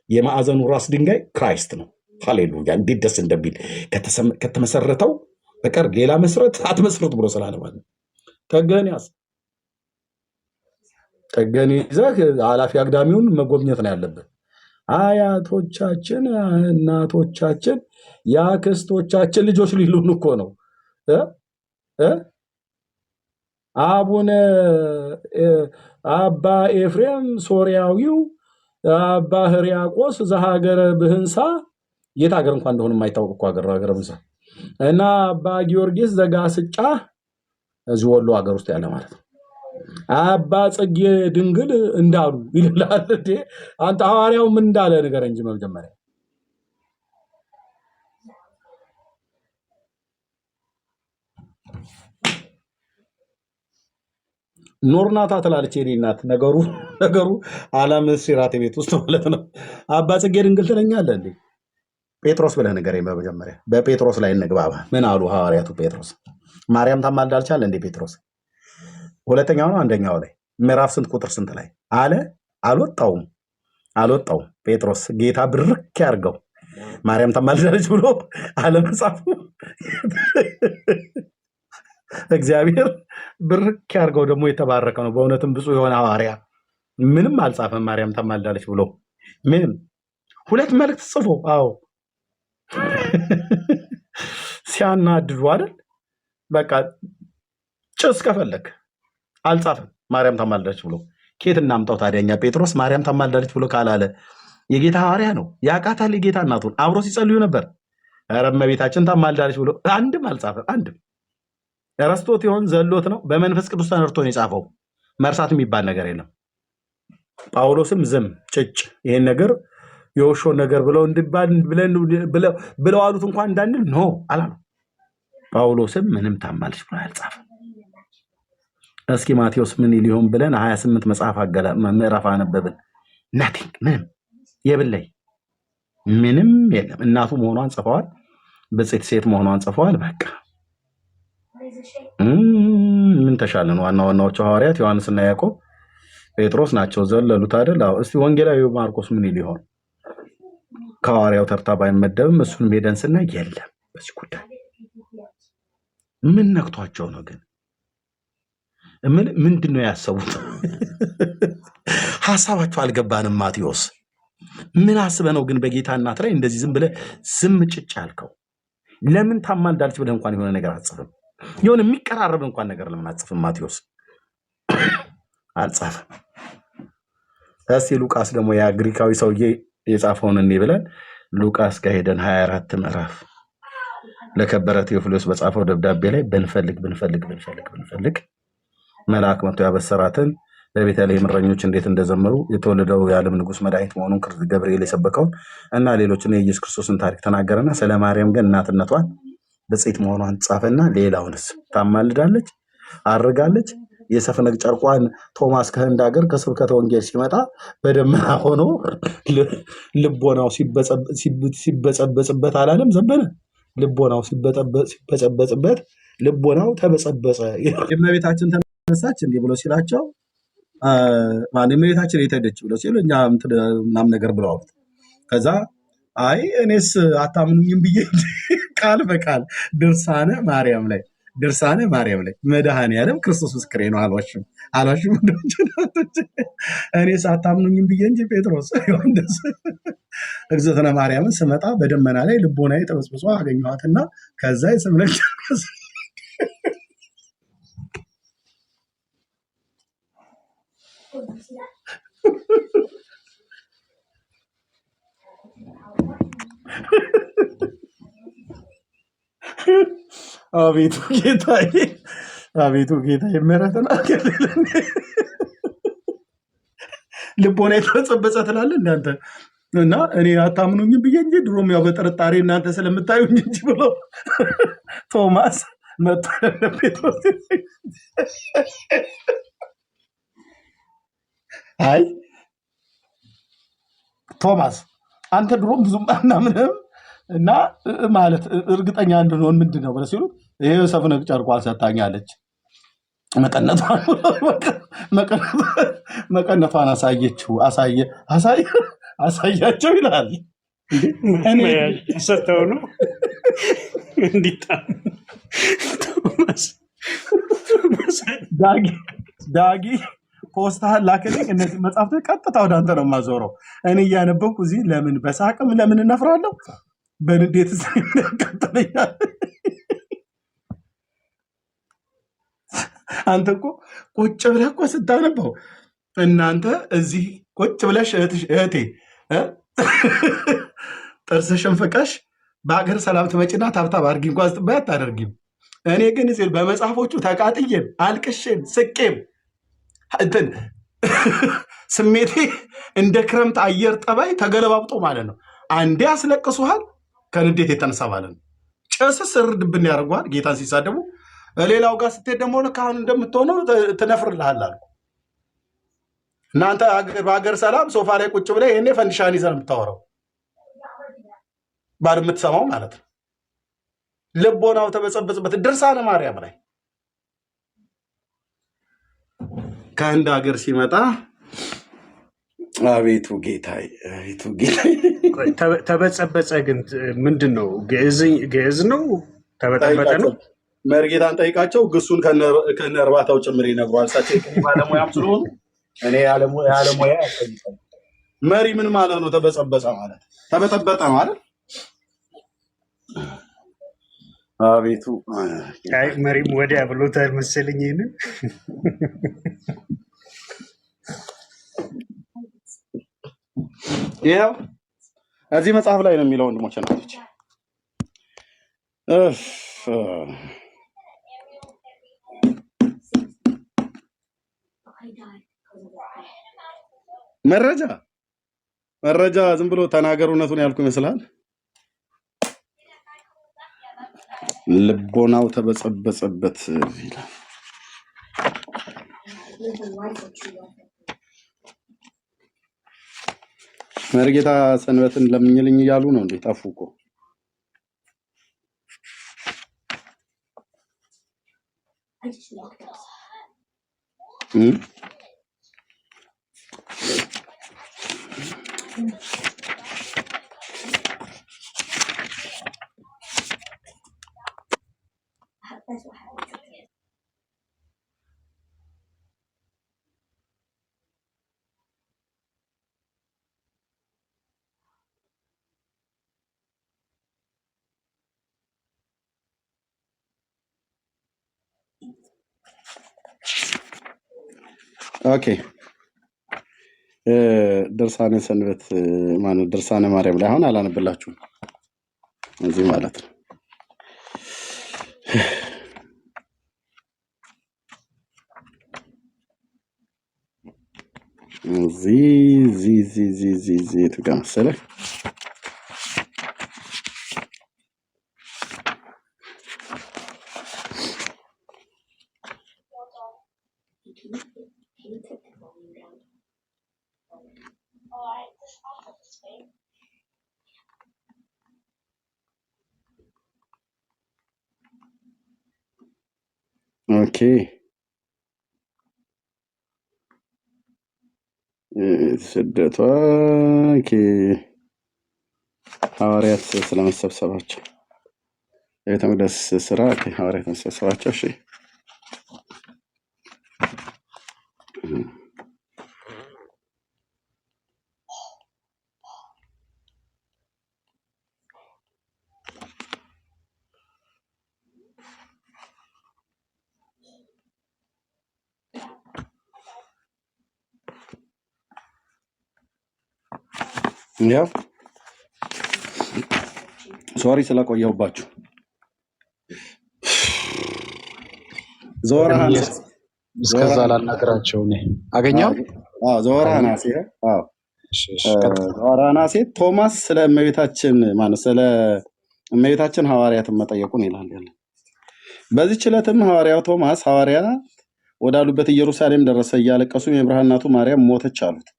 የማዕዘኑ ራስ ድንጋይ ክራይስት ነው። ሃሌሉያ! እንዴት ደስ እንደሚል ከተመሰረተው በቀር ሌላ መስረት አትመስርቱ ብሎ ስላለ ማለት ነው። ጠገን ያዝ። ጠገን ይዘህ ኃላፊ አግዳሚውን መጎብኘት ነው ያለብን። አያቶቻችን፣ እናቶቻችን፣ የአክስቶቻችን ልጆች ሊሉን እኮ ነው። አቡነ አባ ኤፍሬም ሶርያዊው፣ አባ ሕርያቆስ ዘሀገረ ብህንሳ፣ የት ሀገር እንኳን እንደሆነ የማይታወቅ እኮ ሀገረ ብህንሳ እና አባ ጊዮርጊስ ዘጋስጫ እዚህ ወሎ ሀገር ውስጥ ያለ ማለት ነው። አባ ጽጌ ድንግል እንዳሉ ይላል። አንተ ሐዋርያው ምን እንዳለ ነገር እንጂ መጀመሪያ ኖርናታ ትላለች። የኔ እናት ነገሩ ዓለም ሲራቴ ቤት ውስጥ ማለት ነው። አባ ጽጌ ድንግል ትለኛለህ እንዴ? ጴጥሮስ ብለህ ንገረኝ በመጀመሪያ። በጴጥሮስ ላይ እንግባባ። ምን አሉ ሐዋርያቱ? ጴጥሮስ ማርያም ታማልዳልቻለ እንዴ? ጴጥሮስ ሁለተኛው ነው አንደኛው ላይ ምዕራፍ ስንት ቁጥር ስንት ላይ አለ? አልወጣውም ጴጥሮስ ጌታ ብርክ ያርገው ማርያም ታማልዳለች ብሎ አለመጻፉ እግዚአብሔር ብርክ ያርገው ደግሞ የተባረከ ነው። በእውነትም ብፁዕ የሆነ ሐዋርያ ምንም አልጻፈም ማርያም ታማልዳለች ብሎ ምንም። ሁለት መልእክት ጽፎ አዎ ሲያናድዱ አይደል? በቃ ጭስ ከፈለክ አልጻፈም ማርያም ታማልዳለች ብሎ። ኬት እናምጣው ታዲያኛ? ጴጥሮስ ማርያም ታማልዳለች ብሎ ካላለ የጌታ ሐዋርያ ነው። ያውቃታል የጌታ እናቱን። አብሮ ሲጸልዩ ነበር። ኧረ እመቤታችን ታማልዳለች ብሎ አንድም አልጻፈም። አንድም ረስቶት ይሆን ዘሎት ነው። በመንፈስ ቅዱስ ተነርቶ ነው የጻፈው። መርሳት የሚባል ነገር የለም። ጳውሎስም ዝም ጭጭ ይሄን ነገር የውሾ ነገር ብለው እንድባል ብለው አሉት እንኳን እንዳንል ኖ አላሉ። ጳውሎስም ምንም ታማልች ብሎ አልጻፈም። እስኪ ማቴዎስ ምን ሊሆን ብለን 28 መጽሐፍ ምዕራፍ አነበብን። ናቲንግ ምንም የብላይ ምንም የለም። እናቱ መሆኗን ጽፈዋል። ብፅዕት ሴት መሆኗን ጽፈዋል። በቃ ምን ተሻለን? ዋናዎቹ ሐዋርያት ዮሐንስና ያዕቆብ ጴጥሮስ ናቸው። ዘለሉት አይደል? እስቲ ወንጌላዊ ማርቆስ ምን ሊሆን ከሐዋርያው ተርታ ባይመደብም እሱን ሄደን ስናይ የለም። በዚህ ጉዳይ ምን ነክቷቸው ነው ግን? ምንድን ነው ያሰቡት? ሐሳባቸው አልገባንም። ማቴዎስ ምን አስበህ ነው ግን በጌታ እናት ላይ እንደዚህ ዝም ብለህ ዝም ጭጭ ያልከው? ለምን ታማልዳለች ብለህ እንኳን የሆነ ነገር አጽፍም? የሆነ የሚቀራረብ እንኳን ነገር ለምን አጽፍም? ማቴዎስ አልጻፈም። እስቲ ሉቃስ ደግሞ ያ ግሪካዊ ሰውዬ የጻፈውን እኔ ብለን ሉቃስ ጋር ሄደን 24 ምዕራፍ ለከበረ ቴዎፍሎስ በጻፈው ደብዳቤ ላይ ብንፈልግ መልአክ መጥቶ ያበሰራትን በቤተልሔም እረኞች እንዴት እንደዘመሩ የተወለደው የዓለም ንጉሥ መድኃኒት መሆኑን ገብርኤል የሰበከውን እና ሌሎችን የኢየሱስ ክርስቶስን ታሪክ ተናገረና ስለ ማርያም ግን እናትነቷን ብፅዕት መሆኗን ጻፈና ሌላውንስ ታማልዳለች፣ አርጋለች። የሰፍነግ ጨርቋን ቶማስ ከህንድ ሀገር ከስብከተ ወንጌል ሲመጣ በደመና ሆኖ ልቦናው ሲበጸበጽበት አላለም ዘበነ። ልቦናው ሲበጸበጽበት ልቦናው ተበጸበጸ። የእመቤታችን ተነሳች እንዲህ ብሎ ሲላቸው የእመቤታችን የት ሄደች ብሎ ሲሉ እኛ ምናምን ነገር ብለዋል። ከዛ አይ እኔስ አታምኑኝም ብዬ ቃል በቃል ድርሳነ ማርያም ላይ መድኃኔዓለም ክርስቶስ ምስክሬ ነው አልዋሽም እኔስ አታምኑኝም ብዬ እንጂ ጴጥሮስ ዮሐንስ እግዝእትነ ማርያምን ስመጣ በደመና ላይ ልቦናዬ ተበስብሶ አገኘኋትና ከዛ የሰምነች አቤቱ ጌታዬ ምሕረትን አድርግልኝ። ልቦና የተበጸበጸ ትላለህ እንዳንተ እና እኔ አታምኑኝም ብዬ እንጂ ድሮም ያው በጥርጣሬ እናንተ ስለምታዩኝ እንጂ ብሎ ቶማስ መጥቶ ጴጥሮስ አይ ቶማስ አንተ ድሮም ብዙም አናምንም እና ማለት እርግጠኛ እንድንሆን ምንድን ነው ብለህ ሲሉት ይሄ ሰፍነግ ጨርቋን ሰታኛለች፣ መቀነቷን አሳያቸው ይላል። ሰተው ነው ዳጊ ፖስታህን ላክልኝ። እነዚህ መጽሐፍቶች ቀጥታ ወደ አንተ ነው የማዞረው። እኔ እያነበብኩ እዚህ ለምን በሳቅም ለምን እነፍራለሁ፣ በንዴት ያቃጥለኛል። አንተ እኮ ቁጭ ብለህ እኮ ስታነበው እናንተ እዚህ ቁጭ ብለሽ እህቴ ጥርስሽን ፍቀሽ በሀገር ሰላም ትመጪና ታብታብ አድርጊ እንኳን ስትባይ አታደርጊም። እኔ ግን በመጽሐፎቹ ተቃጥዬም አልቅሼም ስቄም እንትን ስሜቴ እንደ ክረምት አየር ጠባይ ተገለባብጦ ማለት ነው። አንዴ ያስለቅሱሃል ከንዴት የተነሳ ማለት ነው። ጭስስ እርድብን ያደርጓል ጌታን ሲሳደቡ። ሌላው ጋር ስትሄድ ደግሞ ካሁን እንደምትሆነው ትነፍርልሃል አሉ። እናንተ በሀገር ሰላም ሶፋ ላይ ቁጭ ብለህ ይሄኔ ፈንዲሻን ይዘህ የምታወራው ባል የምትሰማው ማለት ነው። ልቦናው ተበጸበጽበት ድርሳነ ማርያም ላይ ከአንድ ሀገር ሲመጣ አቤቱ ጌታዬ ተበጸበጸ ግን ምንድን ነው? ግዕዝ ነው? ተበጠበጠ ነው? መርጌታን ጠይቃቸው። ግሱን ከነ እርባታው ጭምር ይነግሯል። እሳቸው ባለሙያም ስለሆኑ እኔ ያለሙያ ያስጠይቃል። መሪ ምን ማለት ነው? ተበጸበጸ ማለት ተበጠበጠ ማለት አቤቱ መሪም ወዲያ ብሎታል መሰለኝ። ይሄንን ይኸው እዚህ መጽሐፍ ላይ ነው የሚለው ወንድሞች እናቶች። እፍ፣ መረጃ መረጃ ዝም ብሎ ተናገር እውነቱን ያልኩ ይመስላል። ልቦናው ተበጸበጸበት ይላል። መርጌታ ሰንበትን ለምኝልኝ እያሉ ነው እንዴ? ጠፉ እኮ። እም? ኦኬ ድርሳነ ሰንበት ማነው? ድርሳነ ማርያም ላይ አሁን አላነብላችሁም እዚህ ማለት ነው። እዚህ የቱ ጋር መሰለህ? ኦኬ ስደቷ ኦኬ ሐዋርያት ስለመሰብሰባቸው የቤተ መቅደስ ስራ ኦኬ ሐዋርያት መሰብሰባቸው። እሺ ያው ሶሪ ስለቆየሁባችሁ። ዞራ እስከዛ ላናገራቸው እኔ አገኘው። ዞራ ናሴ ዞራ ናሴ ቶማስ ስለ እመቤታችን ማለት ስለ እመቤታችን ሐዋርያትን መጠየቁን ይላል ያለ። በዚህች ዕለትም ሐዋርያው ቶማስ ሐዋርያ ወዳሉበት ኢየሩሳሌም ደረሰ። እያለቀሱም የብርሃን እናቱ ማርያም ሞተች አሉት።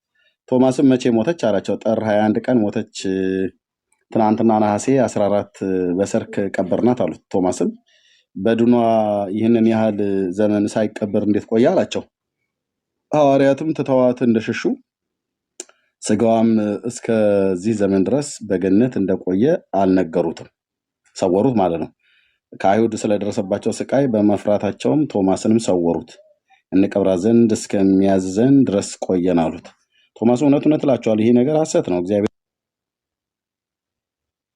ቶማስም መቼ ሞተች አላቸው። ጥር 21 ቀን ሞተች፣ ትናንትና ነሐሴ 14 በሰርክ ቀበርናት አሉት። ቶማስም በድኗ ይህንን ያህል ዘመን ሳይቀበር እንዴት ቆየ አላቸው። ሐዋርያትም ትተዋት እንደሸሹ ስጋዋም እስከዚህ ዘመን ድረስ በገነት እንደቆየ አልነገሩትም፣ ሰወሩት ማለት ነው። ከአይሁድ ስለደረሰባቸው ስቃይ በመፍራታቸውም ቶማስንም ሰወሩት። እንቀብራት ዘንድ እስከሚያዝዘን ድረስ ቆየን አሉት። ቶማስ እውነት እውነት እላችኋለሁ ይሄ ነገር ሐሰት ነው፣ እግዚአብሔር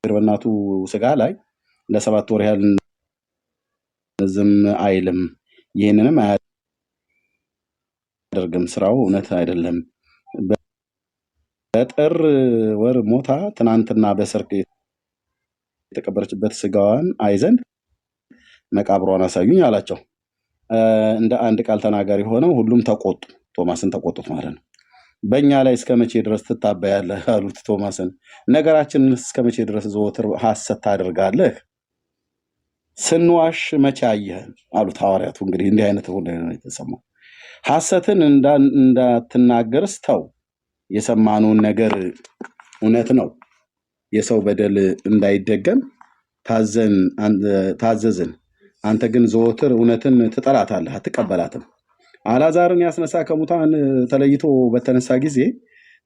በእናቱ ስጋ ላይ ለ7 ወር ያህል ዝም አይልም፣ ይህንንም አያደርግም፣ ስራው እውነት አይደለም። በጥር ወር ሞታ ትናንትና በሰርክ የተቀበረችበት ስጋዋን አይ ዘንድ መቃብሯን አሳዩኝ አላቸው። እንደ አንድ ቃል ተናጋሪ ሆነው ሁሉም ተቆጡ፣ ቶማስን ተቆጡት ማለት ነው። በእኛ ላይ እስከ መቼ ድረስ ትታበያለህ አሉት ቶማስን። ነገራችንን እስከ መቼ ድረስ ዘወትር ሐሰት ታደርጋለህ? ስንዋሽ መቼ አየህን አሉት ሐዋርያቱ። እንግዲህ እንዲህ አይነት ሆነ የተሰማው። ሐሰትን እንዳትናገርስ ተው፣ የሰማነውን ነገር እውነት ነው፣ የሰው በደል እንዳይደገም ታዘዝን። አንተ ግን ዘወትር እውነትን ትጠላታለህ፣ አትቀበላትም። አልዓዛርን ያስነሳ ከሙታን ተለይቶ በተነሳ ጊዜ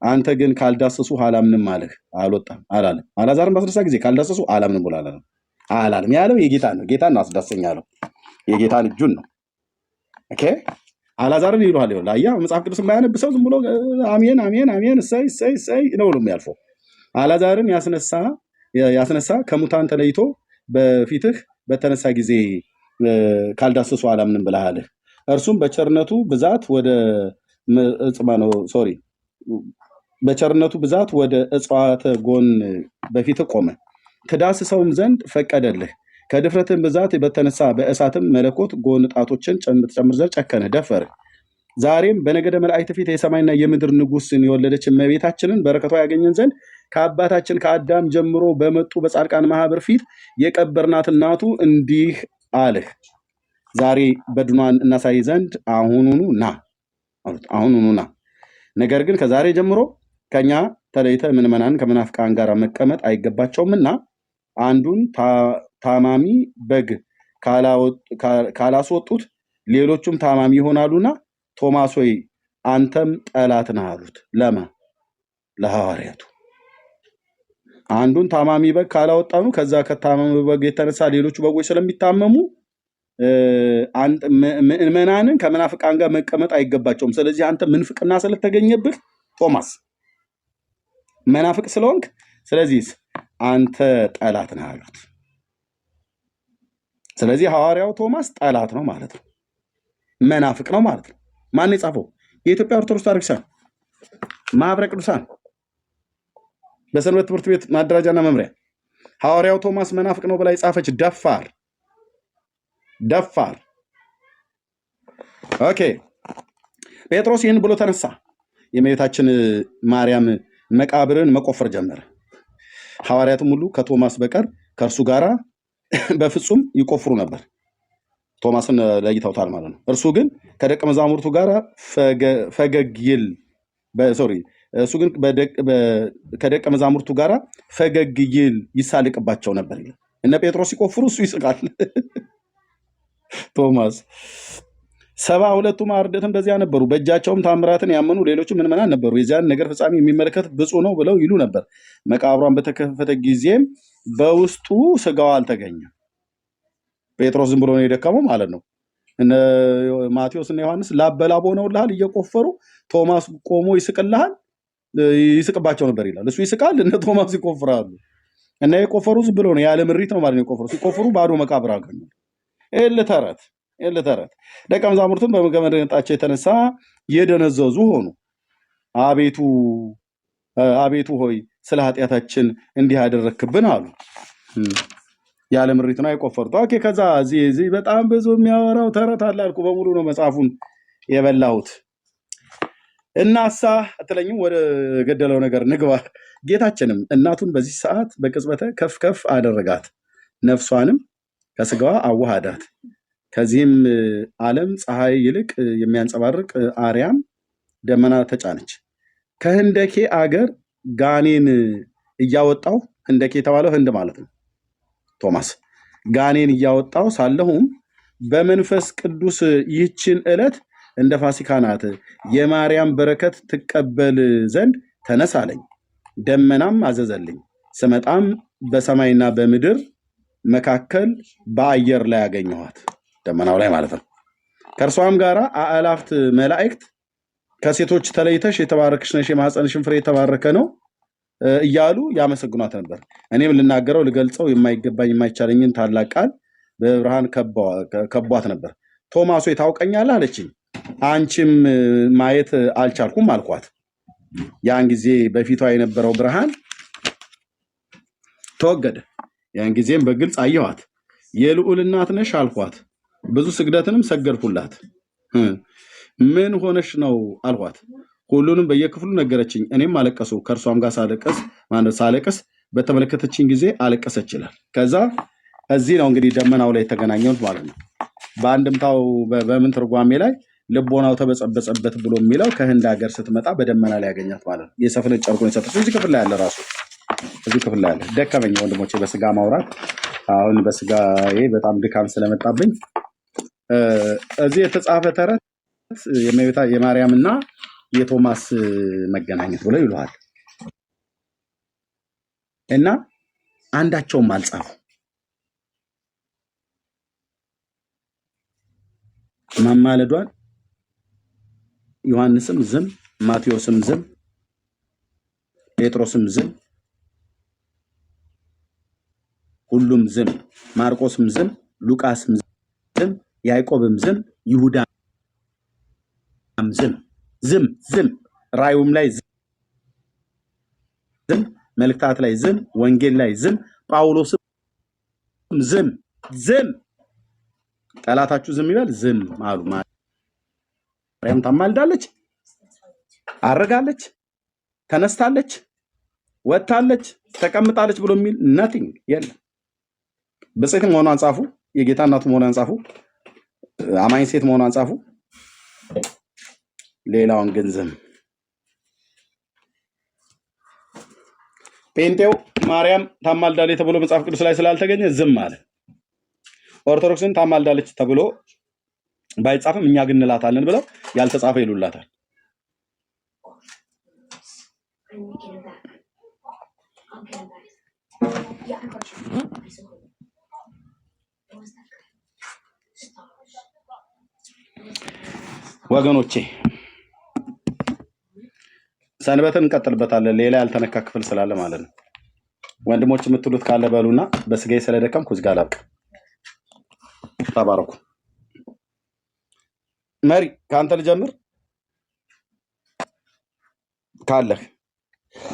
አንተ ግን ካልዳሰሱ አላምንም አለህ። አልወጣም አላለም። አልዓዛርን ባስነሳ ጊዜ ካልዳሰሱ አላምንም ብሎ አላለም። ያለው የጌታን ነው። ጌታን ነው አስዳሰኝ ያለው፣ የጌታን እጁን ነው። ኦኬ አልዓዛርን ይሉሃል። ይኸውልህ አየህ፣ መጽሐፍ ቅዱስ የማያነብ ሰው ዝም ብሎ አሜን አሜን አሜን እሰይ እሰይ እሰይ ነው ብሎ የሚያልፈው። አልዓዛርን ያስነሳ ከሙታን ተለይቶ በፊትህ በተነሳ ጊዜ ካልዳሰሱ አላምንም ብለሃልህ። እርሱም በቸርነቱ ብዛት ወደ በቸርነቱ ብዛት ወደ እጽዋተ ጎን በፊት ቆመ። ትዳስሰውም ዘንድ ፈቀደልህ። ከድፍረትም ብዛት በተነሳ በእሳትም መለኮት ጎን ጣቶችን ትጨምር ዘንድ ጨከነ፣ ደፈረ። ዛሬም በነገደ መላእክት ፊት የሰማይና የምድር ንጉሥን የወለደች እመቤታችንን በረከቷ ያገኘን ዘንድ ከአባታችን ከአዳም ጀምሮ በመጡ በጻድቃን ማህበር ፊት የቀበርናት እናቱ እንዲህ አልህ፣ ዛሬ በድኗን እናሳይ ዘንድ አሁኑኑ ና አሉት። አሁኑኑ ና። ነገር ግን ከዛሬ ጀምሮ ከኛ ተለይተ ምዕመናን ከመናፍቃን ጋር መቀመጥ አይገባቸውምና አንዱን ታማሚ በግ ካላስወጡት ሌሎቹም ታማሚ ይሆናሉና ቶማስ ሆይ አንተም ጠላት ነህ አሉት። ለማ ለሐዋርያቱ። አንዱን ታማሚ በግ ካላወጣኑ ከዛ ከታማሚ በግ የተነሳ ሌሎቹ በጎች ስለሚታመሙ ምዕመናንን ከመናፍቃን ጋር መቀመጥ አይገባቸውም። ስለዚህ አንተ ምንፍቅና ስለተገኘብህ ቶማስ መናፍቅ ስለሆንክ ስለዚህ አንተ ጠላት ነህ አሉት። ስለዚህ ሐዋርያው ቶማስ ጠላት ነው ማለት ነው፣ መናፍቅ ነው ማለት ነው። ማን የጻፈው? የኢትዮጵያ ኦርቶዶክስ ተዋሕዶ ቤተክርስቲያን ማህበረ ቅዱሳን በሰንበት ትምህርት ቤት ማደራጃና መምሪያ ሐዋርያው ቶማስ መናፍቅ ነው ብላ የጻፈች ደፋር ደፋር። ኦኬ። ጴጥሮስ ይህን ብሎ ተነሳ። የእመቤታችን ማርያም መቃብርን መቆፈር ጀመረ። ሐዋርያትም ሁሉ ከቶማስ በቀር ከእርሱ ጋር በፍጹም ይቆፍሩ ነበር። ቶማስን ለይተውታል ማለት ነው። እርሱ ግን ከደቀ መዛሙርቱ ጋር ፈገግ ይል እሱ ግን ከደቀ መዛሙርቱ ጋር ፈገግ ይል ይሳልቅባቸው ነበር ይላል። እነ ጴጥሮስ ሲቆፍሩ እሱ ይስቃል። ቶማስ 72ቱ አርድእትም በዚያ ነበሩ። በእጃቸውም ታምራትን ያመኑ ሌሎችም ምዕመናን ነበሩ። የዚያን ነገር ፍጻሜ የሚመለከት ብፁዕ ነው ብለው ይሉ ነበር። መቃብሯን በተከፈተ ጊዜም በውስጡ ስጋዋ አልተገኘም። ጴጥሮስ ዝም ብሎ ነው የደከመው ማለት ነው። እነ ማቴዎስ እና ዮሐንስ ላበላብ ሆነውልሃል እየቆፈሩ፣ ቶማስ ቆሞ ይስቅባቸው ነበር ይላል። እሱ ይስቃል፣ እነ ቶማስ ይቆፍራሉ። እና የቆፈሩ ዝም ብሎ ነው፣ ያለ ምሪት ነው ማለት ነው የቆፈሩ። ሲቆፍሩ ባዶ መቃብር አገኙ። እልተረት ደቀ መዛሙርቱም በመደነገጣቸው የተነሳ የደነዘዙ ሆኑ። አቤቱ ሆይ ስለ ኃጢአታችን እንዲህ ያደረክብን አሉ። ያለ ምሪት ነው የቆፈሩት። ኦኬ። ከዛ እዚህ በጣም ብዙ የሚያወራው ተረት አለ አልኩ። በሙሉ ነው መጽሐፉን የበላሁት። እናሳ አትለኝም? ወደ ገደለው ነገር ንግባ። ጌታችንም እናቱን በዚህ ሰዓት በቅጽበተ ከፍ ከፍ አደረጋት፣ ነፍሷንም ከስጋዋ አዋሃዳት። ከዚህም ዓለም ፀሐይ ይልቅ የሚያንጸባርቅ አርያም ደመና ተጫነች። ከህንደኬ አገር ጋኔን እያወጣው፣ ህንደኬ የተባለው ህንድ ማለት ነው። ቶማስ ጋኔን እያወጣው ሳለሁም በመንፈስ ቅዱስ ይህችን ዕለት እንደ ፋሲካ ናት፣ የማርያም በረከት ትቀበል ዘንድ ተነስ አለኝ። ደመናም አዘዘልኝ። ስመጣም በሰማይና በምድር መካከል በአየር ላይ አገኘኋት፣ ደመናው ላይ ማለት ነው። ከእርሷም ጋር አእላፍት መላእክት ከሴቶች ተለይተሽ የተባረክሽ ነሽ፣ የማኅፀንሽን ፍሬ የተባረከ ነው እያሉ ያመሰግኗት ነበር። እኔም ልናገረው ልገልጸው የማይገባኝ የማይቻለኝን ታላቅ ቃል በብርሃን ከቧት ነበር። ቶማስ ሆይ ታውቀኛለህ አለችኝ። አንቺም ማየት አልቻልኩም አልኳት። ያን ጊዜ በፊቷ የነበረው ብርሃን ተወገደ። ያን ጊዜም በግልጽ አየኋት። የልዑል እናት ነሽ አልኳት። ብዙ ስግደትንም ሰገድኩላት። ምን ሆነሽ ነው አልኳት። ሁሉንም በየክፍሉ ነገረችኝ። እኔም አለቀሱ። ከእርሷም ጋር ሳለቅስ በተመለከተችኝ ጊዜ አለቀሰች ይላል። ከዛ እዚህ ነው እንግዲህ ደመናው ላይ የተገናኘው ማለት ነው። በአንድምታው በምን ትርጓሜ ላይ ልቦናው ተበጸበጸበት ብሎ የሚለው ከህንድ ሀገር ስትመጣ በደመና ላይ ያገኛት ማለት ነው። የሰፍነ ጨርቁን የሰጠች እዚህ ክፍል ላይ ያለ ራሱ እዚህ ክፍል ላይ ያለ። ደከመኝ ወንድሞቼ በስጋ ማውራት። አሁን በስጋዬ በጣም ድካም ስለመጣብኝ እዚህ የተጻፈ ተረት የማርያምና የቶማስ መገናኘት ብለው ይለዋል እና አንዳቸውም አልጻፉ። ማማለዷን ዮሐንስም ዝም፣ ማቴዎስም ዝም፣ ጴጥሮስም ዝም፣ ሁሉም ዝም፣ ማርቆስም ዝም፣ ሉቃስም ዝም፣ ያዕቆብም ዝም፣ ይሁዳም ዝም ዝም። ራእዩም ላይ ዝም፣ መልእክታት ላይ ዝም፣ ወንጌል ላይ ዝም፣ ጳውሎስም ዝም ዝም። ጠላታችሁ ዝም ይበል ዝም አሉ። ማርያም ታማልዳለች፣ አረጋለች፣ ተነስታለች፣ ወጥታለች፣ ተቀምጣለች ብሎ የሚል ነቲንግ የለም። ብጽዕት መሆኗን ጻፉ፣ የጌታ እናቱ መሆኗን ጻፉ፣ አማኝ ሴት መሆኗን ጻፉ። ሌላውን ግን ዝም። ጴንጤው ማርያም ታማልዳለች ተብሎ መጽሐፍ ቅዱስ ላይ ስላልተገኘ ዝም አለ። ኦርቶዶክስን ታማልዳለች ተብሎ ባይጻፍም እኛ ግን እንላታለን ብለው ያልተጻፈ ይሉላታል። ወገኖቼ ሰንበትን እንቀጥልበታለን። ሌላ ያልተነካ ክፍል ስላለ ማለት ነው። ወንድሞች የምትሉት ካለ በሉና በስጋዬ ስለደከምኩ እዚህ ጋር ላብቅ። ተባረኩ። መሪ ከአንተ ልጀምር ካለህ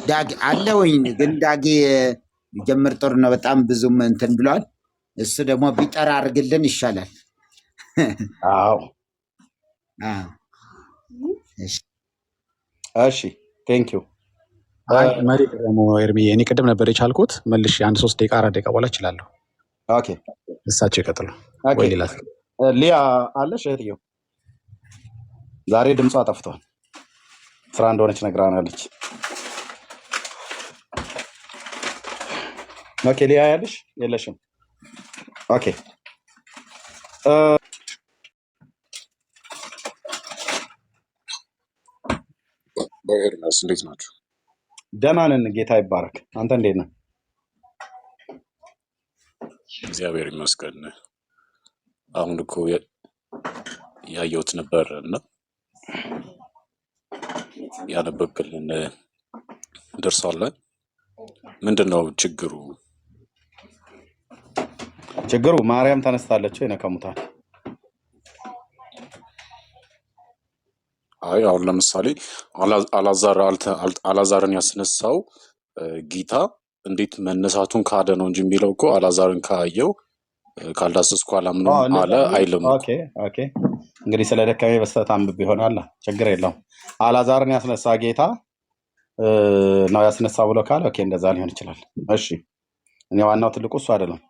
ዳግ አለ ወይ? ግን ዳግ ጀምር ጥሩ ነው። በጣም ብዙም እንትን ብሏል። እሱ ደግሞ ቢጠራ አድርግልን ይሻላል። አዎ አዎ። እሺ ቴንክ ዩ። መሪ ደግሞ ኤርሚዬ፣ እኔ ቅድም ነበር የቻልኩት መልሼ 1-3 ደቂቃ 4 ደቂቃ በኋላ እችላለሁ። ኦኬ እሳቸው ይቀጥሉ ኦኬ። ወይ ሌላ ሊያ አለሽ እህትየው? ዛሬ ድምጿ ጠፍቷል። ስራ እንደሆነች ነግራናለች። ኦኬ ሊያ ያለሽ የለሽም? ኦኬ ኤርሚያስ እንዴት ናችሁ? ደህና ነን፣ ጌታ ይባረክ። አንተ እንዴት ነህ? እግዚአብሔር ይመስገን። አሁን እኮ ያየሁት ነበር እና ያነበብክልን ደርሷል። ምንድን ነው ችግሩ? ችግሩ ማርያም ተነስታለች ወይ ነከሙታል? አይ አሁን ለምሳሌ አላዛርን ያስነሳው ጌታ እንዴት መነሳቱን ካደ ነው እንጂ የሚለው እኮ አላዛርን ካየው ካልዳሰስኩ አላምነውም አለ አይልም። ኦኬ ኦኬ። እንግዲህ ስለ ደከሜ በስተት አንብብ ይሆናል። ችግር የለውም። አላዛርን ያስነሳ ጌታ ነው ያስነሳ ብሎ ካለ ኦኬ፣ እንደዛ ሊሆን ይችላል። እሺ፣ እኔ ዋናው ትልቁ እሱ አይደለም።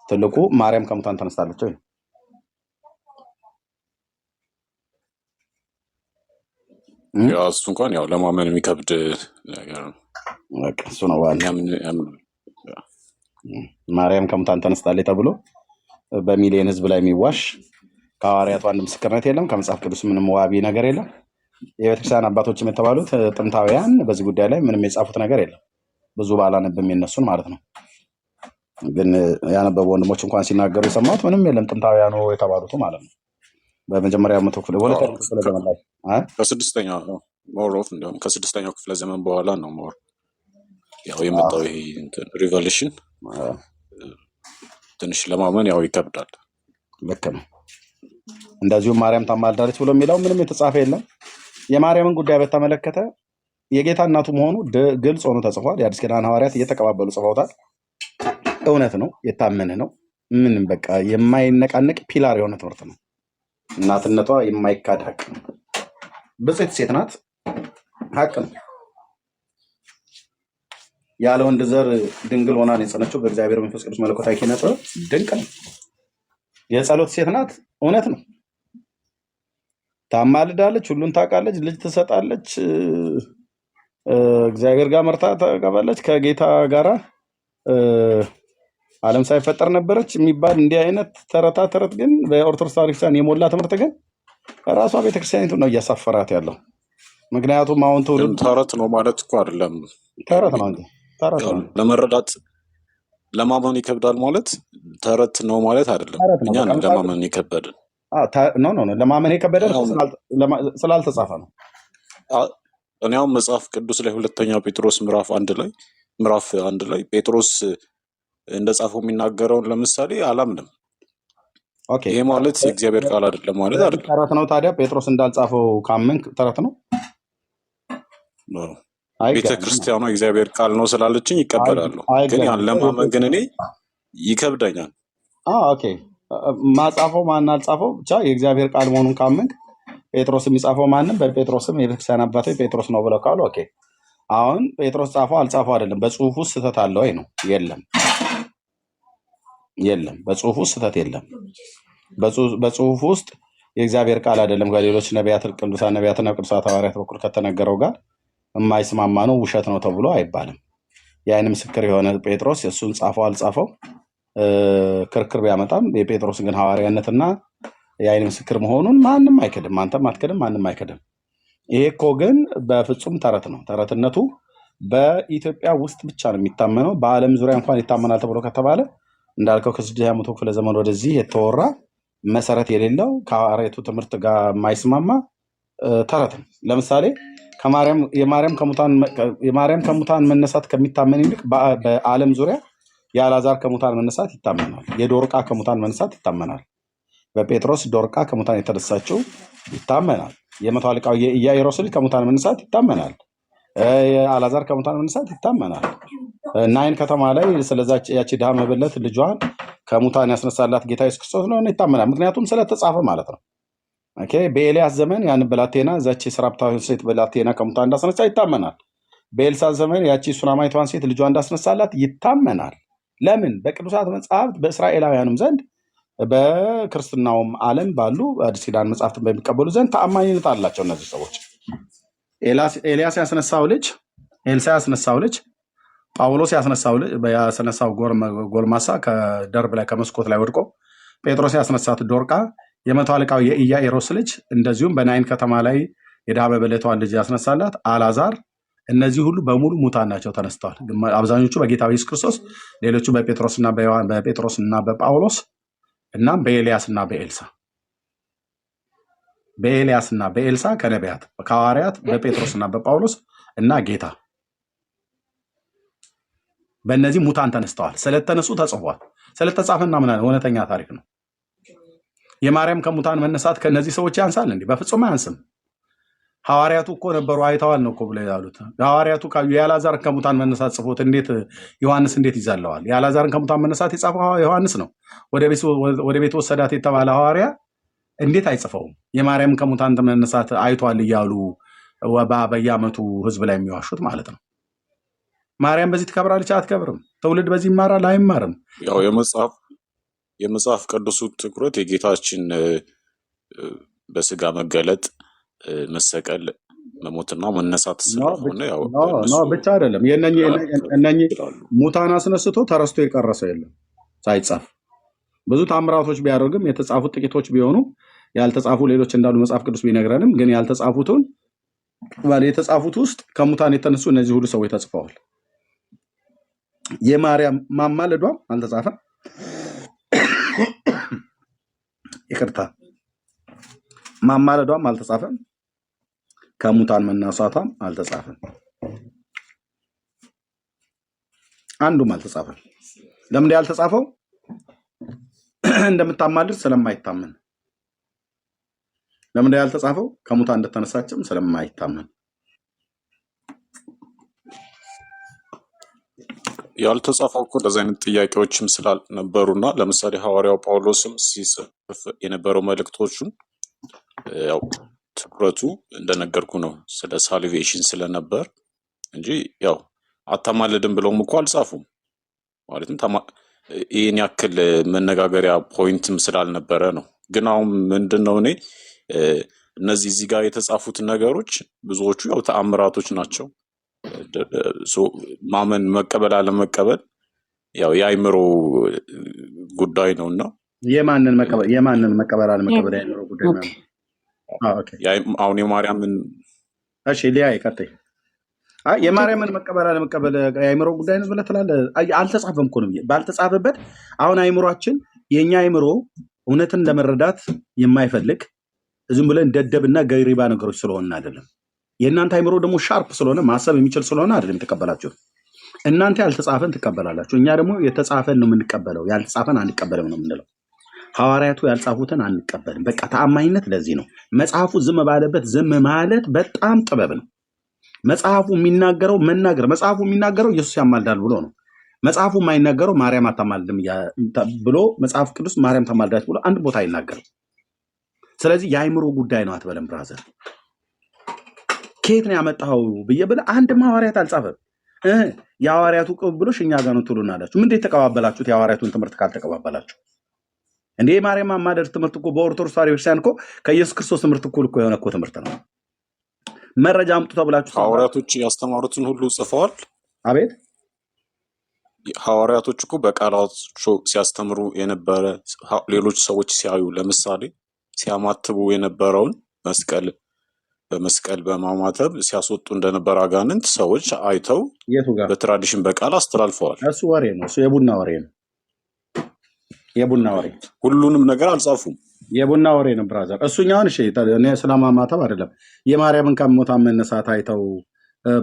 ትልቁ ማርያም ከሙታን ተነስታለች ወይ? ያው እሱ እንኳን ያው ለማመን የሚከብድ ነገር ነው። በቃ እሱ ነው ዋናው። ማርያም ከሙታን ተነስታለች ተብሎ በሚሊዮን ህዝብ ላይ የሚዋሽ ከሐዋርያቱ አንድ ምስክርነት የለም። ከመጽሐፍ ቅዱስ ምንም ዋቢ ነገር የለም። የቤተክርስቲያን አባቶችም የተባሉት ጥንታውያን በዚህ ጉዳይ ላይ ምንም የጻፉት ነገር የለም። ብዙ ባላነብም የነሱን ማለት ነው። ግን ያነበቡ ወንድሞች እንኳን ሲናገሩ የሰማሁት ምንም የለም። ጥንታውያኑ የተባሉት ማለት ነው። በመጀመሪያው መቶ ክፍለ ዘመን ላይ ከስድስተኛው ሞር ኦፍ እንዲያውም ከስድስተኛው ክፍለ ዘመን በኋላ ነው ሞር ያው የመጣው ይሄ ሪቨሌሽን። ትንሽ ለማመን ያው ይከብዳል። ልክ ነው። እንደዚሁም ማርያም ታማልዳለች ብሎ የሚለው ምንም የተጻፈ የለም። የማርያምን ጉዳይ በተመለከተ የጌታ እናቱ መሆኑ ግልጽ ሆኖ ተጽፏል። የአዲስ ኪዳን ሐዋርያት እየተቀባበሉ ጽፈውታል። እውነት ነው፣ የታመነ ነው። ምንም በቃ የማይነቃነቅ ፒላር የሆነ ትምህርት ነው። እናትነቷ የማይካድ ሀቅ ነው። ብጽዕት ሴት ናት፣ ሀቅ ነው። ያለ ወንድ ዘር ድንግል ሆና ነው የጸነችው በእግዚአብሔር መንፈስ ቅዱስ መለኮታዊ ኪነ ጥበብ። ድንቅ ነው። የጸሎት ሴት ናት፣ እውነት ነው። ታማልዳለች፣ ሁሉን ታውቃለች፣ ልጅ ትሰጣለች፣ እግዚአብሔር ጋር መርታ ታቀባለች፣ ከጌታ ጋራ ዓለም ሳይፈጠር ነበረች የሚባል እንዲህ አይነት ተረታ ተረት ግን በኦርቶዶክስ ቤተክርስቲያን የሞላ ትምህርት ግን ራሷ ቤተክርስቲያኒቱ ነው እያሳፈራት ያለው። ምክንያቱም አሁን ትውልድ ተረት ነው ማለት እኮ አይደለም። ተረት ነው እንጂ ተረት ነው ለመረዳት ለማመን ይከብዳል ማለት ተረት ነው ማለት አይደለም። እኛ ነው ለማመን ይከበዳል። ኖ ለማመን የከበደን ስላልተጻፈ ነው። እኔ አሁን መጽሐፍ ቅዱስ ላይ ሁለተኛ ጴጥሮስ ምዕራፍ 1 ላይ ጴጥሮስ እንደጻፈው የሚናገረውን ለምሳሌ አላምንም። ኦኬ፣ ይሄ ማለት የእግዚአብሔር ቃል አይደለም ማለት አይደለም። ተረት ነው ታዲያ? ጴጥሮስ እንዳልጻፈው ካመንክ ተረት ነው? ቤተ አይገናኝም። ክርስቲያኗ እግዚአብሔር ቃል ነው ስላለችኝ ይቀበላለሁ። ግን ያን አይገናኝም። ለማመን ግን እኔ ይከብደኛል። ኦኬ ማጻፈው ማን አልጻፈው ብቻ የእግዚአብሔር ቃል መሆኑን ካመንክ ጴጥሮስ የሚጻፈው ማንም በጴጥሮስም የቤተክርስቲያን አባቶች ጴጥሮስ ነው ብለው ካሉ ኦኬ። አሁን ጴጥሮስ ጻፈው አልጻፈው አይደለም፣ በጽሁፉ ውስጥ ስህተት አለ ወይ ነው? የለም። በጽሁፉ ውስጥ ስህተት የለም። በጽሁፉ ውስጥ የእግዚአብሔር ቃል አይደለም ከሌሎች ነቢያት፣ ቅዱሳን ነቢያትና ቅዱሳት ሐዋርያት በኩል ከተነገረው ጋር የማይስማማ ነው፣ ውሸት ነው ተብሎ አይባልም። የዓይን ምስክር የሆነ ጴጥሮስ እሱን ጻፈው አልጻፈው ክርክር ቢያመጣም የጴጥሮስን ግን ሐዋርያነትና የዓይን ምስክር መሆኑን ማንም አይክድም። አንተም አትክድም፣ ማንም አይክድም። ይሄ እኮ ግን በፍጹም ተረት ነው። ተረትነቱ በኢትዮጵያ ውስጥ ብቻ ነው የሚታመነው። በዓለም ዙሪያ እንኳን ይታመናል ተብሎ ከተባለ እንዳልከው ከ6ኛው ክፍለ ዘመን ወደዚህ የተወራ መሰረት የሌለው ከሐዋርያቱ ትምህርት ጋር የማይስማማ ተረት ነው። ለምሳሌ የማርያም ከሙታን መነሳት ከሚታመን ይልቅ በዓለም ዙሪያ የአልዓዛር ከሙታን መነሳት ይታመናል። የዶርቃ ከሙታን መነሳት ይታመናል። በጴጥሮስ ዶርቃ ከሙታን የተነሳችው ይታመናል። የመቶ አለቃው የኢያኢሮስ ልጅ ከሙታን መነሳት ይታመናል። የአልዓዛር ከሙታን መነሳት ይታመናል። ናይን ከተማ ላይ ስለዛች ያቺ ድሃ መበለት ልጇን ከሙታን ያስነሳላት ጌታ ኢየሱስ ክርስቶስ ነው ይታመናል። ምክንያቱም ስለተጻፈ ማለት ነው። ኦኬ በኤልያስ ዘመን ያን ብላቴና ዛች የሰራፕታዊ ሴት ብላቴና ከሙታን እንዳስነሳ ይታመናል። በኤልሳ ዘመን ያቺ ሱናማይቷን ሴት ልጇ እንዳስነሳላት ይታመናል። ለምን? በቅዱሳት መጽሐፍት በእስራኤላውያንም ዘንድ በክርስትናውም ዓለም ባሉ አዲስ ኪዳን መጽሐፍትን በሚቀበሉ ዘንድ ተአማኝነት አላቸው። እነዚህ ሰዎች ኤልያስ ያስነሳው ልጅ፣ ኤልሳ ያስነሳው ልጅ፣ ጳውሎስ ያስነሳው ጎልማሳ ከደርብ ላይ ከመስኮት ላይ ወድቆ፣ ጴጥሮስ ያስነሳት ዶርቃ፣ የመቶ አለቃው የኢያኢሮስ ልጅ፣ እንደዚሁም በናይን ከተማ ላይ የድሃ መበለቷን ልጅ ያስነሳላት አልዓዛር፣ እነዚህ ሁሉ በሙሉ ሙታን ናቸው፣ ተነስተዋል። አብዛኞቹ በጌታ ኢየሱስ ክርስቶስ፣ ሌሎቹ በጴጥሮስና በጳውሎስ እና በኤልያስና በኤልሳ ከነቢያት ከሐዋርያት በጴጥሮስና በጳውሎስ እና ጌታ በእነዚህ ሙታን ተነስተዋል። ስለተነሱ ተጽፏል። ስለተጻፈና ምን እውነተኛ ታሪክ ነው። የማርያም ከሙታን መነሳት ከነዚህ ሰዎች ያንሳል እንዴ? በፍጹም አያንስም። ሐዋርያቱ እኮ ነበሩ አይተዋል ነው እኮ ብለው ያሉት። ሐዋርያቱ የአልዓዛርን ከሙታን መነሳት ጽፎት ዮሐንስ እንዴት ይዘለዋል? የአልዓዛርን ከሙታን መነሳት የጻፈው ዮሐንስ ነው። ወደ ቤት ወሰዳት የተባለ ሐዋርያ እንዴት አይጽፈውም? የማርያም ከሙታን መነሳት አይቷል እያሉ በየዓመቱ ህዝብ ላይ የሚዋሹት ማለት ነው። ማርያም በዚህ ትከብራለች? አትከብርም። ትውልድ በዚህ ይማራል? አይማርም። ያው የመጽሐፍ ቅዱሱ ትኩረት የጌታችን በስጋ መገለጥ፣ መሰቀል፣ መሞትና መነሳት ስለሆነ ያው ብቻ አይደለም። የእነኚህ ሙታን አስነስቶ ተረስቶ የቀረሰ የለም ሳይጻፍ። ብዙ ታምራቶች ቢያደርግም የተጻፉት ጥቂቶች ቢሆኑ ያልተጻፉ ሌሎች እንዳሉ መጽሐፍ ቅዱስ ቢነግረንም ግን የተጻፉት ውስጥ ከሙታን የተነሱ እነዚህ ሁሉ ሰዎች ተጽፈዋል። የማርያም ማማለዷም አልተጻፈም። ይቅርታ፣ ማማለዷም አልተጻፈም። ከሙታን መነሳቷም አልተጻፈም። አንዱም አልተጻፈም። ለምን ያልተጻፈው? እንደምታማልድ ስለማይታመን። ለምን ያልተጻፈው? ከሙታን እንደተነሳችም ስለማይታመን። ያልተጻፈው እኮ እንደዚህ አይነት ጥያቄዎችም ስላልነበሩና ለምሳሌ ሐዋርያው ጳውሎስም ሲጽፍ የነበረው መልእክቶቹን ያው ትኩረቱ እንደነገርኩ ነው ስለ ሳልቬሽን ስለነበር እንጂ ያው አታማልድም ብለውም እኮ አልጻፉም። ማለትም ይህን ያክል መነጋገሪያ ፖይንትም ስላልነበረ ነው። ግን አሁን ምንድነው እኔ እነዚህ እዚህ ጋር የተጻፉት ነገሮች ብዙዎቹ ያው ተአምራቶች ናቸው። ማመን መቀበል አለመቀበል ያው የአይምሮ ጉዳይ ነውና የማንን መቀበል አለመቀበል የአይምሮ ጉዳይ ነው። አሁን የማርያምን ሊያ ይቀጥይ። የማርያምን መቀበል አለመቀበል የአይምሮ ጉዳይ ነው ብለህ ትላለህ። አልተጻፈም እኮ ነው። ባልተጻፈበት አሁን አይምሯችን የኛ አይምሮ እውነትን ለመረዳት የማይፈልግ ዝም ብለን ደደብና ገሪባ ነገሮች ስለሆነ አይደለም። የእናንተ አይምሮ ደግሞ ሻርፕ ስለሆነ ማሰብ የሚችል ስለሆነ አይደለም የተቀበላችሁት። እናንተ ያልተጻፈን ትቀበላላችሁ፣ እኛ ደግሞ የተጻፈን ነው የምንቀበለው። ያልተጻፈን አንቀበልም ነው የምንለው። ሐዋርያቱ ያልጻፉትን አንቀበልም። በቃ ተአማኝነት ለዚህ ነው። መጽሐፉ ዝም ባለበት ዝም ማለት በጣም ጥበብ ነው። መጽሐፉ የሚናገረው መጽሐፉ የሚናገረው ኢየሱስ ያማልዳል ብሎ ነው። መጽሐፉ የማይናገረው ማርያም አታማልድም ብሎ መጽሐፍ ቅዱስ ማርያም ታማልዳች ብሎ አንድ ቦታ አይናገርም። ስለዚህ የአይምሮ ጉዳይ ነው አትበለም ብራዘር። ከየት ነው ያመጣው ብዬ ብለህ አንድም ሐዋርያት አልጻፈም። የሐዋርያቱ ቅብብሎሽ እኛ ጋር ነው ትሉናላችሁ። ምን እንዴት ተቀባበላችሁት? የሐዋርያቱን ትምህርት ካልተቀባበላችሁ እንዴ ማርያም ማማለድ ትምህርት እኮ በኦርቶዶክስ ተዋሕዶ ክርስቲያን እኮ ከኢየሱስ ክርስቶስ ትምህርት እኩል እኮ የሆነ እኮ ትምህርት ነው። መረጃ አምጡ ተብላችሁ ሐዋርያቶች ያስተማሩትን ሁሉ ጽፈዋል። አቤት ሐዋርያቶች እኮ በቃላቸው ሲያስተምሩ የነበረ ሌሎች ሰዎች ሲያዩ ለምሳሌ ሲያማትቡ የነበረውን በመስቀል በማማተብ ሲያስወጡ እንደነበረ አጋንንት ሰዎች አይተው በትራዲሽን በቃል አስተላልፈዋል። እሱ ወሬ ነው። እሱ የቡና ወሬ ነው። የቡና ወሬ ሁሉንም ነገር አልጻፉም። የቡና ወሬ ነው ብራዘር። እሱኛውን እሺ እኔ ስለማማተብ አይደለም። የማርያምን ከሞት መነሳት አይተው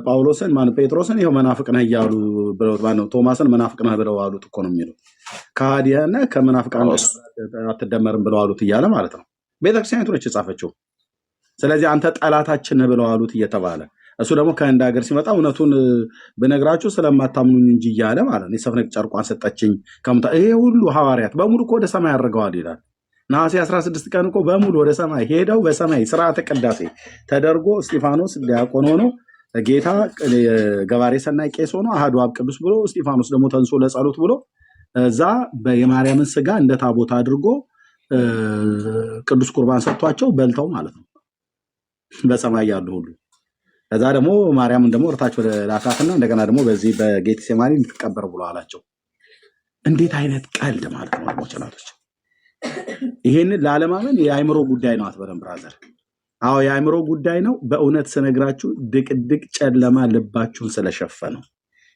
ጳውሎስን ጴጥሮስን ይኸው መናፍቅ ነህ እያሉ ብለው ቶማስን መናፍቅ ነህ ብለው አሉት እኮ ነው የሚለው። ከሃዲያነ ከመናፍቃን አትደመርም ብለው አሉት እያለ ማለት ነው። ቤተክርስቲያኒቱ ነች የጻፈችው። ስለዚህ አንተ ጠላታችን ነህ ብለው አሉት እየተባለ እሱ ደግሞ ከህንድ ሀገር ሲመጣ እውነቱን ብነግራችሁ ስለማታምኑኝ እንጂ እያለ ማለት ነው። የሰፍነቅ ጨርቋን ሰጠችኝ ከሙታ ይሄ ሁሉ ሐዋርያት በሙሉ እኮ ወደ ሰማይ አድርገዋል ይላል። ነሐሴ 16 ቀን እኮ በሙሉ ወደ ሰማይ ሄደው በሰማይ ስርዓተ ቅዳሴ ተደርጎ እስጢፋኖስ ዲያቆን ሆኖ ጌታ ገባሬ ሰናይ ቄስ ሆኖ አሐዱ አብ ቅዱስ ብሎ እስጢፋኖስ ደግሞ ተንሶ ለጸሎት ብሎ እዛ የማርያምን ስጋ እንደ ታቦት አድርጎ ቅዱስ ቁርባን ሰጥቷቸው በልተው ማለት ነው በሰማይ ያሉ ሁሉ። ከዛ ደግሞ ማርያምን ደግሞ ወርታች ወደ ላካትና እንደገና ደግሞ በዚህ በጌቴሴማኒ እንድትቀበር ብሎ አላቸው። እንዴት አይነት ቀልድ ማለት ነው ወጭናቶች! ይሄንን ላለማመን የአእምሮ ጉዳይ ነው አትበለም ብራዘር። አዎ የአእምሮ ጉዳይ ነው። በእውነት ስነግራችሁ ድቅድቅ ጨለማ ልባችሁን ስለሸፈነው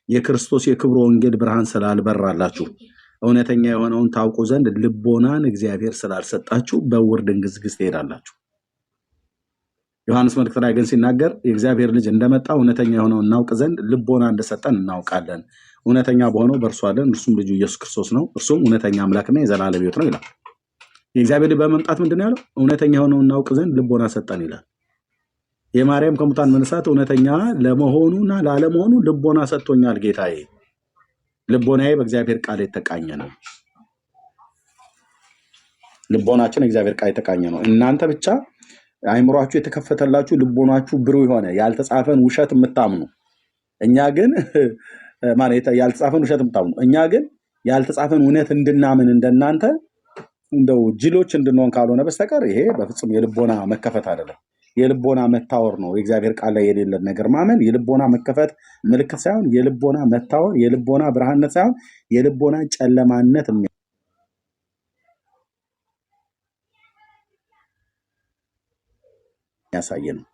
የክርስቶስ የክብሩ ወንጌል ብርሃን ስላልበራላችሁ እውነተኛ የሆነውን ታውቁ ዘንድ ልቦናን እግዚአብሔር ስላልሰጣችሁ በውር ድንግዝግዝ ትሄዳላችሁ። ዮሐንስ መልእክት ላይ ግን ሲናገር የእግዚአብሔር ልጅ እንደመጣ እውነተኛ የሆነውን እናውቅ ዘንድ ልቦና እንደሰጠን እናውቃለን። እውነተኛ በሆነው በእርሱ አለን፣ እርሱም ልጁ ኢየሱስ ክርስቶስ ነው። እርሱም እውነተኛ አምላክና የዘላለም ሕይወት ነው ይላል። የእግዚአብሔር ልጅ በመምጣት ምንድን ነው ያለው? እውነተኛ የሆነውን እናውቅ ዘንድ ልቦና ሰጠን ይላል። የማርያም ከሙታን መነሳት እውነተኛ ለመሆኑና ላለመሆኑ ልቦና ሰጥቶኛል ጌታዬ። ልቦናዬ በእግዚአብሔር ቃል የተቃኘ ነው። ልቦናችን እግዚአብሔር ቃል የተቃኘ ነው። እናንተ ብቻ አይምሯችሁ የተከፈተላችሁ ልቦናችሁ ብሩህ የሆነ ያልተጻፈን ውሸት የምታምኑ እኛ ግን ማለት ያልተጻፈን ውሸት የምታምኑ እኛ ግን ያልተጻፈን እውነት እንድናምን እንደናንተ እንደው ጅሎች እንድንሆን ካልሆነ በስተቀር ይሄ በፍጹም የልቦና መከፈት አይደለም። የልቦና መታወር ነው። የእግዚአብሔር ቃል ላይ የሌለ ነገር ማመን የልቦና መከፈት ምልክት ሳይሆን የልቦና መታወር፣ የልቦና ብርሃንነት ሳይሆን የልቦና ጨለማነት የሚያሳይ ነው።